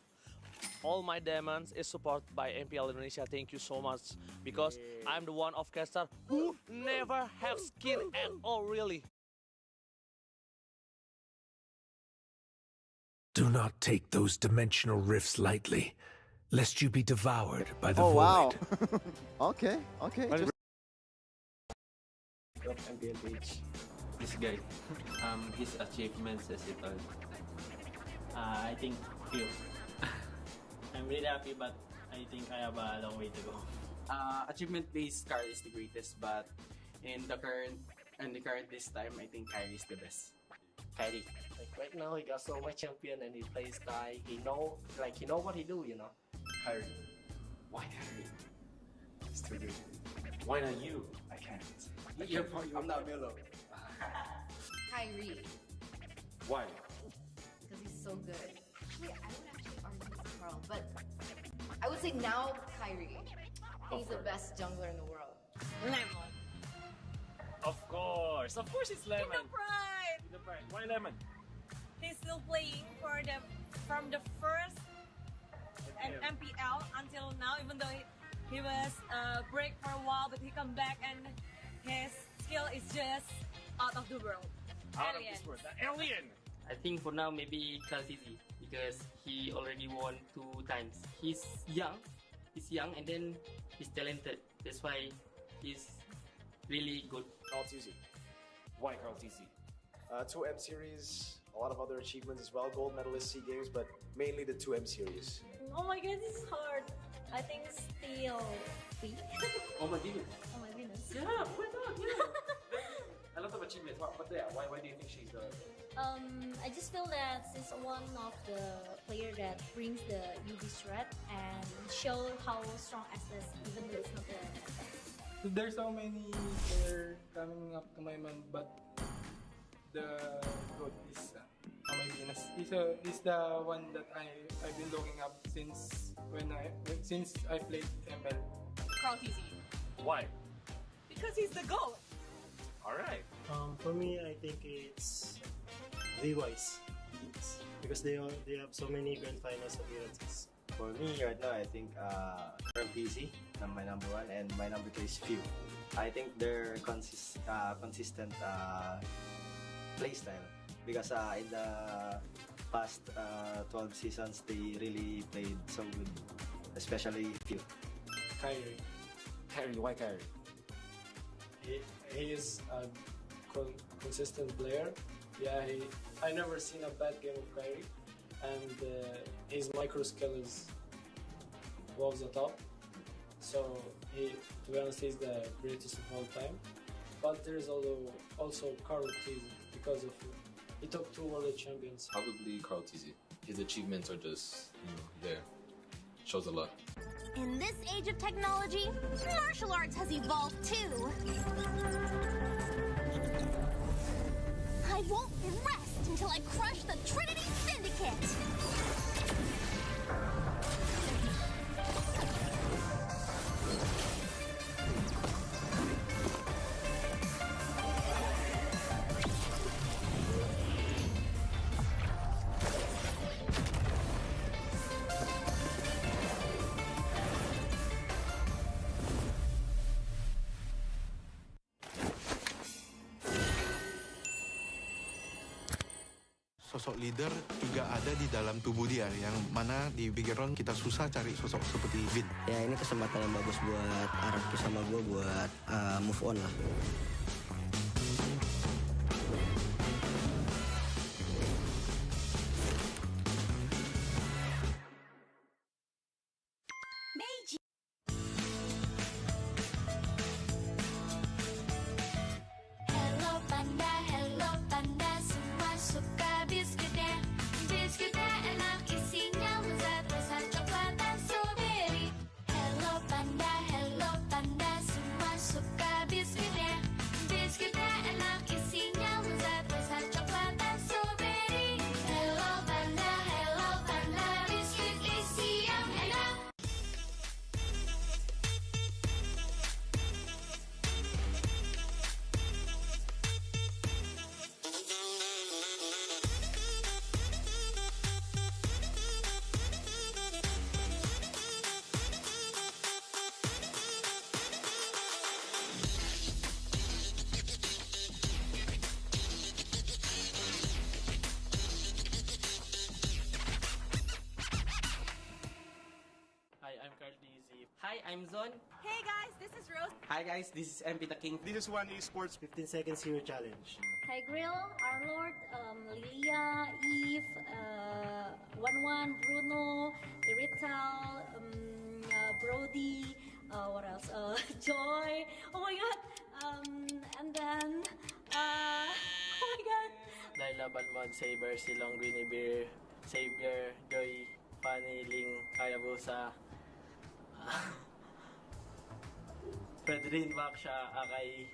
All my diamonds is supported by MPL Indonesia. Thank you so much because I'm the one of caster who never have skin at all, really. Do not take those dimensional rifts lightly, lest you be devoured by the void. Wow. Okay, okay. MPL page. This guy, his achievements as it all. I think few. I'm really happy, but I think I have a long way to go. Achievement-based car is the greatest, but in the current this time, I think Kyrie is the best. Kyrie. Like right now, he got so much champion and he plays guy. He know what he do. Kyrie. Why Kyrie? It's too good. Why not you? I can't. I'm not Milo. Kyrie, Why? because he's so good. Actually, I would actually argue with Carl, but I would say now Kyrie. He's the best jungler in the world. Lemon. Of course it's Lemon. Kingdom Pride. Kingdom Pride. Why Lemon? He's still playing from the first and MPL until now, even though he was break for a while, but he come back and his skill is just out of the world. Out of this world. The alien. I think for now maybe Kaltizi because he already won 2 times. He's young, and then he's talented. That's why he's really good. Carl TZ. Why Carl TZ? 2M series, a lot of other achievements as well. Gold medalist SEA Games, but mainly the 2M series. Oh my god, this is hard. I think still B. Oh my goodness. Oh my goodness. Yeah, why not? Yeah. A lot of achievements. But yeah, why do you think she's the? I just feel that she's one of the player that brings the UV threat and show how strong SS, even though it's not the There's so many players coming up to my mind, but the GOAT is my Venus. He's the one that I've been looking up since I played ML. Carl TZ. Why? Because he's the GOAT. Alright. For me, I think it's V-Wise. Because they have so many grand finals appearances. For me right now, I think PC, my number 1, and my number 2 is Few. I think they're consistent playstyle because in the past 12 seasons, they really played so good, especially Few. Kyrie. Kyrie, why Kyrie? He is a consistent player. Yeah, I never seen a bad game of Kyrie, and his micro skill is above the top. So to be honest, he's the greatest of all time. But there is also Carl TZ because of he took 2 world champions. Probably Carl TZ. His achievements are just there. Shows a lot. In this age of technology, martial arts has evolved too. I won't rest until I crush the Trinity Syndicate! Sosok leader juga ada di dalam tubuh dia, yang mana di background kita susah cari sosok seperti Vin. Ya ini kesempatan yang bagus buat Araki sama gue buat move on lah. Hello panda, semua suka biskuitnya. Biskuitnya enak, isinya lezat, rasa coklat dan strawberry. Hello panda, semua suka biskuitnya. Biskuitnya enak, isinya lezat, rasa coklat dan strawberry. Hello panda, biskuit isi yang enak. Hi, I'm Carl TZ. Hi, I'm Zon. Hey guys, this is Rose. Hi guys, this is MP the King. This is One Esports. 15 seconds hero challenge. Hi Grill, Arlord, Lilia, Eve, 11, Bruno, Irital, Brody, what else? Joy. Oh my god. And then, oh my god. Laila Balma. Balmond, Saber, Silong, Guinevere, Xavier, Joy, Fanny, Ling, Hayabusa, Pedrin, Baksha, Akai,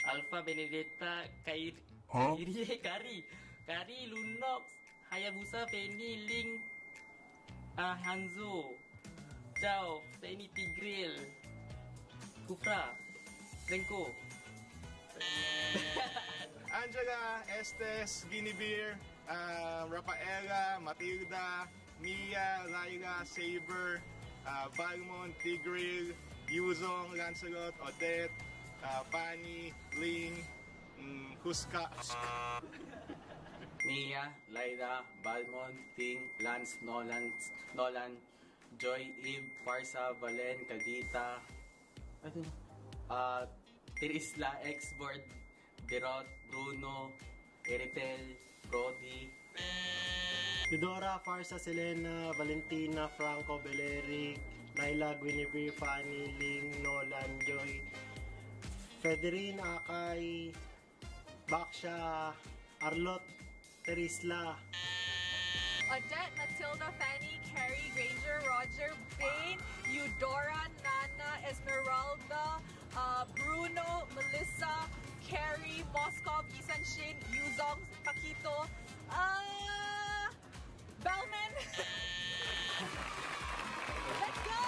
Alpha, Benedetta, Kari, Lunox, Hayabusa, Penny, Ling, Hanzo, Chao, Penny, Tigril, Kufra, Renko. Angela, Estes, Guinevere, Rafaela, Matilda, Mia, Laila, Saber, Balmond, Tigril, Yuzong, Lancelot, Odette, Fanny, Ling, Huska. Mia, Laila, Balmond, Ting, Lance, Nolan, Joy, Eve, Farsa, Valen, Kagita, Tirisla, Xboard, Derot, Bruno, Eritel, Brody, Eudora, Farsa, Selena, Valentina, Franco, Beleric, Laila, Guinevere, Fanny, Ling, Nolan, Joy, Federine, Akay, Baksha, Arlot, Terisla, Odette, Matilda, Fanny, Carrie, Granger, Roger, Bane, Eudora, Nana, Esmeralda, Bruno, Melissa, Carrie, Moskov, Isan Shin, Yuzong, Paquito, Bellman. Let's go!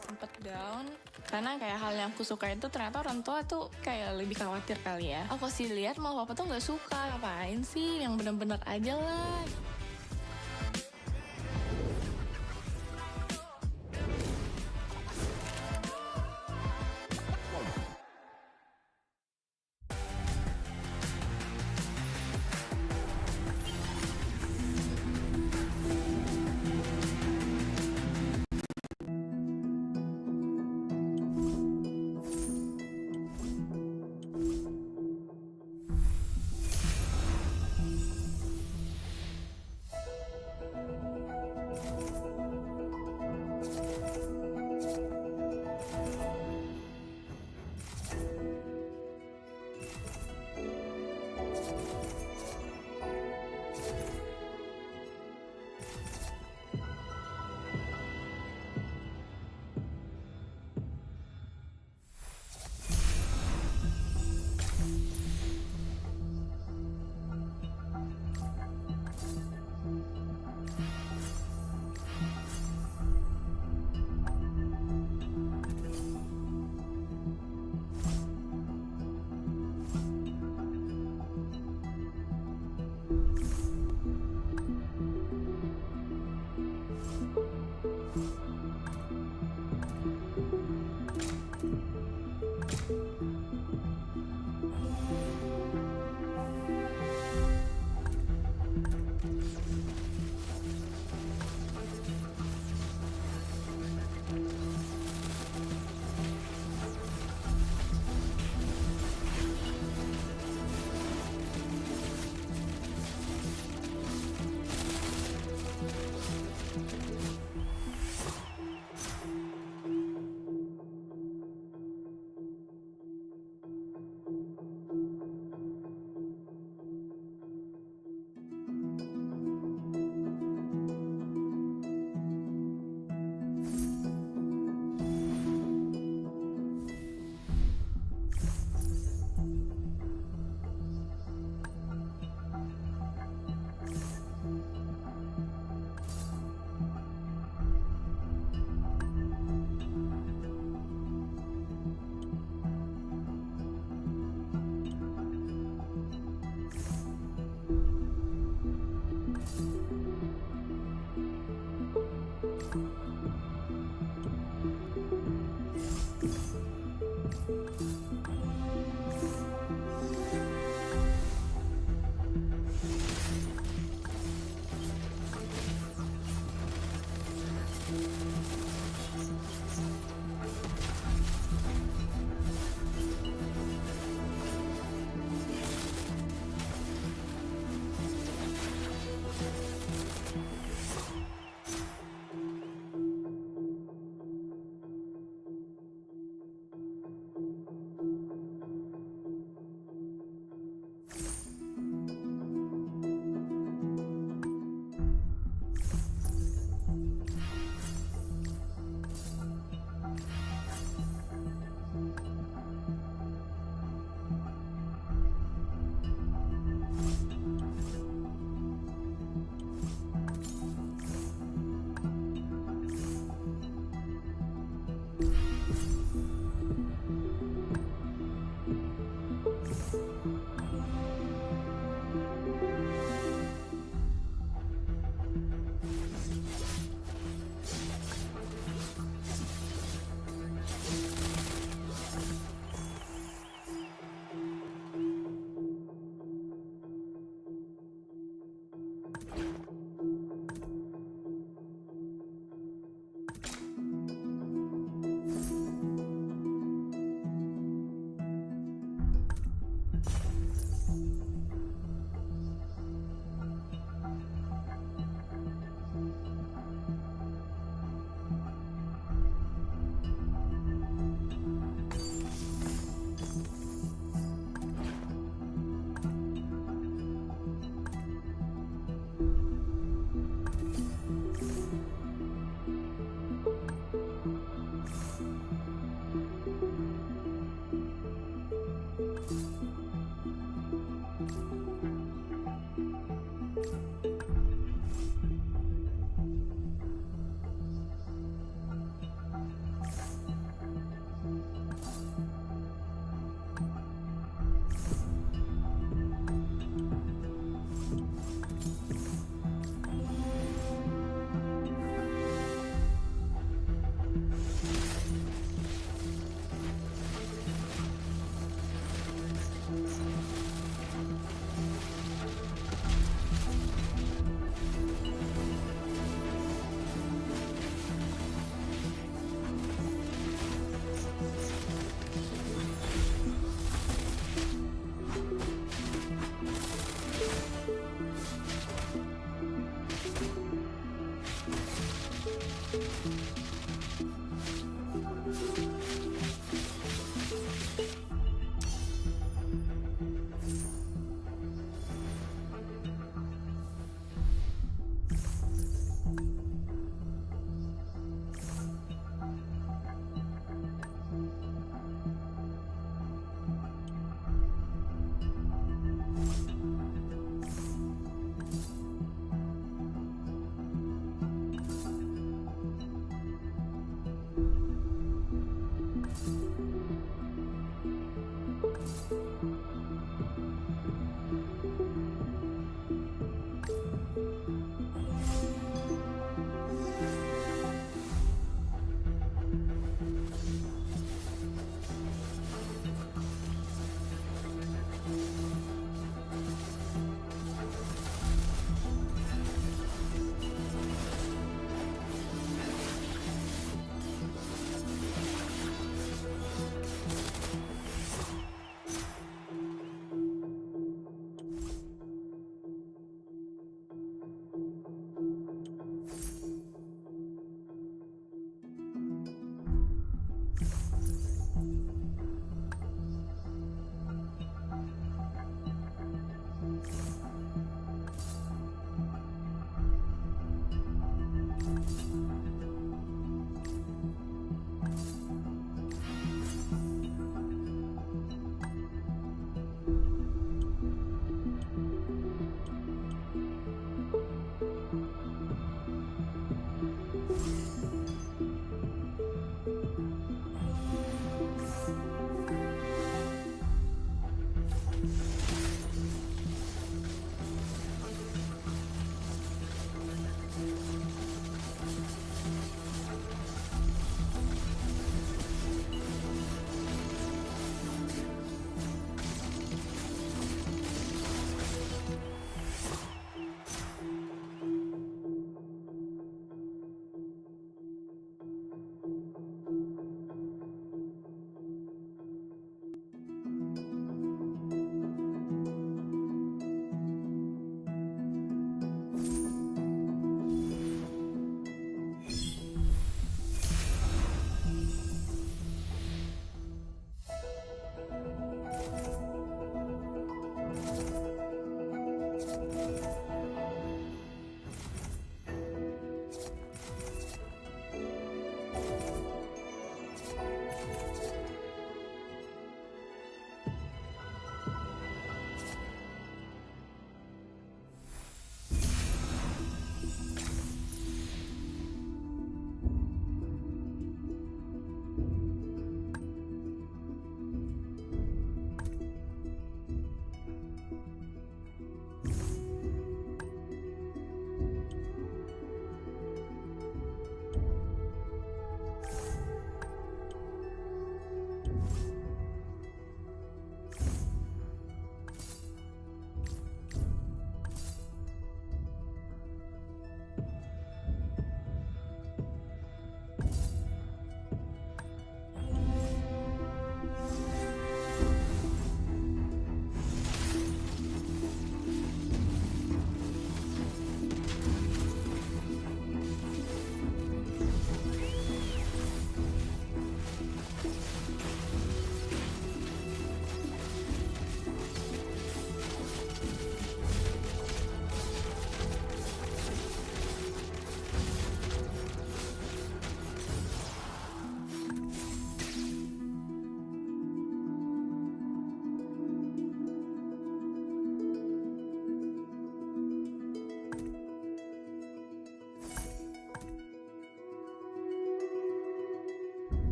Sempet down karena kayak hal yang aku suka itu ternyata orang tua tuh kayak lebih khawatir kali ya. Aku sih lihat malah papa tuh nggak suka, ngapain sih, yang bener-bener aja lah.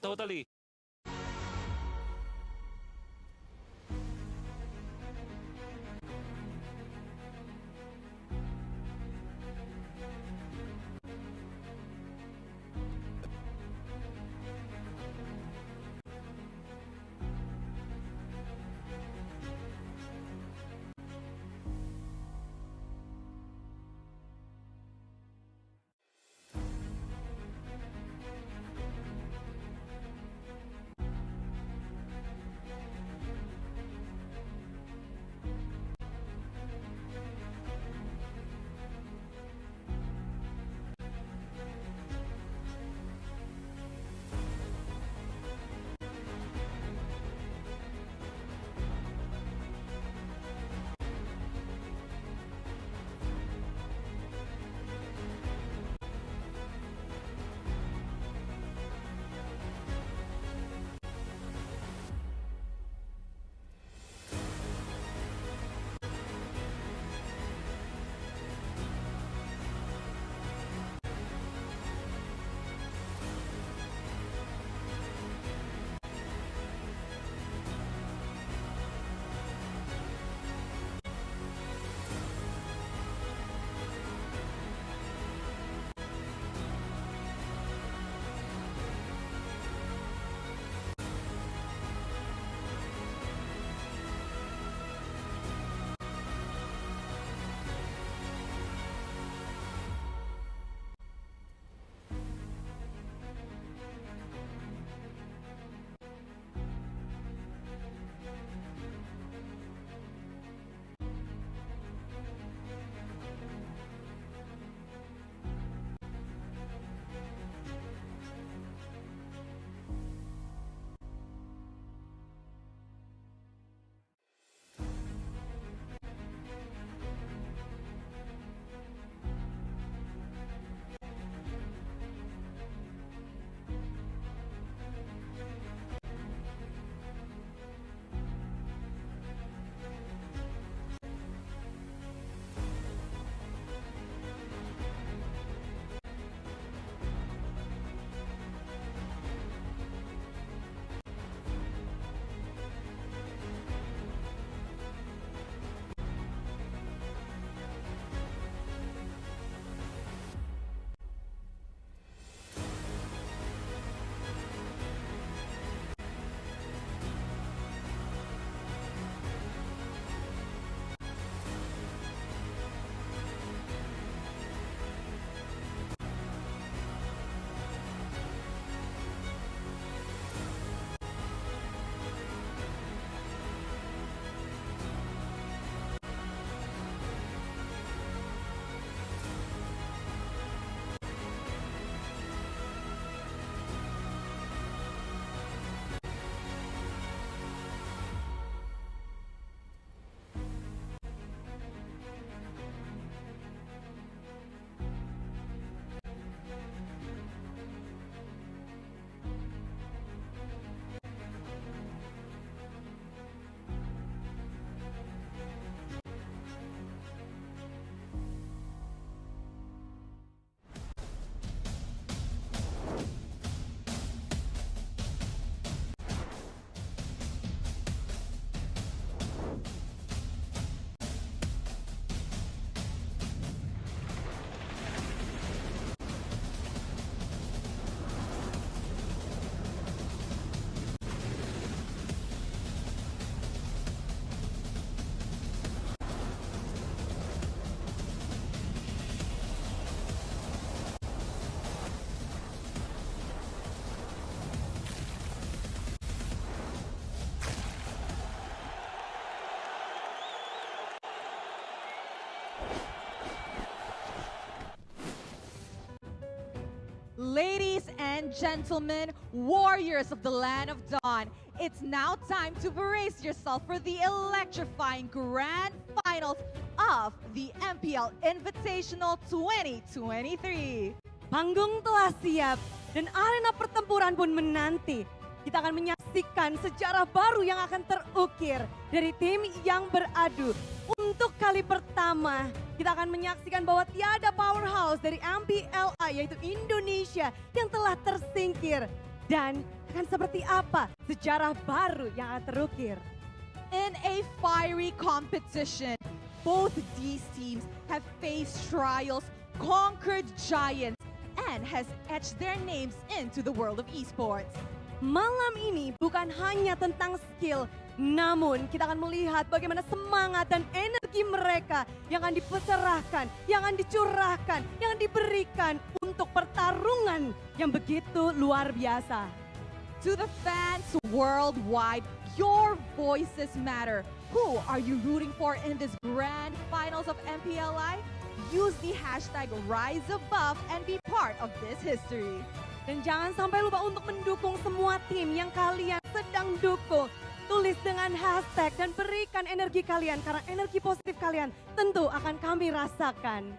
Totally. Ladies and gentlemen, warriors of the land of dawn, it's now time to brace yourself for the electrifying grand finals of the MPL Invitational 2023. Panggung telah siap dan arena pertempuran pun menanti. Kita akan menyaksikan sejarah baru yang akan terukir dari tim yang beradu. Untuk kali pertama, kita akan menyaksikan bahwa tiada powerhouse dari MPLI yaitu Indonesia yang telah tersingkir. Dan akan seperti apa sejarah baru yang akan terukir. In a fiery competition, both these teams have faced trials, conquered giants, and has etched their names into the world of esports. Malam ini bukan hanya tentang skill, namun kita akan melihat bagaimana semangat dan energi mereka yang akan dipecerahkan, yang akan dicurahkan, yang diberikan untuk pertarungan yang begitu luar biasa. To the fans worldwide, your voices matter. Who are you rooting for in this grand finals of MPLI? Use the hashtag RiseAbove and be part of this history. Dan jangan sampai lupa untuk mendukung semua tim yang kalian sedang dukung. Tulis dengan hashtag dan berikan energi kalian, karena energi positif kalian tentu akan kami rasakan.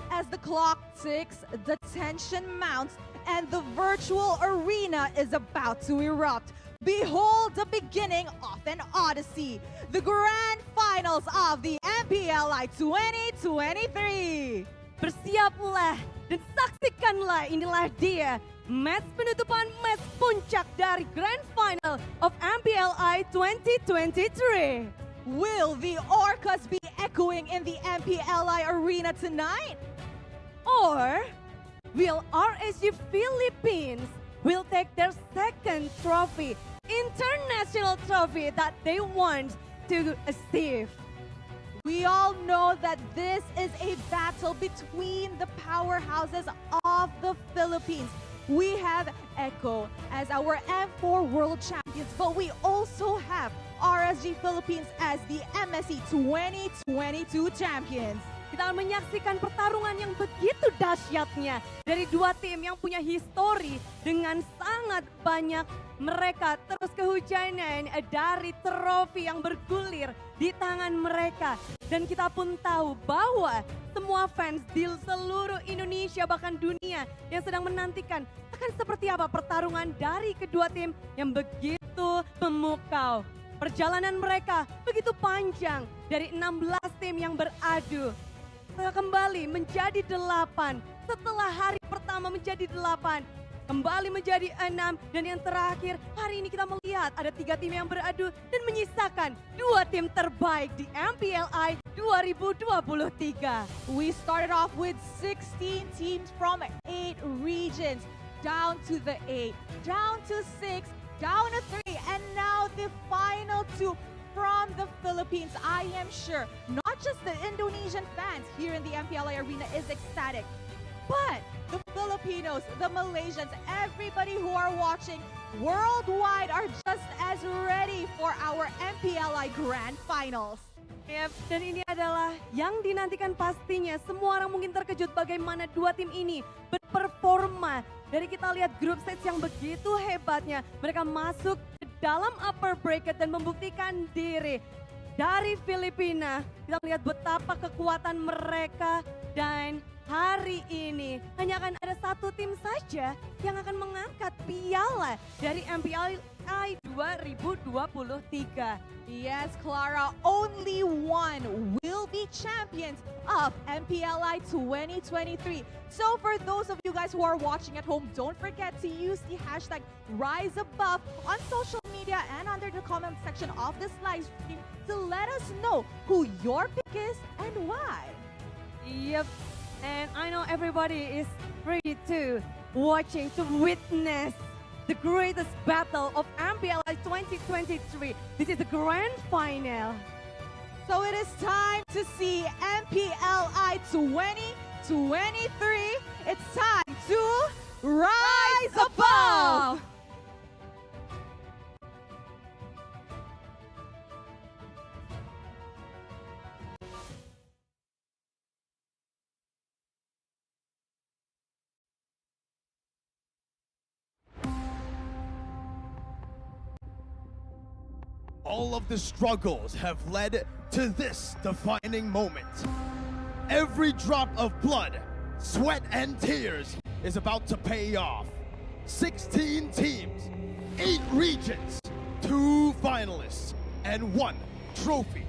As the clock ticks, the tension mounts, and the virtual arena is about to erupt. Behold the beginning of an odyssey, the grand finals of the MPLI 2023. Bersiaplah dan saksikanlah, inilah dia match penutupan, match puncak dari Grand Final of MPLI 2023. Will the Orcas be echoing in the MPLI arena tonight? Or will RSG Philippines will take their second trophy, international trophy that they want to achieve? We all know that this is a battle between the powerhouses of the Philippines. We have Echo as our M4 World Champions, but we also have RSG Philippines as the MSC 2022 Champions. Kita akan menyaksikan pertarungan yang begitu dahsyatnya dari dua tim yang punya histori dengan sangat banyak mereka terus kehujanan dari trofi yang bergulir di tangan mereka. Dan kita pun tahu bahwa semua fans di seluruh Indonesia bahkan dunia yang sedang menantikan akan seperti apa pertarungan dari kedua tim yang begitu memukau. Perjalanan mereka begitu panjang dari 16 tim yang beradu. Kembali menjadi 8, setelah hari pertama menjadi 8, kembali menjadi 6, dan yang terakhir hari ini kita melihat ada 3 tim yang beradu dan menyisakan 2 tim terbaik di MPLI 2023. We started off with 16 teams from 8 regions, down to the 8, down to 6, down to 3, and now the final 2 from the Philippines. I am sure not just the Indonesian fans here in the MPLI arena is ecstatic, but the Filipinos, the Malaysians, everybody who are watching worldwide are just as ready for our MPLI Grand Finals. Yep, dan ini adalah yang dinantikan pastinya. Semua orang mungkin terkejut bagaimana dua tim ini berperforma. Dari kita lihat grup stage yang begitu hebatnya, mereka masuk ke dalam upper bracket dan membuktikan diri. Dari Filipina, kita melihat betapa kekuatan mereka, dan hari ini hanya akan ada satu tim saja yang akan mengangkat piala dari MPLI 2023. Yes, Clara, only one will be champions of MPLI 2023. So for those of you guys who are watching at home, don't forget to use the hashtag RiseAbove on social media and under the comment section of this live stream to let us know who your pick is and why. Yep, and I know everybody is ready to watching to witness the greatest battle of MPLI 2023. This is the grand final. So it is time to see MPLI 2023. It's time to rise above. All of the struggles have led to this defining moment. Every drop of blood, sweat, and tears is about to pay off. 16 teams, 8 regions, 2 finalists, and 1 trophy.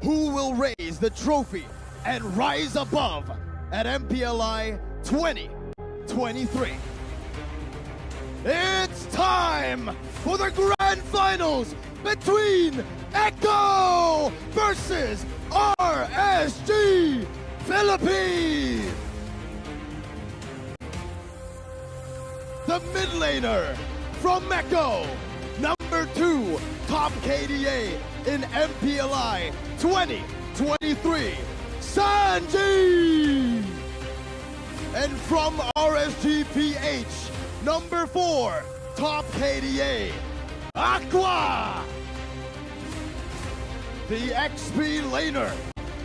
Who will raise the trophy and rise above at MPLI 2023? It's time for the grand finals between Echo versus RSG Philippines. The mid laner from Echo, number 2 top KDA in MPLI 2023, Sanji. And from RSG PH, number 4 top KDA, Aqua. The XP laner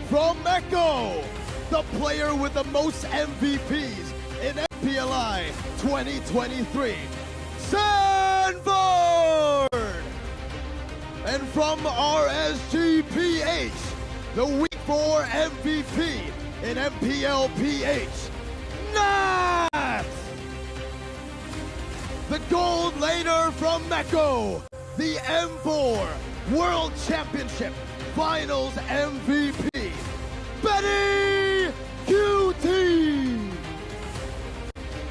from Echo, the player with the most MVPs in MPLI 2023, Sanford. And from RSG PH, the week 4 MVP in MPL PH, Nat. The gold laner from Echo, the M4 World Championship Finals MVP, Betty QT.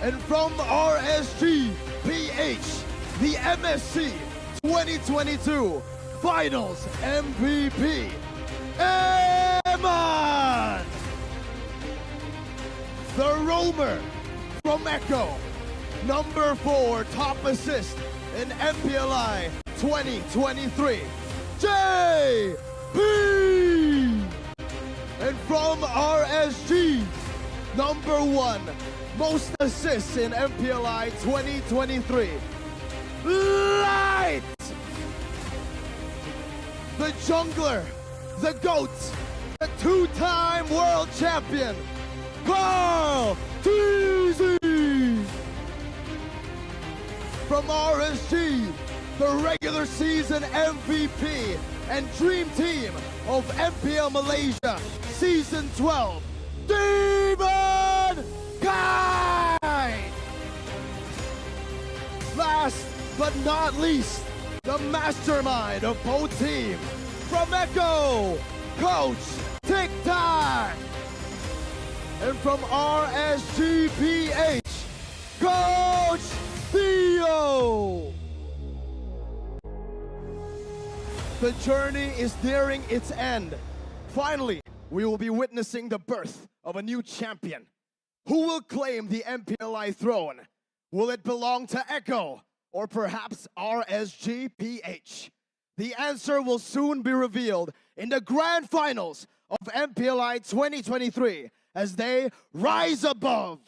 And from RSG PH, the MSC 2022 Finals MVP, Eman. The roamer from Echo, number 4 top assist in MPLI 2023, JP. And from RSG, number 1 most assists in MPLI 2023, Light. The jungler, the GOAT, the 2-time world champion, Carl TZ. From RSG, the regular season MVP and dream team of MPL Malaysia Season 12, Demon Kite. Last but not least, the mastermind of both teams, from Echo, Coach TikTok. And from RSG PH, Coach Theo. The journey is nearing its end. Finally, we will be witnessing the birth of a new champion. Who will claim the MPLI throne? Will it belong to Echo or perhaps RSG PH? The answer will soon be revealed in the grand finals of MPLI 2023 as they rise above.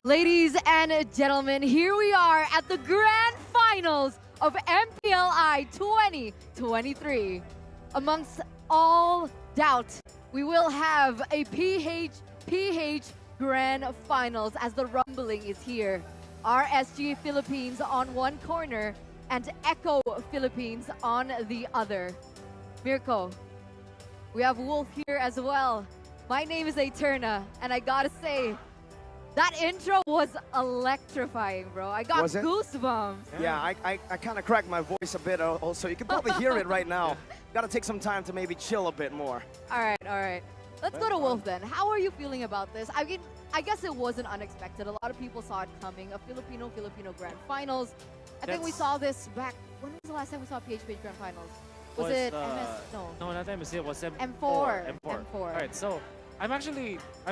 Ladies and gentlemen, here we are at the grand finals of MPLI 2023. Amongst all doubt, we will have a PH grand finals as the rumbling is here. RSG Philippines on one corner and Echo Philippines on the other. Mirko, we have Wolf here as well. My name is Eterna, and I gotta say, that intro was electrifying, bro. I got goosebumps. Yeah, I kind of cracked my voice a bit also. You can probably hear it right now. Got to take some time to maybe chill a bit more. All right. Let's go to Wolf then. How are you feeling about this? I mean, I guess it wasn't unexpected. A lot of people saw it coming. A Filipino Grand Finals. I think we saw this back. When was the last time we saw PH Grand Finals? Was it MS? No, not MSC. It was M4. All right, so I'm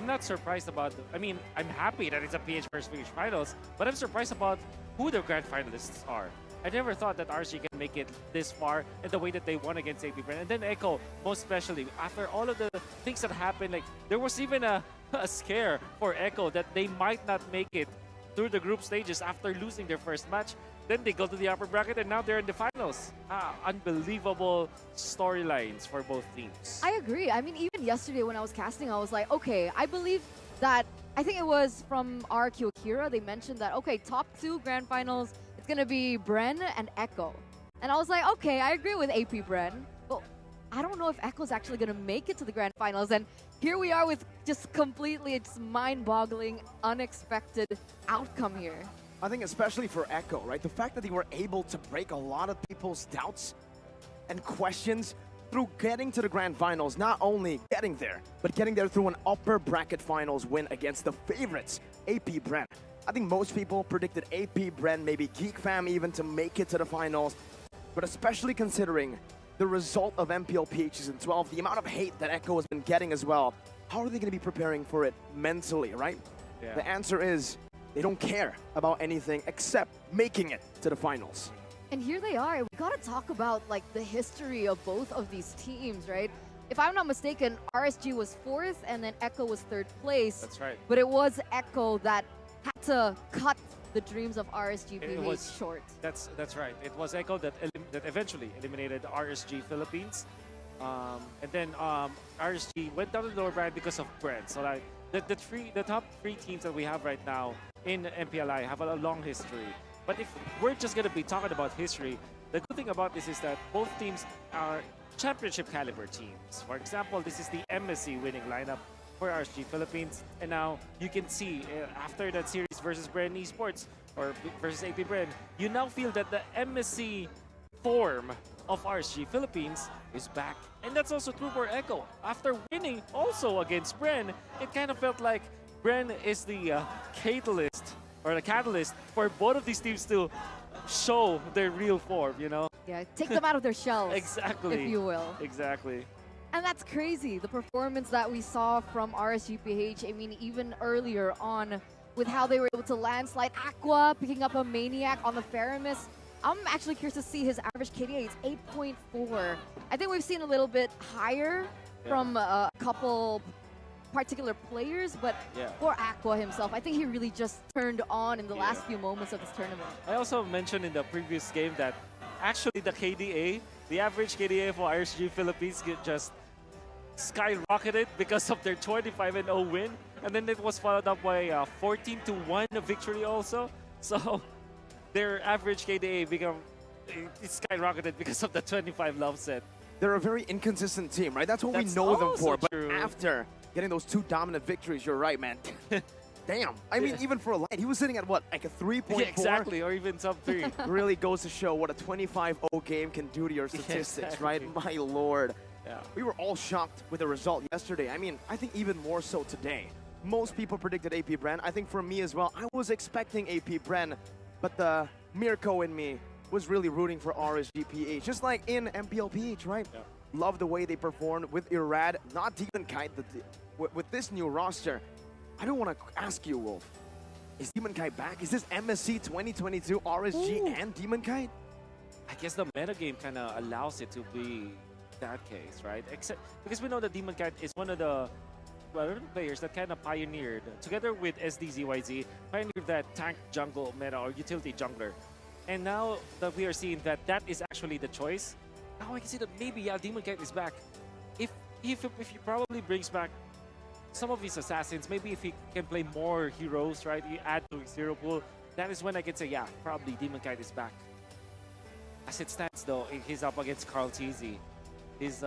not surprised about, I'm happy that it's a PH versus PH finals, but I'm surprised about who the grand finalists are. I never thought that RSG can make it this far in the way that they won against APBR. And then Echo, most especially, after all of the things that happened, like there was even a scare for Echo that they might not make it through the group stages after losing their first match. Then they go to the upper bracket and now they're in the finals. Unbelievable storylines for both teams. I agree. I mean, even yesterday when I was casting, I was like, okay, I believe that, I think it was from RQ Akira, they mentioned that, okay, top 2 grand finals, it's going to be Bren and Echo. And I was like, okay, I agree with AP Bren, but I don't know if Echo's actually going to make it to the grand finals. And here we are with just completely, it's mind-boggling, unexpected outcome here. I think especially for Echo, right? The fact that they were able to break a lot of people's doubts and questions through getting to the grand finals, not only getting there, but getting there through an upper bracket finals win against the favorites, APBR. I think most people predicted APBR, maybe Geek Fam even, to make it to the finals, but especially considering the result of MPL PH Season 12, the amount of hate that Echo has been getting as well, how are they going to be preparing for it mentally, right? Yeah. The answer is they don't care about anything except making it to the finals. And here they are. We gotta talk about like the history of both of these teams, right? If I'm not mistaken, RSG was 4th and then Echo was 3rd place. That's right. But it was Echo that had to cut the dreams of RSG PH short. That's right. It was Echo that eventually eliminated RSG Philippines, and then RSG went down the door brand because of Brent. So like the top 3 teams that we have right now in MPLI have a long history. But if we're just going to be talking about history, the good thing about this is that both teams are championship caliber teams. For example, this is the MSC winning lineup for RSG Philippines. And now you can see after that series versus Bren Esports or versus APBR, you now feel that the MSC form of RSG Philippines is back. And that's also true for Echo. After winning also against Bren, it kind of felt like Bren is the catalyst for both of these teams to show their real form, you know? Yeah, take them out of their shells. Exactly. If you will. Exactly. And that's crazy. The performance that we saw from RSG PH, I mean, even earlier on with how they were able to landslide Aqua, picking up a Maniac on the Faramis. I'm actually curious to see his average KDA. It's 8.4. I think we've seen a little bit higher from a couple particular players, but for Aqua himself, I think he really just turned on in the last few moments of this tournament. I also mentioned in the previous game that actually the KDA, the average KDA for RSG Philippines just skyrocketed because of their 25-0 win, and then it was followed up by a 14-1 victory also. So their average KDA it skyrocketed because of the 25 love set. They're a very inconsistent team, right? That's what we know them for. But after getting those 2 dominant victories, you're right, man. Damn. I mean, even for a light, he was sitting at what, like a 3.4? Yeah, exactly, or even sub 3. Really goes to show what a 25-0 game can do to your statistics, right? My lord. Yeah. We were all shocked with the result yesterday. I mean, I think even more so today. Most people predicted APBR. I think for me as well, I was expecting APBR, but the Mirko in me was really rooting for RSG PH, just like in MPL PH, right? Yeah. Love the way they performed with Irad, not Demon Kite. With this new roster, I don't want to ask you, Wolf, is Demon Kite back? Is this MSC 2022 RSG and Demon Kite? I guess the metagame kind of allows it to be that case, right? Except because we know that Demon Kite is one of the players that kind of pioneered, together with SDZYZ, pioneered that tank jungle meta or utility jungler. And now that we are seeing that that is actually the choice, now I can see that maybe, Demon Kite is back. If he probably brings back some of his assassins, maybe if he can play more heroes, right? You add to his hero pool, that is when I can say, yeah, probably Demon Kite is back. As it stands though, he's up against Carl TZ. His,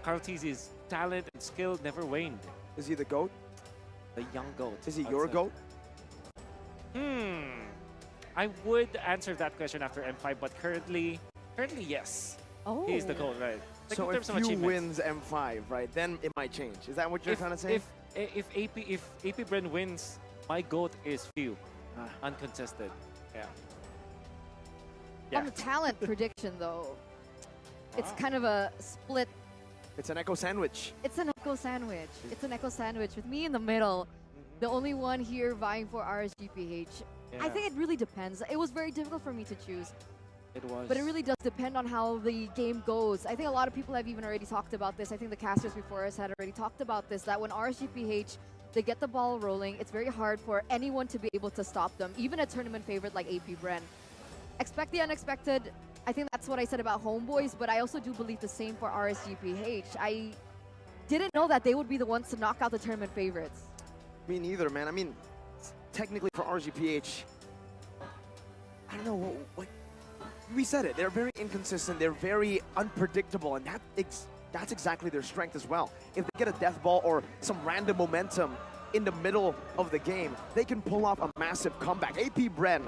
Carl TZ's talent and skill never waned. Is he the GOAT? The young GOAT. Is he your GOAT? I would answer that question after M5, but currently yes. Oh. He's the GOAT, right? Like So if you wins M5, right, then it might change. Is that what you're trying to say? If APBR wins, my GOAT is few, uncontested. Yeah. On the talent prediction, though, it's kind of a split. It's an Echo sandwich. It's an Echo sandwich. It's an Echo sandwich with me in the middle. The only one here vying for RSG PH. I think it really depends. It was very difficult for me to choose. It was. But it really does depend on how the game goes. I think a lot of people have even already talked about this. I think the casters before us had already talked about this, that when RSG PH, they get the ball rolling, it's very hard for anyone to be able to stop them, even a tournament favorite like APBR. Expect the unexpected. I think that's what I said about Homeboys, but I also do believe the same for RSG PH. I didn't know that they would be the ones to knock out the tournament favorites. Me neither, man. I mean, technically for RSG PH, I don't know what we said it. They're very inconsistent. They're very unpredictable, and that's exactly their strength as well. If they get a death ball or some random momentum in the middle of the game, they can pull off a massive comeback. AP Bren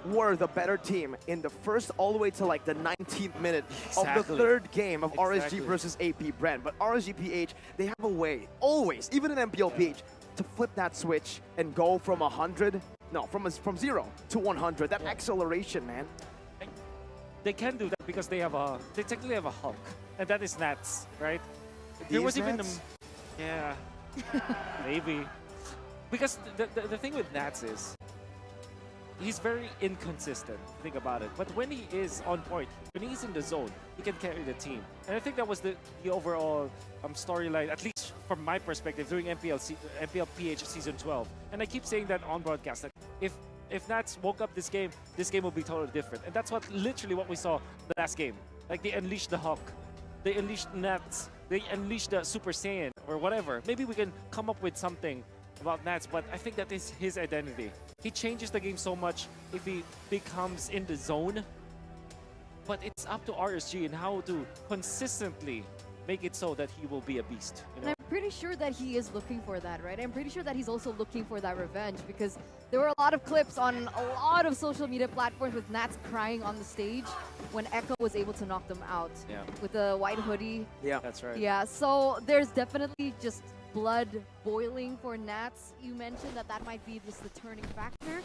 were the better team in the first all the way to like the 19th minute of the third game of RSG versus AP Bren. But RSG PH, they have a way, always, even in MPL PH, to flip that switch and go from 100, no, from 0 to 100. That acceleration, man. They can do that because they technically have a Hulk, and that is Nats, right? There These was even Nats? yeah, maybe. Because the thing with Nats is, he's very inconsistent, think about it. But when he is on point, when he's in the zone, he can carry the team. And I think that was the overall storyline, at least from my perspective, during MPL PH Season 12. And I keep saying that on broadcast, that if Nats woke up this game will be totally different. And that's literally what we saw the last game. Like, they unleashed the Hawk. They unleashed Nats. They unleashed the Super Saiyan or whatever. Maybe we can come up with something about Nats, but I think that is his identity. He changes the game so much if he becomes in the zone. But it's up to RSG and how to consistently make it so that he will be a beast. You know? And I'm pretty sure that he is looking for that, right? I'm pretty sure that he's also looking for that revenge, because there were a lot of clips on a lot of social media platforms with Nats crying on the stage when Echo was able to knock them out with the white hoodie. Yeah, that's right. Yeah, so there's definitely just blood boiling for Nats. You mentioned that might be just the turning factor.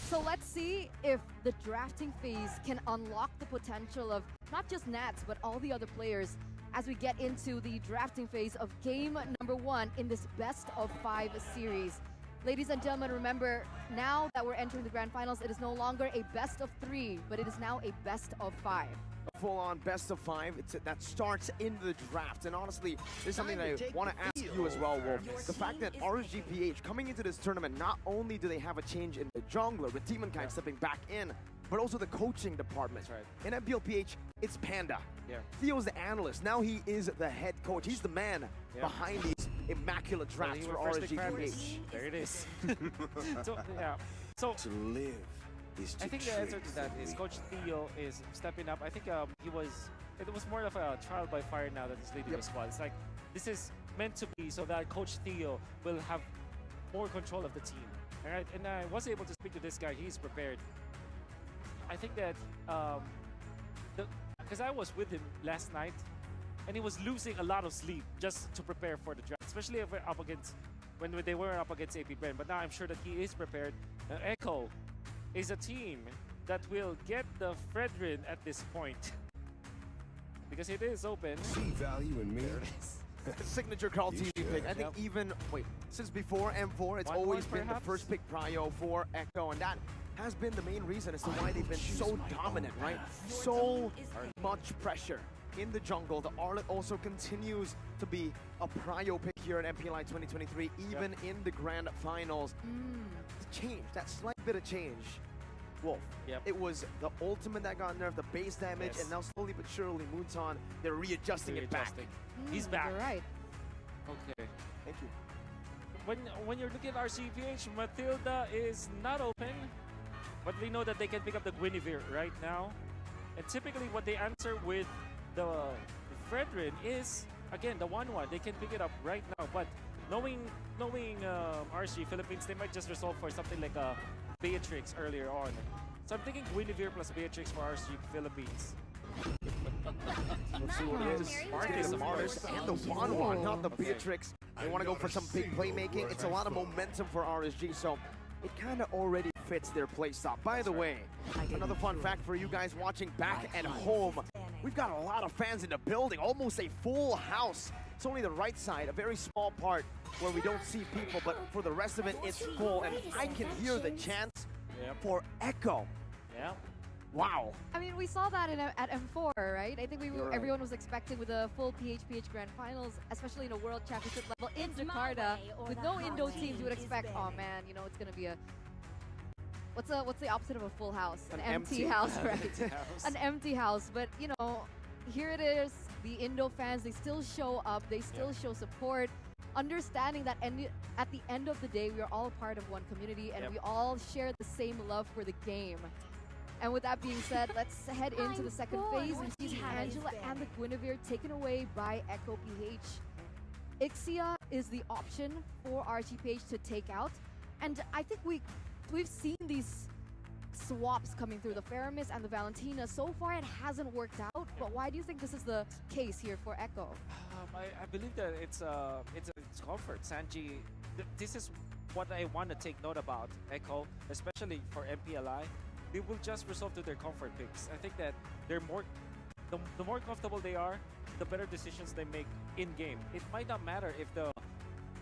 So let's see if the drafting phase can unlock the potential of not just Nats, but all the other players as we get into the drafting phase of game number 1 in this best of 5 series. Ladies and gentlemen, remember, now that we're entering the grand finals, it is no longer a best of 3, but it is now a best of 5. Full-on best of 5, that starts in the draft. And honestly, there's something that I want to ask you as well, Wolf. The fact that RSG PH coming into this tournament, not only do they have a change in the jungler with Demon Kite stepping back in, but also the coaching department. In MPL PH, it's Panda. Theo's the analyst. Now he is the head coach. He's the man behind these immaculate drafts for RSG PH. There it is. So to live is to I think the answer to that is Coach Theo is stepping up. I think it was more of a trial by fire now that he's leading the squad. It's like, this is meant to be so that Coach Theo will have more control of the team. All right, and I was able to speak to this guy. He's prepared. I think that because I was with him last night, and he was losing a lot of sleep just to prepare for the draft, especially if we're up against when they were up against AP Bren. But now I'm sure that he is prepared. Echo is a team that will get the Fredrin at this point because it is open. See value in me. There it is. Signature Call TV pick. I think since before M4, it's always been the first pick prio for Echo, and that has been the main reason as to why they've been so dominant, right? So much pressure in the jungle. The Arlet also continues to be a prio pick here at MPLI 2023, even in the grand finals. The change, that slight bit of change, Wolf. It was the ultimate that got nerfed, the base damage, and now slowly but surely, Moonton, they're readjusting it back. He's back. You're right. Okay. Thank you. When you're looking at RCPH, Matilda is not open, but we know that they can pick up the Guinevere right now. And typically what they answer with the Fredrin is, again, the 1-1. They can pick it up right now, but knowing RSG Philippines, they might just resolve for something like a Beatrix earlier on. So I'm thinking Guinevere plus Beatrix for RSG Philippines. Let's see what it is. It's the Martis and the 1-1, not the Beatrix. They want to go for some big playmaking. It's a lot of momentum for RSG, so it kind of already fits their playstyle. By the way, another fun fact for you guys watching back at home. We've got a lot of fans in the building, almost a full house. It's only the right side, a very small part where we don't see people, but for the rest of it, it's full. And I can hear the chants for Echo. Wow. I mean, we saw that at M4, right? I think everyone was expecting with a full PHPH Grand Finals, especially in a World Championship level in Jakarta, with no Indo teams, you would expect, oh man, you know, it's gonna be a what's the opposite of a full house? An empty house, right? An empty house. But you know, here it is. The Indo fans, they still show up. They still show support. Understanding that at the end of the day, we are all part of one community, and we all share the same love for the game. And with that being said, let's head into the second phase and see the Angela and the Guinevere taken away by Echo PH. Ixia is the option for RSG PH to take out. And I think we've seen these swaps coming through, the Faramis and the Valentina. So far it hasn't worked out, but why do you think this is the case here for Echo? I believe that it's comfort. Sanji, this is what I want to take note about Echo, especially for MPLI. They will just resolve to their comfort picks. I think that they're the more comfortable they are, the better decisions they make in-game. It might not matter if the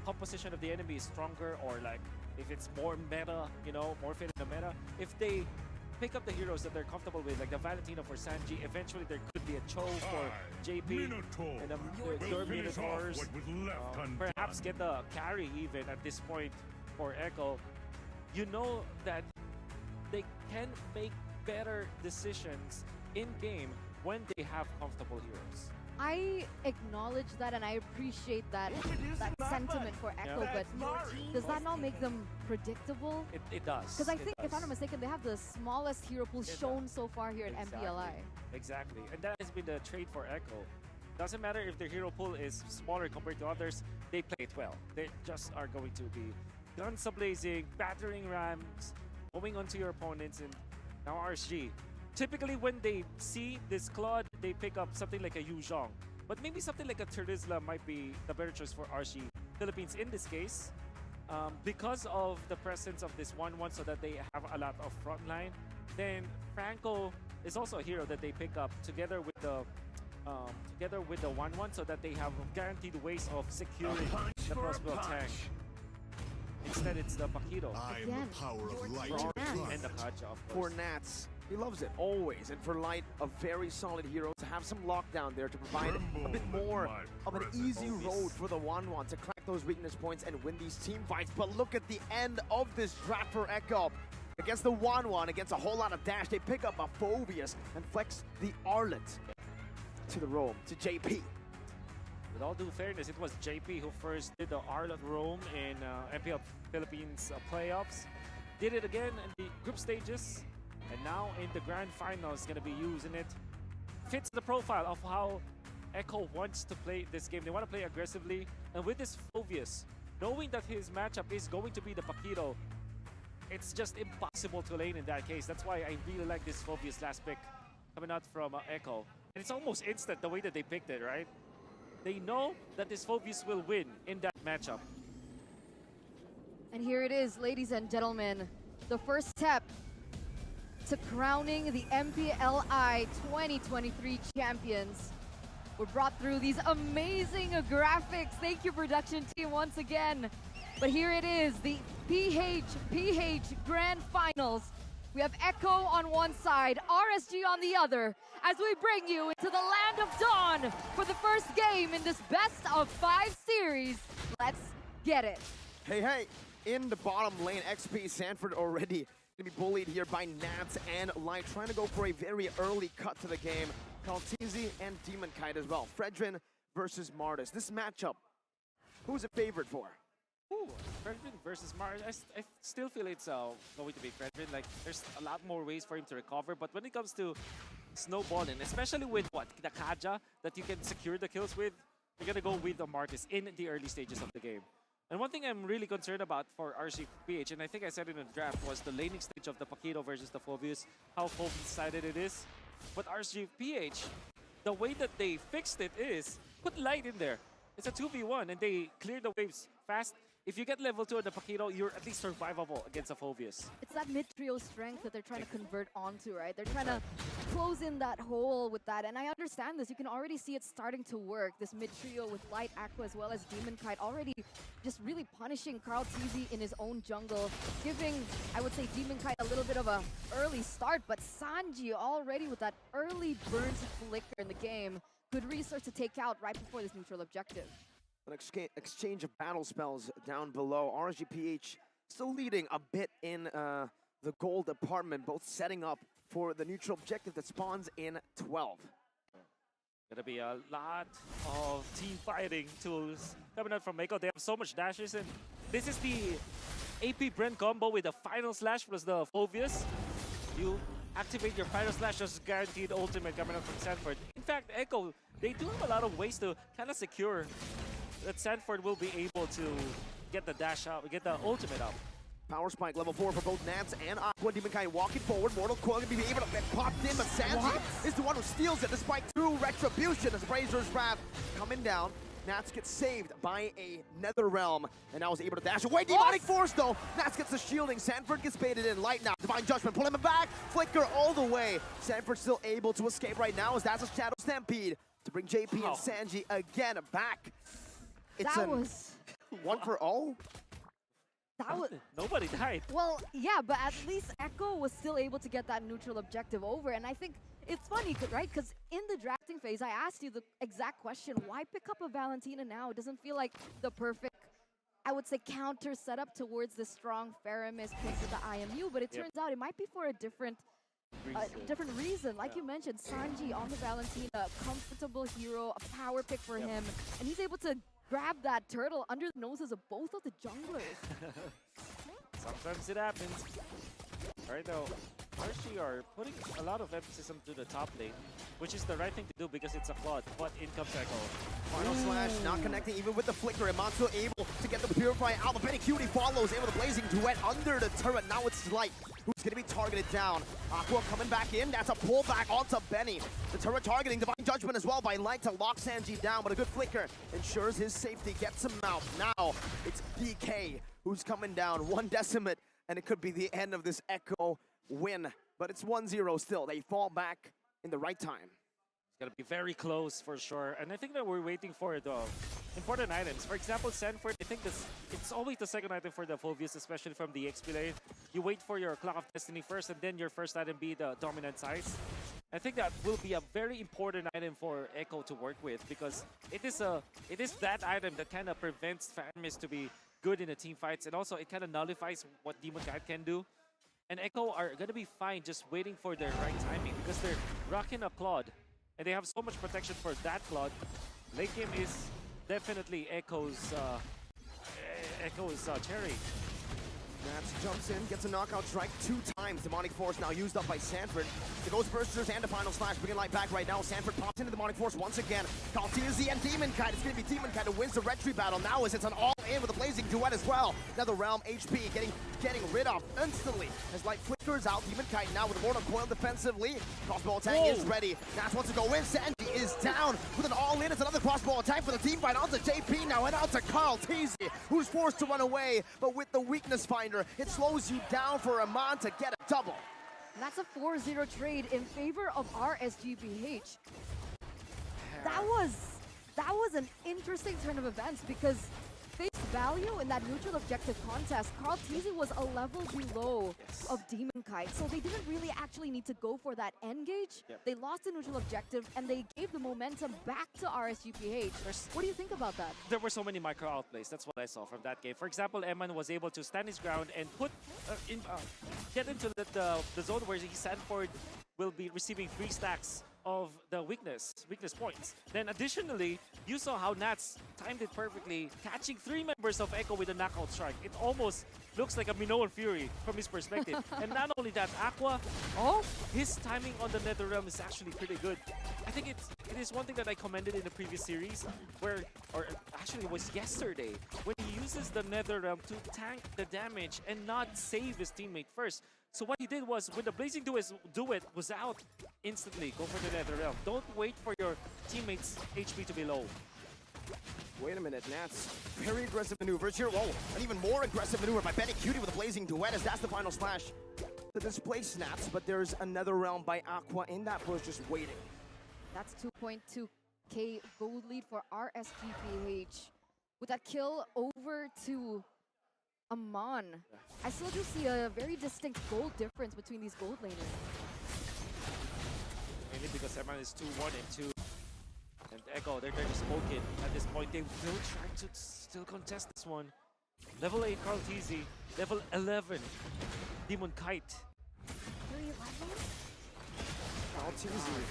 composition of the enemy is stronger or like if it's more meta, you know, more fit in the meta. If they pick up the heroes that they're comfortable with, like the Valentina for Sanji, eventually there could be a Cho for JP and the Minotaurs. Perhaps get the carry even at this point for Echo. You know that they can make better decisions in-game when they have comfortable heroes. I acknowledge that and I appreciate that sentiment for Echo, but does that not make them predictable? It does. Because I think, if I'm not mistaken, they have the smallest hero pool shown so far here at MPLI. Exactly, and that has been the trait for Echo. Doesn't matter if their hero pool is smaller compared to others, they play it well. They just are going to be guns a-blazing, battering rams, going onto your opponents, and now RSG. Typically, when they see this Claude, they pick up something like a Yu Zhong. But maybe something like a Terizla might be the better choice for RSG Philippines in this case. Because of the presence of this 1-1 so that they have a lot of frontline, then Franco is also a hero that they pick up together with the 1-1 so that they have guaranteed ways of securing the crossbow tank. Instead, it's the Paquito. I am the power of light and the Kaja, of For course. Nats, he loves it, always. And for Light, a very solid hero to have some lockdown there to provide a bit more of an easy road for the 1-1 to crack those weakness points and win these team fights. But look at the end of this draft for Echo. Against the 1-1, against a whole lot of dash, they pick up a Phobius and flex the Arlet to the roam, to JP. With all due fairness, it was JP who first did the Arlet roam in MPL Philippines playoffs. Did it again in the group stages, and now in the grand finals, going to be using it. Fits the profile of how Echo wants to play this game. They want to play aggressively, and with this Phobius, knowing that his matchup is going to be the Paquito, it's just impossible to lane in that case. That's why I really like this Phobius last pick coming out from Echo. And it's almost instant the way that they picked it, right? They know that this Phobius will win in that matchup. And here it is, ladies and gentlemen, the first step to crowning the MPLI 2023 champions. We're brought through these amazing graphics. Thank you, production team, once again. But here it is, the PH Grand Finals. We have Echo on one side, RSG on the other, as we bring you into the land of dawn for the first game in this best-of-5 series. Let's get it. Hey, in the bottom lane, XP Sanford already going to be bullied here by Nats and Light, trying to go for a very early cut to the game. Kaltizi and Demon Kite as well. Fredrin versus Martis. This matchup, who's it favored for? Ooh, Fredrin versus Mars. I still feel it's going to be Fredrin. Like, there's a lot more ways for him to recover. But when it comes to snowballing, especially with the Kaja that you can secure the kills with, you're going to go with the Martis in the early stages of the game. And one thing I'm really concerned about for RSG PH, and I think I said it in the draft, was the laning stage of the Paquito versus the Phobius, how Phobius-sided it is. But RSG PH, the way that they fixed it is, put Light in there. It's a 2v1, and they clear the waves fast. If you get level 2 on the Paquito, you're at least survivable against a Phobius. It's that mid-trio strength that they're trying to convert onto, right? They're trying to close in that hole with that, and I understand this. You can already see it starting to work. This mid-trio with Light, Aqua, as well as Demon Kite already just really punishing Carl TZ in his own jungle, giving, I would say, Demon Kite a little bit of a early start, but Sanji already with that early burnt flicker in the game. Good resource to take out right before this neutral objective. An exchange of battle spells down below. RSG PH still leading a bit in the gold department, both setting up for the neutral objective that spawns in 12. Gonna be a lot of team fighting tools coming out from Mako. They have so much dashes, and this is the AP Brent combo with the Final Slash plus the Phobius. You activate your Final Slash, just guaranteed ultimate coming out from Sanford. In fact, Echo, they do have a lot of ways to kind of secure that Sanford will be able to get the dash up, get the ultimate up. Power spike level 4 for both Nats and Aqua. Demon Kite walking forward. Mortal Coil gonna be able to get popped in, but Sanji is the one who steals it despite 2 retribution as Brazer's Wrath coming down. Nats gets saved by a Nether Realm, and now is able to dash away. Demonic Force though. Nats gets the shielding. Sanford gets baited in. Light now. Divine Judgment pulling him back. Flicker all the way. Sanford still able to escape right now as that's a Shadow Stampede to bring JP and Sanji again back. It's That was 1 for all. That was Nobody died. well, yeah, but at least Echo was still able to get that neutral objective over, and I think it's funny, right? Because in the drafting phase, I asked you the exact question: why pick up a Valentina now? It doesn't feel like the perfect, I would say, counter setup towards the strong Faramis pick with the IMU, but it turns out it might be for a different reason. Like you mentioned, Sanji on the Valentina, comfortable hero, a power pick for him, and he's able to grab that turtle under the noses of both of the junglers. Sometimes it happens. Alright though, RSG are putting a lot of emphasis onto the top lane, which is the right thing to do because it's a Claude, but in comes Echo. Final slash, not connecting even with the flicker. Iman able to get the Purify out. The Benny Cutie follows in with a blazing duet under the turret. Now it's Light who's going to be targeted down. Aqua coming back in. That's a pullback onto Benny. The turret targeting Divine Judgment as well by Light to lock Sanji down, but a good flicker ensures his safety, gets him out. Now it's DK who's coming down. 1 decimate, and it could be the end of this Echo win. But it's 1-0 still. They fall back in the right time. It's gonna be very close for sure, and I think that we're waiting for the important items. For example, Sanford, I think it's always the second item for the Phobius, especially from the XP lane. You wait for your Clock of Destiny first, and then your first item be the Dominant Size. I think that will be a very important item for Echo to work with because it is that item that kind of prevents Faramis to be good in the team fights, and also it kind of nullifies what Demon Kite can do. And Echo are gonna be fine just waiting for their right timing because they're rocking a Claude. And they have so much protection for that Claude. Late game is definitely Echo's cherry. Nats jumps in, gets a knockout strike 2 times. Demonic Force now used up by Sanford. The Ghost Bursters and the Final Slash bringing Light back right now. Sanford pops into Demonic Force once again. Kaltizi and Demon Kite. It's going to be Demon Kite who wins the retry battle now as it's an all-in with a blazing duet as well. Nether Realm HP getting rid of instantly as Light flickers out. Demon Kite now with a Mortal Coil defensively. Crossbow attack is ready. Nats wants to go in. Sanji is down with an all-in. It's another crossbow attack for the team fight onto JP now and out to Kaltizi, who's forced to run away, but with the weakness finder, it slows you down for Iman to get a double. And that's a 4-0 trade in favor of RSG PH. That was an interesting turn of events because face value in that neutral objective contest, Carl Teasy was a level below of Demon Kite, so they didn't really actually need to go for that engage. They lost the neutral objective and they gave the momentum back to RSG PH. What do you think about that? There were so many micro outplays. That's what I saw from that game. For example, Eman was able to stand his ground and get into the zone where Sanford will be receiving 3 stacks of the weakness points. Then additionally, you saw how Nats timed it perfectly, catching 3 members of Echo with a knockout strike. It almost looks like a Minoan Fury from his perspective. And not only that, Aqua, his timing on the Nether Realm is actually pretty good. I think it is one thing that I commended in the previous series, or actually it was yesterday, when he uses the Nether Realm to tank the damage and not save his teammate first. So what he did was, when the Blazing Duet was out, instantly go for the Nether Realm. Don't wait for your teammates' HP to be low. Wait a minute, Nats. Very aggressive maneuvers here. Whoa, an even more aggressive maneuver by Benny Cutie with a blazing duet as that's the final slash to displace Nats, but there's another realm by Aqua in that push just waiting. That's 2.2k gold lead for RSG PH. With that kill over to Aman, I still do see a very distinct gold difference between these gold laners. Mainly because Aman is 2-1 and 2. And Echo, they're just poking at this point. They will try to still contest this one. Level 8 Carl Teasy, level 11 Demon Kite. 3 levels? Carl Teasy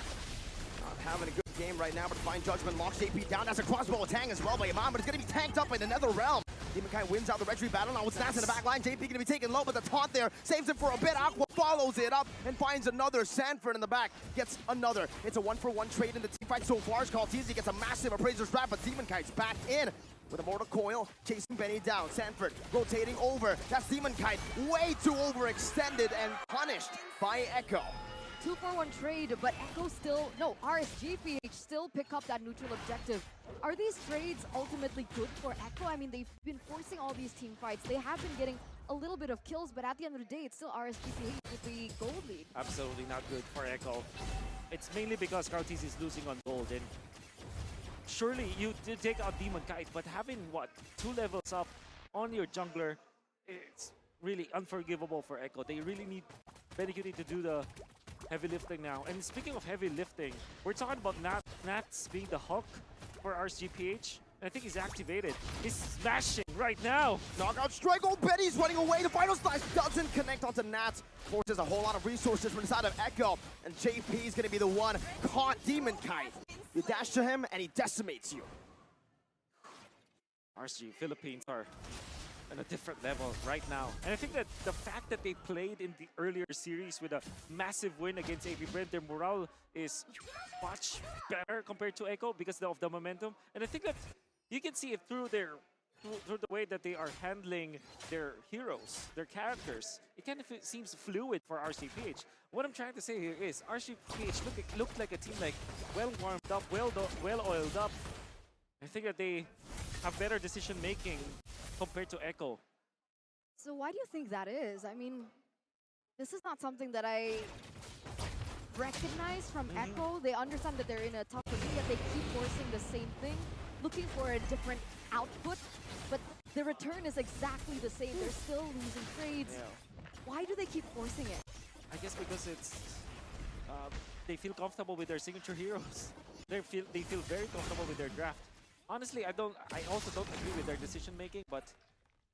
not having a good game right now, but Divine Judgment locks JP down. That's a crossbow attack as well by Iman, but it's going to be tanked up in another realm. Demon Kite wins out the retry battle. Now it's Nats in the back line. JP going to be taken low, but the taunt there saves him for a bit. Aqua follows it up and finds another. Sanford in the back gets another. It's a 1-for-1 trade in the team fight so far. As Kaltizi gets a massive Appraiser's Wrap, but Demon Kite's back in. with a mortal coil, chasing Benny down. Sanford rotating over. That's Demon Kite, way too overextended and punished by Echo. 2-for-1 trade, but Echo still, no, RSG PH still pick up that neutral objective. Are these trades ultimately good for Echo? I mean, they've been forcing all these team fights. They have been getting a little bit of kills, but at the end of the day, it's still RSG PH with the gold lead. Absolutely not good for Echo. It's mainly because Kartiz is losing on gold, and surely you did take out Demon Kite, but having, what, 2 levels up on your jungler, it's really unforgivable for Echo. They really need Benny to do the heavy lifting now. And speaking of heavy lifting, we're talking about Nats being the Hulk for RSG PH. I think he's activated. He's smashing right now. Knockout strike. Oh, Betty's running away. The final slice doesn't connect onto Nats. Forces a whole lot of resources from the side of Echo. And JP is going to be the one caught Demon Kite. You dash to him and he decimates you. RSG Philippines are on a different level right now. And I think that the fact that they played in the earlier series with a massive win against APBR, their morale is much better compared to Echo because of the momentum. And I think that you can see it through through the way that they are handling their heroes, their characters. It kind of seems fluid for RCPH. What I'm trying to say here is RCPH looked like a team like well warmed up, well oiled up. I think that they have better decision making compared to Echo. So why do you think that is? I mean, this is not something that I recognize from Echo. They understand that they're in a tough position, yet they keep forcing the same thing, looking for a different output, but the return is exactly the same. They're still losing trades. Yeah. Why do they keep forcing it? I guess because it's they feel comfortable with their signature heroes. They feel very comfortable with their draft. Honestly, I also don't agree with their decision making, but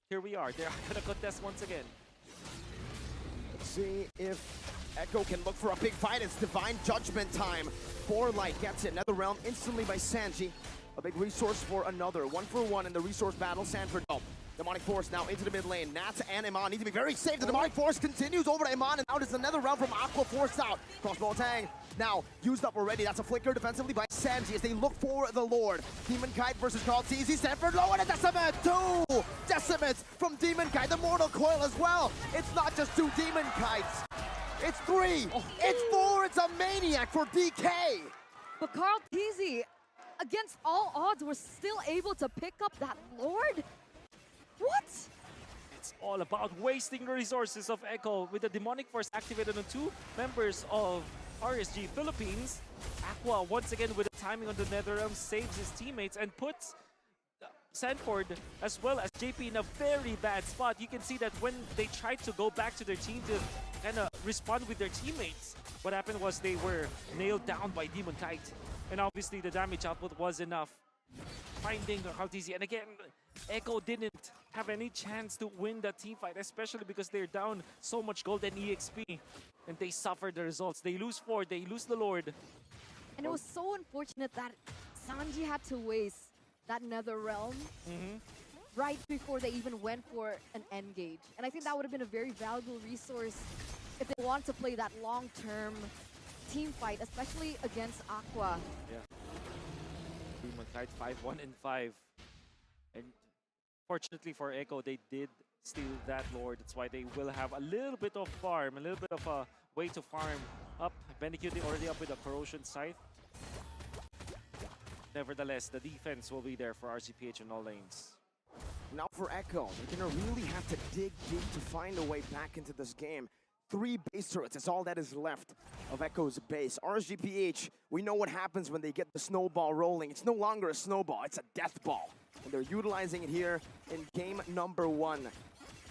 here we are. They're gonna contest once again. Let's see if Echo can look for a big fight. It's Divine Judgment time. Light gets it. Another realm instantly by Sanji. A big resource for another. 1-for-1 in the resource battle. Sanford up. Demonic Force now into the mid lane. Nats and Iman need to be very safe. The Demonic Force continues over to Iman, and now there's another round from Aqua forced out. Crossbow Tang now used up already. That's a flicker defensively by Sanji as they look for the Lord. Demon Kite versus Carl Teasy. Sanford low and a Decimate. 2 Decimates from Demon Kite. The Mortal Coil as well. It's not just 2 Demon Kites. It's 3. It's 4. It's a Maniac for DK. But Carl Teasy, against all odds, was still able to pick up that Lord? What? It's all about wasting the resources of Echo with the Demonic Force activated on 2 members of RSG Philippines. Aqua once again with the timing on the Netherrealm saves his teammates and puts Sanford as well as JP in a very bad spot. You can see that when they tried to go back to their team to kind of respond with their teammates, what happened was they were nailed down by Demon Kite. And obviously the damage output was enough. Finding Haltizi, and again, Echo didn't have any chance to win that team fight, especially because they're down so much gold and EXP. And they suffer the results. They lose 4, they lose the Lord. And it was so unfortunate that Sanji had to waste that Nether Realm right before they even went for an engage. And I think that would have been a very valuable resource if they want to play that long-term team fight, especially against Aqua. Yeah. Demon Kite 5-1-5. And fortunately for Echo, they did steal that Lord. That's why they will have a little bit of farm, a little bit of a way to farm up. Bendicuti already up with a Corrosion Scythe. Yeah. Nevertheless, the defense will be there for RCPH in all lanes. Now for Echo, they're gonna really have to dig deep to find a way back into this game. 3 base turrets is all that is left of Echo's base. RSGPH, we know what happens when they get the snowball rolling. It's no longer a snowball, it's a death ball. And they're utilizing it here in game number 1.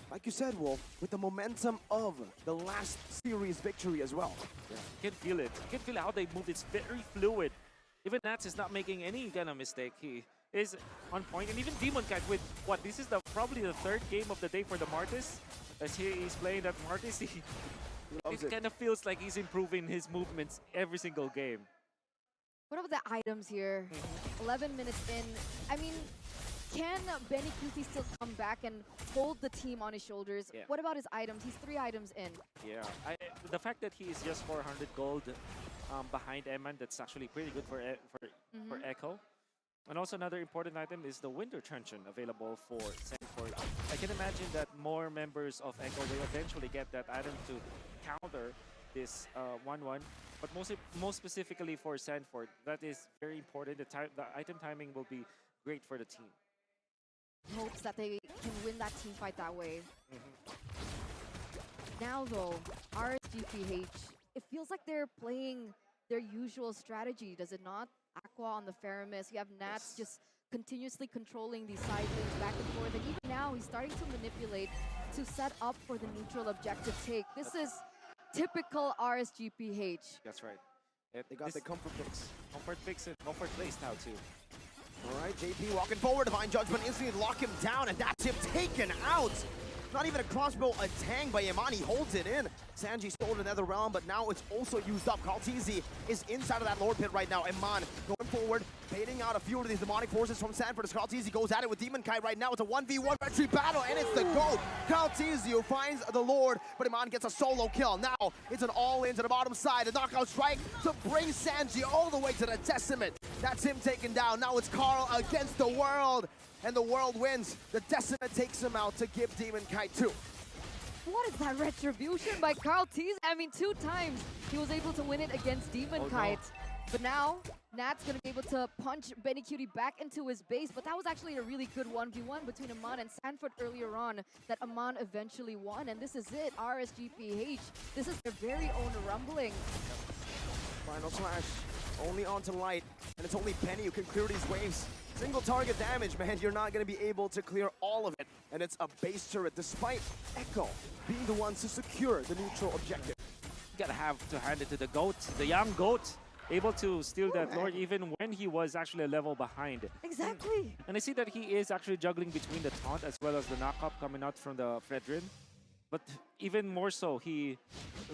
Like you said, Wolf, with the momentum of the last series victory as well. Yeah, you can feel it. You can feel how they move. It's very fluid. Even Nats is not making any kind of mistake. He is on point. And even Demon Kite with, what, this is probably the 3rd game of the day for the Martis. As he's playing that Martis, it kind of feels like he's improving his movements every single game. What about the items here? 11 minutes in. I mean, can Benny QT still come back and hold the team on his shoulders? Yeah. What about his items? He's 3 items in. Yeah, the fact that he is just 400 gold behind Eman, that's actually pretty good for Echo. And also another important item is the Winter Truncheon available for Sanford. I can imagine that more members of Echo will eventually get that item to counter this 1-1. But most specifically for Sanford, that is very important. The item timing will be great for the team. Hopes that they can win that team fight that way. Now though, RSGPH, it feels like they're playing their usual strategy, does it not? Aqua on the Faramis, you have Nats just continuously controlling these side lanes back and forth, and even now he's starting to manipulate to set up for the neutral objective take. This is typical RSGPH. That's right. They got the comfort picks. Comfort picks and comfort plays now too. All right, JP walking forward, Divine Judgment instantly lock him down, and that's him taken out. Not even a crossbow, a tang by Iman, he holds it in. Sanji stole another realm, but now it's also used up. Kaltizi is inside of that Lord Pit right now. Iman going forward, baiting out a few of these demonic forces from Sanford as Kaltizi goes at it with Demon Kite right now. It's a 1v1 retreat battle, and it's the GOAT. Kaltizi who finds the Lord, but Iman gets a solo kill. Now it's an all-in to the bottom side. The knockout strike to bring Sanji all the way to the Decimate. That's him taken down. Now it's Carl against the world. And the world wins. The Decimate takes him out to give Demon Kite 2. What is that retribution by Carl Tease? I mean, 2 times he was able to win it against Demon Kite. No. But now, Nat's going to be able to punch Benny Cutie back into his base. But that was actually a really good 1v1 between Aman and Sanford earlier on that Aman eventually won. And this is it, RSGPH. This is their very own rumbling. Final slash, only onto Light. And it's only Benny who can clear these waves. Single target damage, man, you're not going to be able to clear all of it. And it's a base turret, despite Echo being the ones to secure the neutral objective. You gotta have to hand it to the GOAT, the young GOAT, able to steal that Lord even when he was actually a level behind. Exactly. And I see that he is actually juggling between the taunt as well as the knockup coming out from the Fredrin. But even more so, he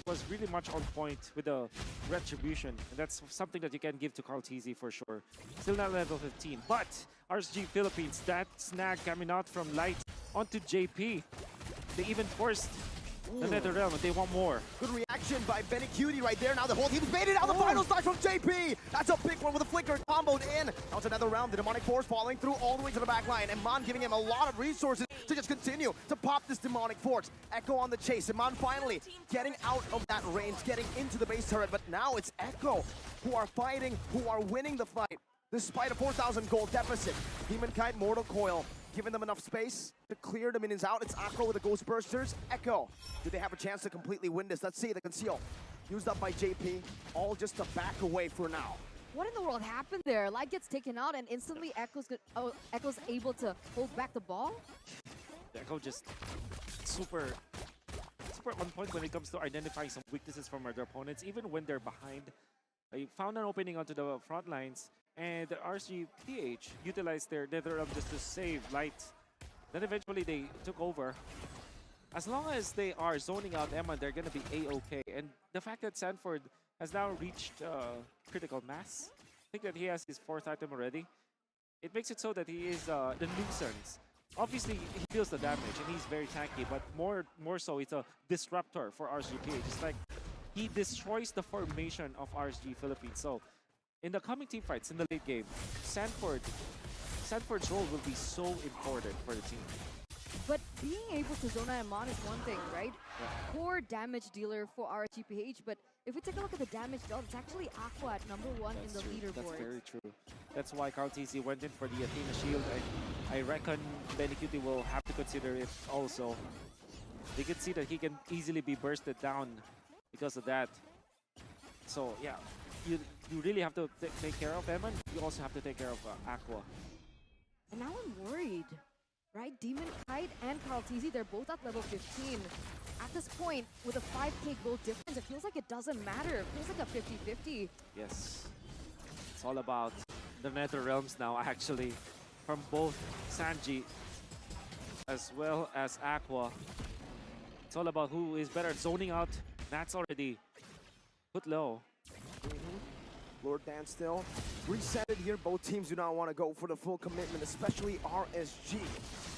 was really much on point with the retribution. And that's something that you can give to Carl Teasy for sure. Still not level 15. But RSG Philippines, that snag coming out from Light onto JP. They even forced the NetherRealm, and they want more. Good reaction by Benny Cutie right there. Now the whole team's baited out. The final slash from JP. That's a big one with a flicker comboed in. Now it's another round. The demonic force falling through all the way to the back line. And Mon giving him a lot of resources to just continue to pop this demonic force. Echo on the chase. And Mon finally getting out of that range, getting into the base turret. But now it's Echo who are fighting, who are winning the fight, despite a 4,000 gold deficit. Demon Kite, Mortal Coil, giving them enough space to clear the minions out. It's Aqua with the Ghost Bursters. Echo, do they have a chance to completely win this? Let's see, the conceal. Used up by JP, all just to back away for now. What in the world happened there? Light gets taken out and instantly Echo's able to hold back the ball? Echo just super on point when it comes to identifying some weaknesses from their opponents, even when they're behind. They found an opening onto the front lines, and the RSG PH utilized their NetherRealm just to save Light. Then eventually they took over. As long as they are zoning out Emma, they're going to be A-okay. And the fact that Sanford has now reached critical mass, I think that he has his 4th item already, it makes it so that he is the nuisance. Obviously, he feels the damage, and he's very tanky, but more so, it's a disruptor for RSG PH. It's like he destroys the formation of RSG Philippines. So, in the coming team fights in the late game, Sanford's role will be so important for the team. But being able to zone out Amon is one thing, right? Yeah. Poor damage dealer for RSGPH, but if we take a look at the damage dealt, it's actually Aqua at #1 in the leaderboard. That's very true. That's why Carl TC went in for the Athena Shield, and I reckon Benny Cutie will have to consider it also. They can see that he can easily be bursted down because of that. So yeah, you really have to take care of Eman. You also have to take care of Aqua. And now I'm worried, right? Demon Kite and Carl TZ, they're both at level 15. At this point, with a 5k gold difference, it feels like it doesn't matter. It feels like a 50-50. Yes. It's all about the Nether Realms now, actually. From both Sanji as well as Aqua. It's all about who is better at zoning out. That's already put low. Lord Dan still reset it here. Both teams do not want to go for the full commitment, especially RSG,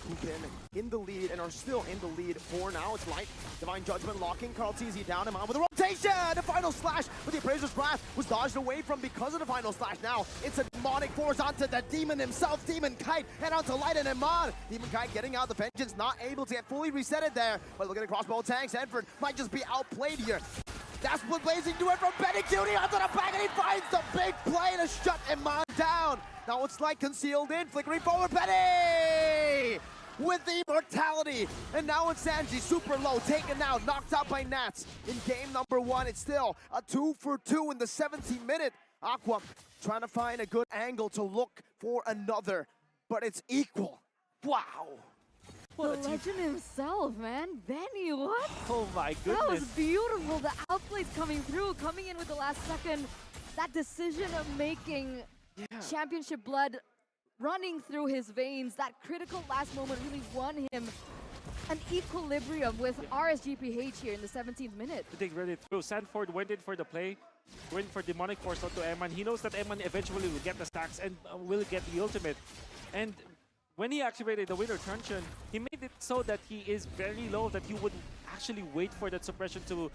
who've been in the lead and are still in the lead for now. It's Light, Divine Judgment locking Carl TZ down him out with a rotation. The final slash with the Appraiser's Wrath was dodged away from because of the final slash. Now it's a demonic force onto the demon himself, Demon Kite, and onto Light and Iman. Demon Kite getting out the Vengeance, not able to get fully resetted there. But looking across both tanks, Edford might just be outplayed here. That's what Blazing do it from Benny Cutie onto the back, and he finds the big play to shut Iman down. Now it's Light concealed in, flickering forward, Benny! With the immortality, and now it's Sanji, super low, taken out, knocked out by Nats. In game number 1, it's still a 2-for-2 in the 17th minute. Aqua trying to find a good angle to look for another, but it's equal. Wow. The legend himself, man. Benny, what? Oh my goodness. That was beautiful. The outplays coming through, coming in with the last second. That decision of making championship blood running through his veins. That critical last moment really won him an equilibrium with RSG PH here in the 17th minute. They read it through. Sanford went in for the play, went for Demonic Force onto Eman. He knows that Eman eventually will get the stacks and will get the ultimate. And when he activated the Winter Truncheon, he made it so that he is very low, that he would actually wait for that suppression to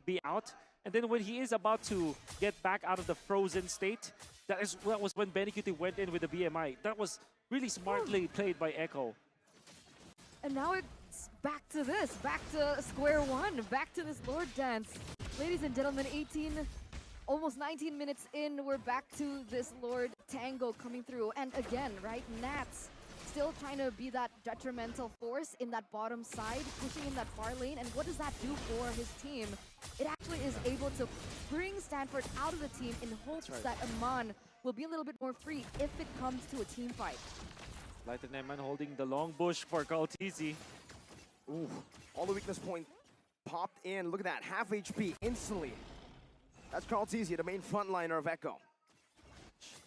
be out. And then when he is about to get back out of the frozen state, that was when Benny Cutie went in with the BMI. That was really smartly played by Echo. And now it's back to this, back to square one, back to this Lord Dance. Ladies and gentlemen, almost 19 minutes in, we're back to this Lord Tango coming through. And again, right, Nats still trying to be that detrimental force in that bottom side, pushing in that far lane. And what does that do for his team? It actually is able to bring Stanford out of the team in hopes that Aman will be a little bit more free if it comes to a team fight. Light and Eman holding the long bush for Carl TZ. Ooh, all the weakness point popped in. Look at that, half HP instantly. That's Carl TZ, the main frontliner of Echo.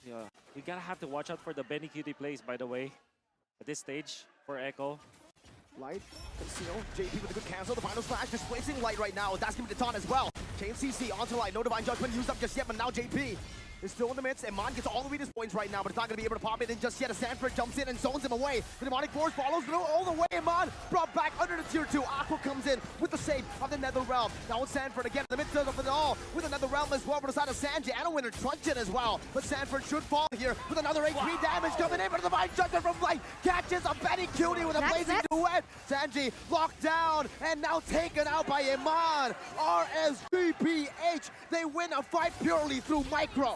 Yeah, we gotta have to watch out for the Benny Cutie plays, by the way, at this stage for Echo. Light, conceal, JP with a good cancel, the final splash, displacing Light right now. That's gonna be the taunt as well. Chain CC onto Light, no Divine Judgment used up just yet, but now JP is still in the midst. Iman gets all the weakness points right now, but it's not going to be able to pop it in just yet. As Sanford jumps in and zones him away. The Demonic Force follows through all the way. Iman brought back under the tier 2. Aqua comes in with the save of the Nether Realm. Now it's Sanford again in the midst of it all with another realm as well for the side of Sanji and a Winter Truncheon as well. But Sanford should fall here with another 8-3 damage coming in, but the Divine Judgment from Light catches a Benny Cutie with a blazing duet. Sanji locked down and now taken out by Iman. RSG PH, they win a fight purely through micro.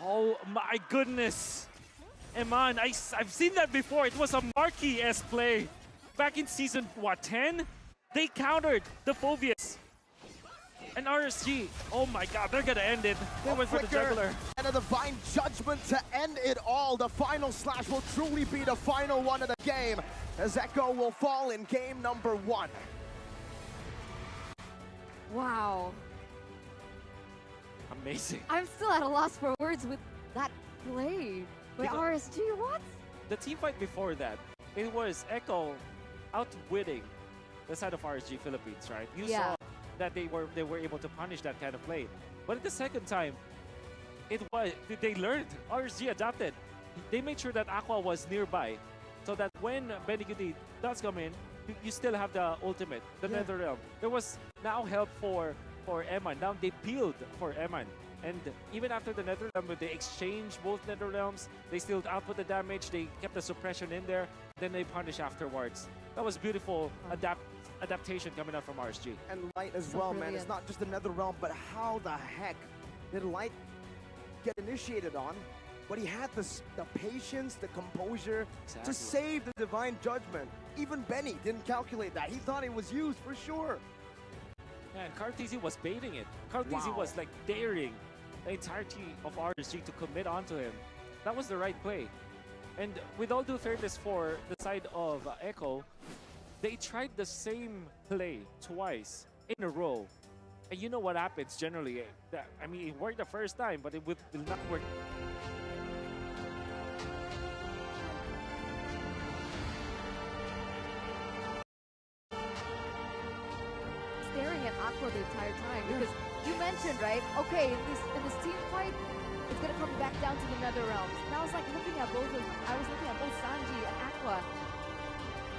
Oh my goodness. Eman, I've seen that before. It was a Marquis-esque play. Back in season, 10? They countered the Phobius. And RSG, oh my god, they're gonna end it. They went for the juggler. And a Divine Judgment to end it all. The final slash will truly be the final one of the game, as Echo will fall in game number 1. Wow. Amazing. I'm still at a loss for words with that play by RSG. What? The team fight before that, it was Echo outwitting the side of RSG Philippines, right? You saw that they were able to punish that kind of play. But at the second time, they learned. RSG adapted. They made sure that Aqua was nearby, so that when Benny Cutie does come in, you still have the ultimate, the Nether Realm. There was now help for Eman. Now they peeled for Eman. And even after the Nether Realm, they exchanged both Nether Realms. They still output the damage. They kept the suppression in there. Then they punish afterwards. That was beautiful adaptation coming out from RSG. And Light as well, man. It's not just the Nether Realm, but how the heck did Light get initiated on? But he had the patience, the composure to save the Divine Judgment. Even Benny didn't calculate that. He thought it was used for sure. Yeah, and Carl TZ was baiting it. Carl TZ was like daring the entirety of RSG to commit onto him. That was the right play. And with all due fairness for the side of Echo, they tried the same play twice in a row. And you know what happens generally. I mean, it worked the first time, but it will not work. Staring at Aqua the entire time because you mentioned, right? Okay, in this team fight, it's gonna come back down to the Nether Realms. And I was like looking at both Sanji and Aqua.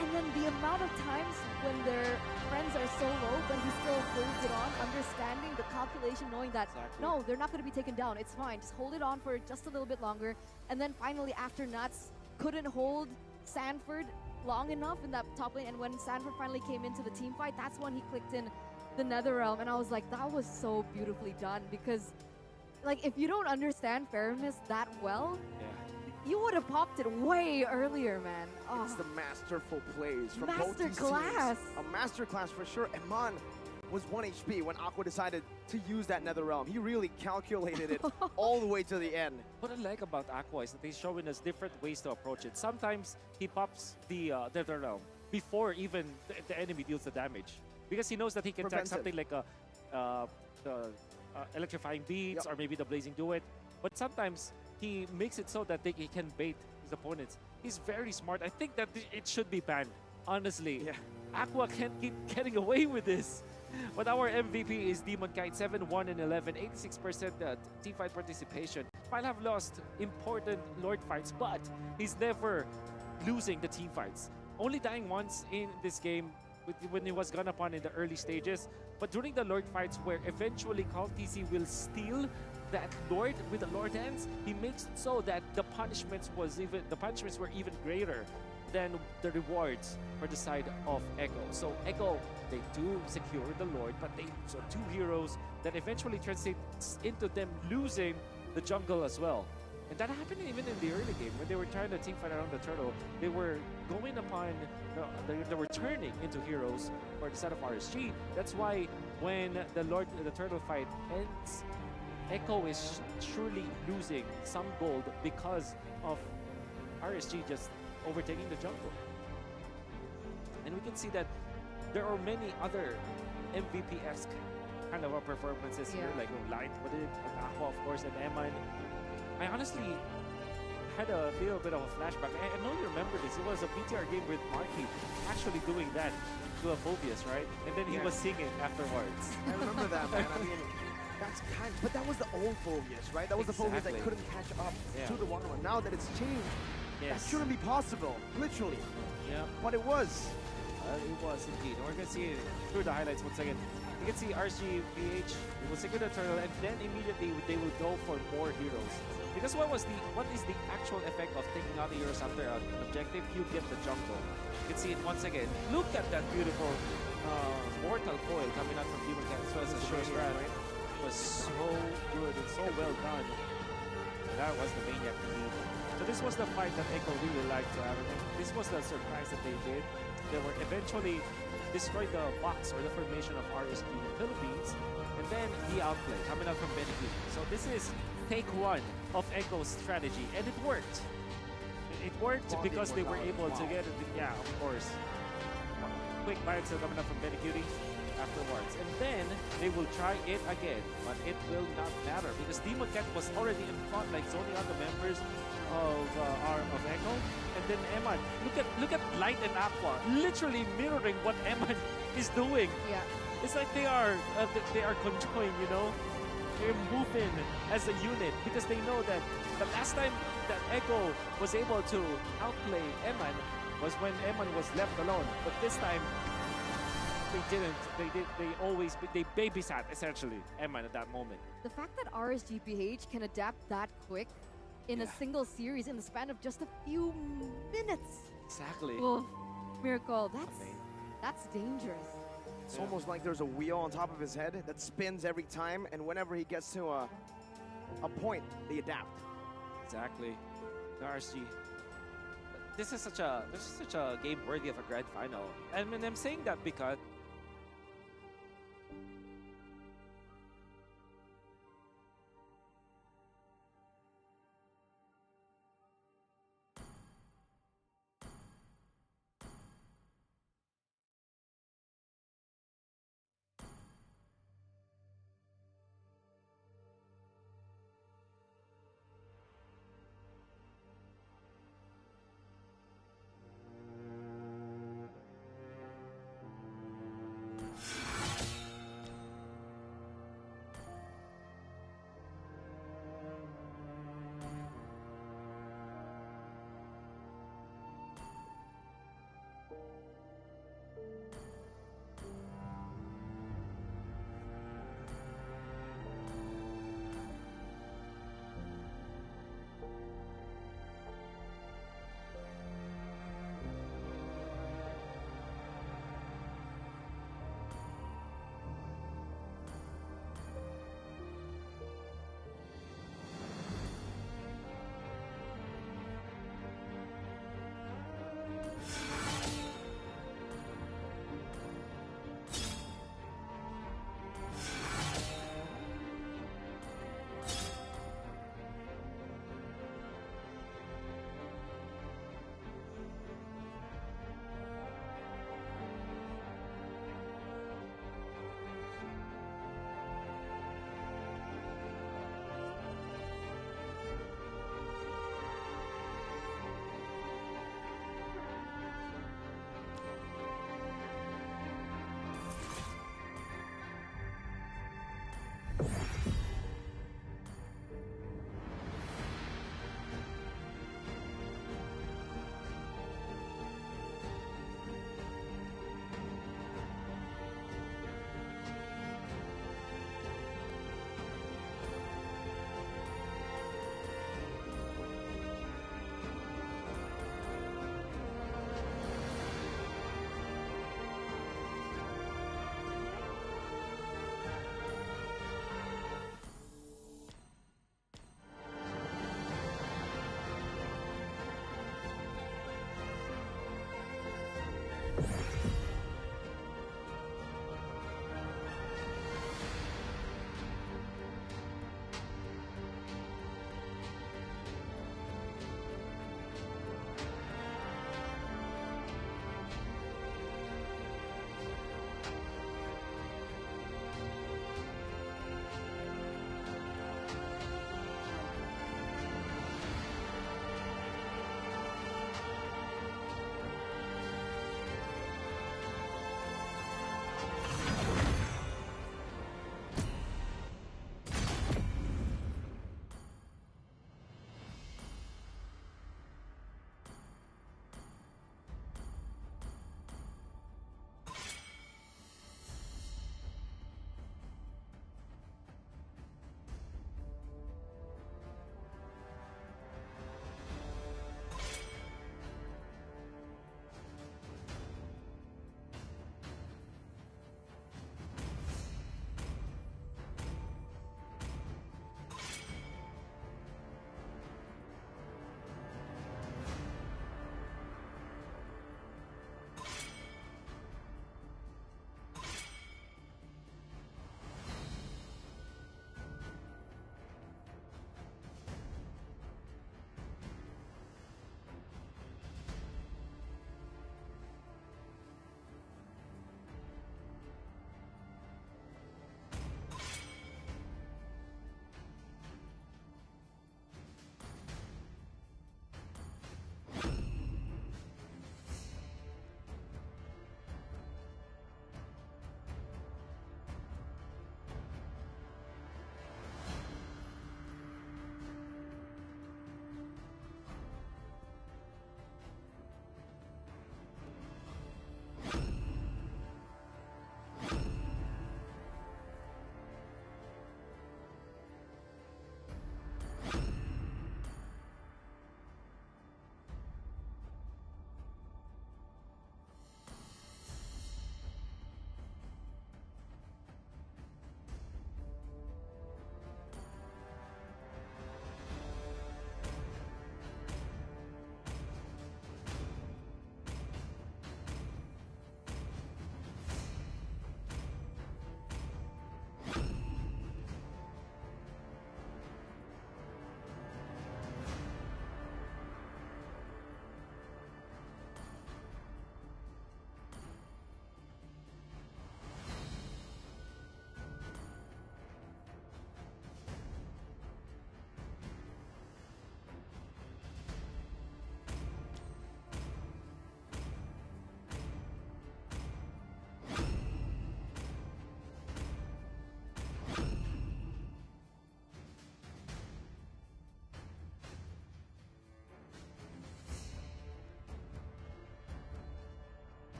And then the amount of times when their friends are so low, but he still holds it on, understanding the calculation, knowing that, no, they're not going to be taken down. It's fine. Just hold it on for just a little bit longer. And then finally, after Nuts couldn't hold Sanford long enough in that top lane, and when Sanford finally came into the team fight, that's when he clicked in the Nether Realm. And I was like, that was so beautifully done, because like, if you don't understand Faramis that well, you would have popped it way earlier, man. Oh. It's the masterful plays from both these Masterclass. teams. A masterclass for sure. Eman was 1 HP when Aqua decided to use that Nether Realm. He really calculated it all the way to the end. What I like about Aqua is that he's showing us different ways to approach it. Sometimes he pops the Nether Realm before even the enemy deals the damage, because he knows that he can attack something like the electrifying beats or maybe the blazing duet. But sometimes he makes it so that he can bait his opponents. He's very smart. I think that it should be banned, honestly. Aqua can't keep getting away with this. But our MVP is Demon Kite, 7-1 and 11, 86% team fight participation. Might have lost important Lord fights, but he's never losing the team fights. Only dying once in this game when he was gone upon in the early stages. But during the Lord fights, where eventually Call TC will steal that Lord with the Lord hands, he makes it so that the punishments were even greater than the rewards for the side of Echo. So Echo, they do secure the Lord, but they lose 2 heroes that eventually translates into them losing the jungle as well. And that happened even in the early game when they were trying to team fight around the turtle. They were going upon, they were turning into heroes for the side of RSG. That's why when the turtle fight ends, Echo is surely losing some gold because of RSG just overtaking the jungle. And we can see that there are many other MVP-esque kind of performances here, like Light with it, and Aqua, of course, and Eman. I honestly had a little bit of a flashback. I know you remember this. It was a PTR game with Marky actually doing that to a Phobius, right? And then he was singing afterwards. I remember that, man. I mean, but that was the old Phobius, right? That was the Phobius that couldn't catch up to the one. Now that it's changed, that shouldn't be possible, literally. Yeah. But it was. It was indeed. We're going to see it through the highlights once again. You can see RSG PH will secure the turtle, and then immediately they will go for more heroes. Because what is the actual effect of taking out the heroes after an objective? You get the jungle. You can see it once again. Look at that beautiful mortal coil coming out from Demon Cat as well as a sure strat. It was so good and so well done. So that was the Maniac lead. So this was the fight that Echo really liked to have. This was the surprise that they did. They were eventually destroyed the box or the formation of RSG in the Philippines, and then the outplay coming out from Benedict. So this is take 1 of Echo's strategy, and it worked. It worked because they were able to get it. Yeah, of course. Quick bites coming up from Benedict afterwards, and then they will try it again, but it will not matter because Demon Cat was already in front, like zoning out the members of Echo, and then Eman. Look at Light and Aqua, literally mirroring what Eman is doing. Yeah, it's like they are conjoined, you know. They're moving as a unit because they know that the last time that Echo was able to outplay Eman was when Eman was left alone, but this time they didn't. They babysat essentially Eman at that moment. The fact that RSG PH can adapt that quick in a single series in the span of just a few minutes. Exactly. Oh, Miracle, that's dangerous. It's almost like there's a wheel on top of his head that spins every time, and whenever he gets to a point, they adapt. Exactly. The RSG. This is such a game worthy of a grand final. I mean, I'm saying that because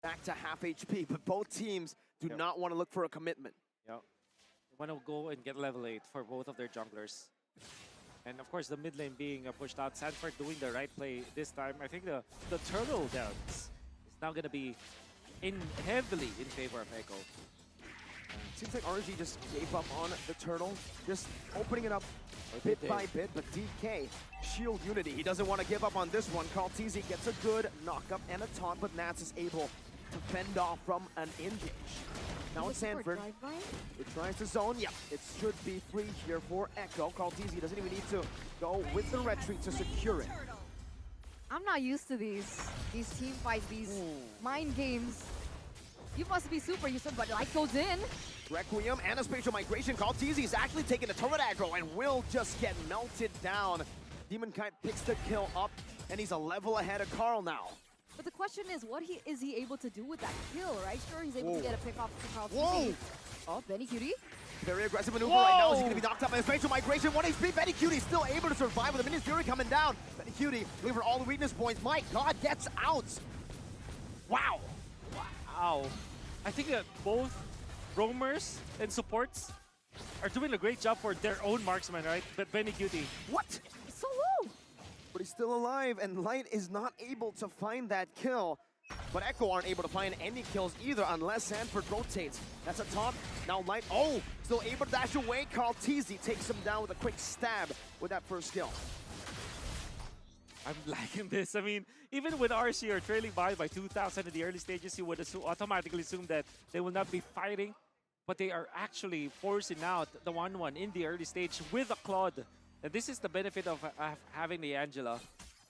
back to half HP, but both teams do not want to look for a commitment. Yep. They want to go and get level 8 for both of their junglers. And of course, the mid lane being pushed out. Sanford doing the right play this time. I think the turtle dance is now going to be heavily in favor of Echo. Seems like RSG just gave up on the turtle, just opening it up bit by bit, but DK, shield unity. He doesn't want to give up on this one. Karl'Tezi gets a good knock-up and a taunt, but Nats is able to fend off from an engage. Now it's Sanford. It tries to zone. Yeah, it should be free here for Echo. Karl'Tezi doesn't even need to go with the retreat to secure it. I'm not used to these team fights, these mind games. You must be super used to it, but light goes in. Requiem and a spatial migration. Karl'Tezi is actually taking a turret aggro and will just get melted down. Demon Kite picks the kill up, and he's a level ahead of Carl now. But the question is, what is he able to do with that kill, right? Sure, he's able to get a pick off to Karl'Tezi. Whoa! Oh, Benny Cutie. Very aggressive maneuver right now. Is he going to be knocked out by a spatial migration? 1 HP. Benny Cutie still able to survive with the Minions Fury coming down. Benny Cutie looking for all the weakness points. My God, gets out. Wow. Wow. I think that both roamers and supports are doing a great job for their own marksman, right? But Benny Cutie. What? So low. But he's still alive, and Light is not able to find that kill. But Echo aren't able to find any kills either unless Sanford rotates. That's a taunt. Now Light, still able to dash away. Karl'Tezi takes him down with a quick stab with that first kill. I'm liking this. I mean, even with RSG are trailing by 2,000 in the early stages, you would automatically assume that they will not be fighting. But they are actually forcing out the 1-1 in the early stage with a Claude. And this is the benefit of having the Angela.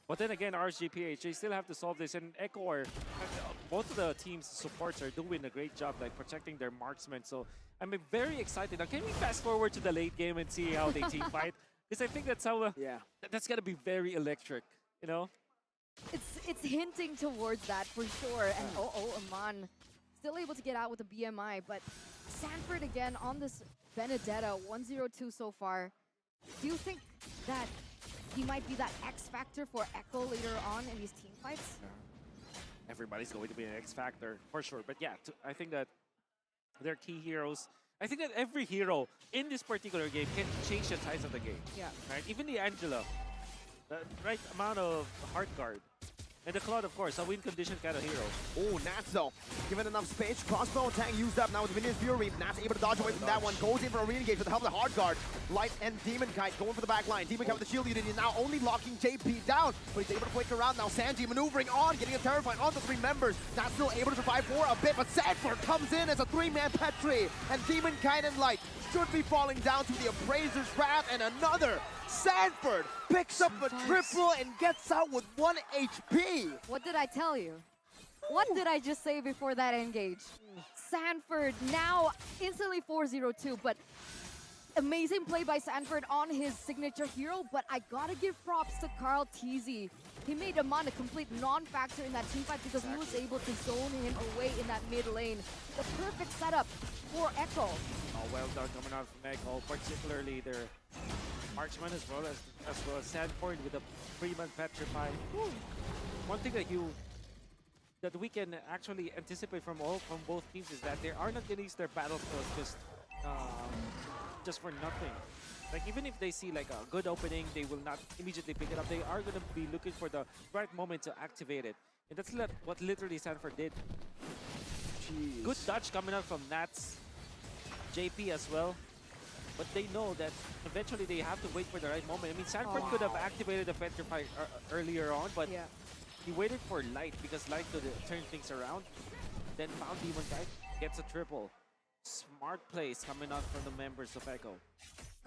But then again, RSG PH, they still have to solve this. And Echo, both of the team's supports are doing a great job, like protecting their marksmen. So I'm very excited. Now, can we fast forward to the late game and see how they team fight? Because I think that's how that's gonna be very electric, you know. It's hinting towards that for sure. And Aman still able to get out with a BMI, but Sanford again on this Benedetta 102 so far. Do you think that he might be that X factor for Echo later on in these team fights? Everybody's going to be an X factor for sure. But yeah, I think that they're key heroes. I think that every hero in this particular game can change the tides of the game. Yeah. Right? Even the Angela, the right amount of heart guard. And the Claude, of course, a win condition kind of hero. Oh, Nats though, given enough space. Crossbow attack used up now with Minions Fury. Nats able to dodge away from that one. Goes in for a re-engage with the help of the hard guard. Light and Demon Kite going for the back line. Demon Kite with the shield unit now only locking JP down, but he's able to flick around now. Sanji maneuvering on, getting a terrifying on the 3 members. Nats still able to survive for a bit, but Sanford comes in as a 3-man Petri, and Demon Kite and Light should be falling down to the Appraiser's Wrath, and another Sanford picks up a triple and gets out with 1 HP. What did I tell you? What did I just say before that engage? Sanford now instantly 4-0-2, but amazing play by Sanford on his signature hero, but I gotta give props to Karl'Tezi. He made Aman a complete non-factor in that teamfight because he was able to zone him away in that mid lane. The perfect setup for Echo. Oh, well done coming out from Echo, particularly their marksman as well as Sanford with a 3-man Petrify. One thing that we can actually anticipate from both teams is that they are not going to use their battle skills just for nothing. Like, even if they see like a good opening, they will not immediately pick it up. They are going to be looking for the right moment to activate it. And that's what literally Sanford did. Jeez. Good dodge coming out from Nats, JP as well. But they know that eventually they have to wait for the right moment. I mean, Sanford could have activated the Petrify earlier on, but he waited for Light because Light could turn things around. Then found Demon Kite, gets a triple. Smart plays coming out from the members of Echo.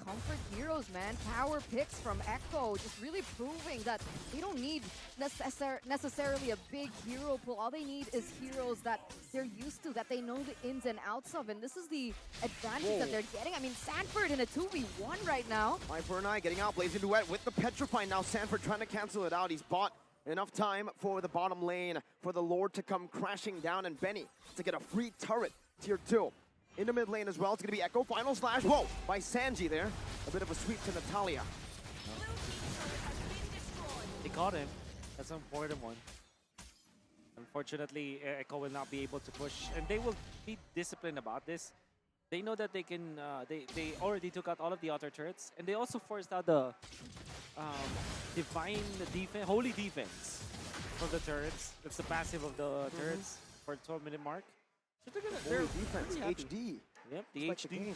Comfort heroes, man. Power picks from Echo. Just really proving that they don't need necessarily a big hero pool. All they need is heroes that they're used to, that they know the ins and outs of. And this is the advantage that they're getting. I mean, Sanford in a 2v1 right now. Eye getting out, Blazing Duet with the Petrify. Now Sanford trying to cancel it out. He's bought enough time for the bottom lane, for the Lord to come crashing down, and Benny to get a free turret, tier 2. In the mid lane as well, it's going to be Echo. Final slash, by Sanji there. A bit of a sweep to Natalia. They caught him. That's an important one. Unfortunately, Echo will not be able to push, and they will be disciplined about this. They know that they can. They already took out all of the outer turrets, and they also forced out the divine defense, holy defense from the turrets. That's the passive of the turrets for the 12-minute mark. So they're Holy defense, really happy. HD. Yep, the It's like HD. game.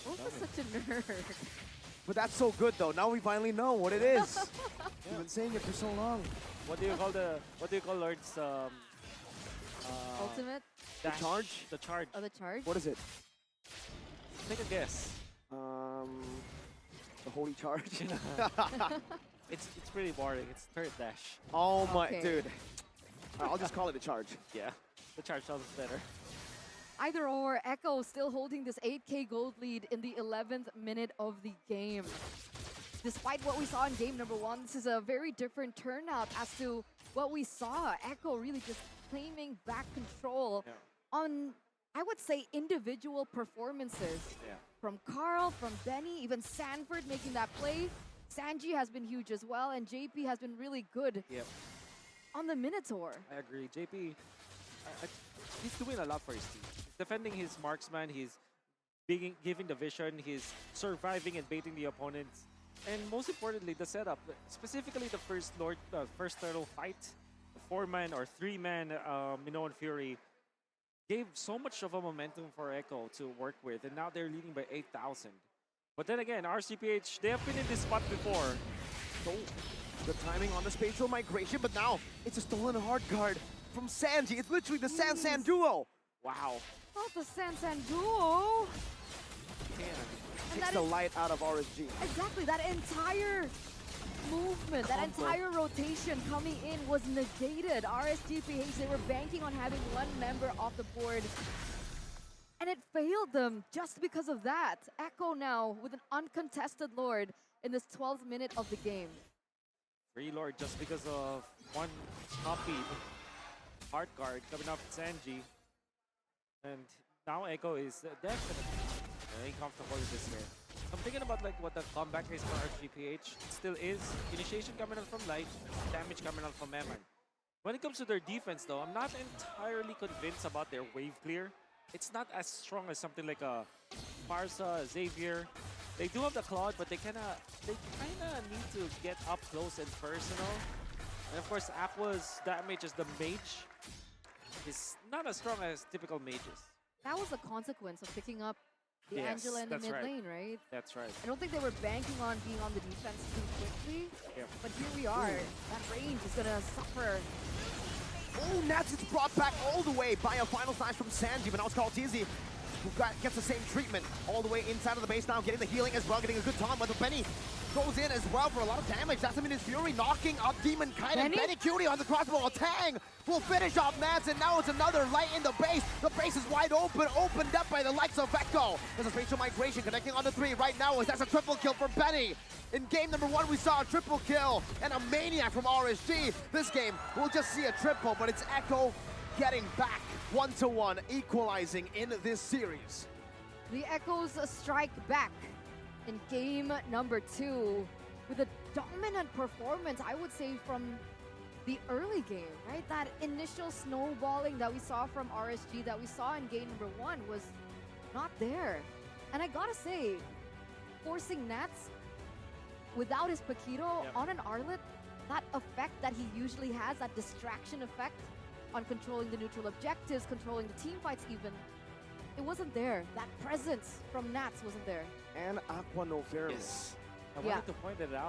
Wolf is such a nerd. But that's so good though. Now we finally know what it is. You've been saying it for so long. What do you call Lord's Ultimate? The dash? charge? The charge. Oh, the charge? What is it? Take a guess. The holy charge. It's pretty boring. It's turret dash. Oh my, Okay. dude. I'll just call it a charge. Yeah, the charge sounds better. Either or, Echo still holding this 8K gold lead in the 11th minute of the game. Despite what we saw in game number 1, this is a very different turnout as to what we saw. Echo really just claiming back control on, I would say, individual performances. Yeah. From Carl, from Benny, even Sanford making that play. Sanji has been huge as well, and JP has been really good Yep. on the Minotaur. I agree. JP, he's doing a lot for his team. He's defending his marksman. He's giving the vision. He's surviving and baiting the opponents. And most importantly, the setup. Specifically, the first turtle fight, the 4-man or 3-man Minoan Fury gave so much of a momentum for Echo to work with. And now they're leading by 8,000. But then again, RCPH, they have been in this spot before. So, the timing on the spatial migration, but now it's a stolen hard guard from Sanji. It's literally the San duo. Wow. Not the Sansan duo. Takes the light out of RSG. Exactly, that entire movement, that Combo. entire rotation coming in was negated. RSG PH, they were banking on having one member off the board. And it failed them just because of that. Echo now with an uncontested Lord in this 12th minute of the game. Free Lord just because of one copy hard guard coming off Sanji. And now Echo is definitely very comfortable with this here. I'm thinking about like what the comeback is for RGPH. It still is initiation coming out from Light, damage coming out from Eman. When it comes to their defense though, I'm not entirely convinced about their wave clear. It's not as strong as something like a Farsa, Xavier. They do have the Claude, but they kinda need to get up close and personal. And of course, Aqua's damage as the mage is not as strong as typical mages. That was the consequence of picking up the Yes, Angela in the that's mid right. lane, right? That's right. I don't think they were banking on being on the defense too quickly. Yeah. But here we are. That range is gonna suffer. Oh, Nats is brought back all the way by a final slash from Sanji, but now it's called Tizzy, who gets the same treatment all the way inside of the base now, getting the healing as well, getting a good time, but Benny goes in as well for a lot of damage. That's him in his Fury, knocking up Demon Kite, and Benny Cutie on the crossbow. A Tang will finish off Nats, and now it's another light in the base. The base is wide open, opened up by the likes of Echo. There's a spatial migration connecting on the 3 right now, as that's a triple kill for Benny. In game number 1, we saw a triple kill and a maniac from RSG. This game, we'll just see a triple, but it's Echo getting back 1-1, equalizing in this series. The Echoes strike back in game number 2 with a dominant performance, I would say, from the early game, right? That initial snowballing that we saw from RSG, that we saw in game number 1 was not there. And I gotta say, forcing Nats without his Paquito on an Arlet, that effect that he usually has, that distraction effect on controlling the neutral objectives, controlling the team fights even, it wasn't there. That presence from Nats wasn't there. And Aqua no fairness. I wanted to point it out.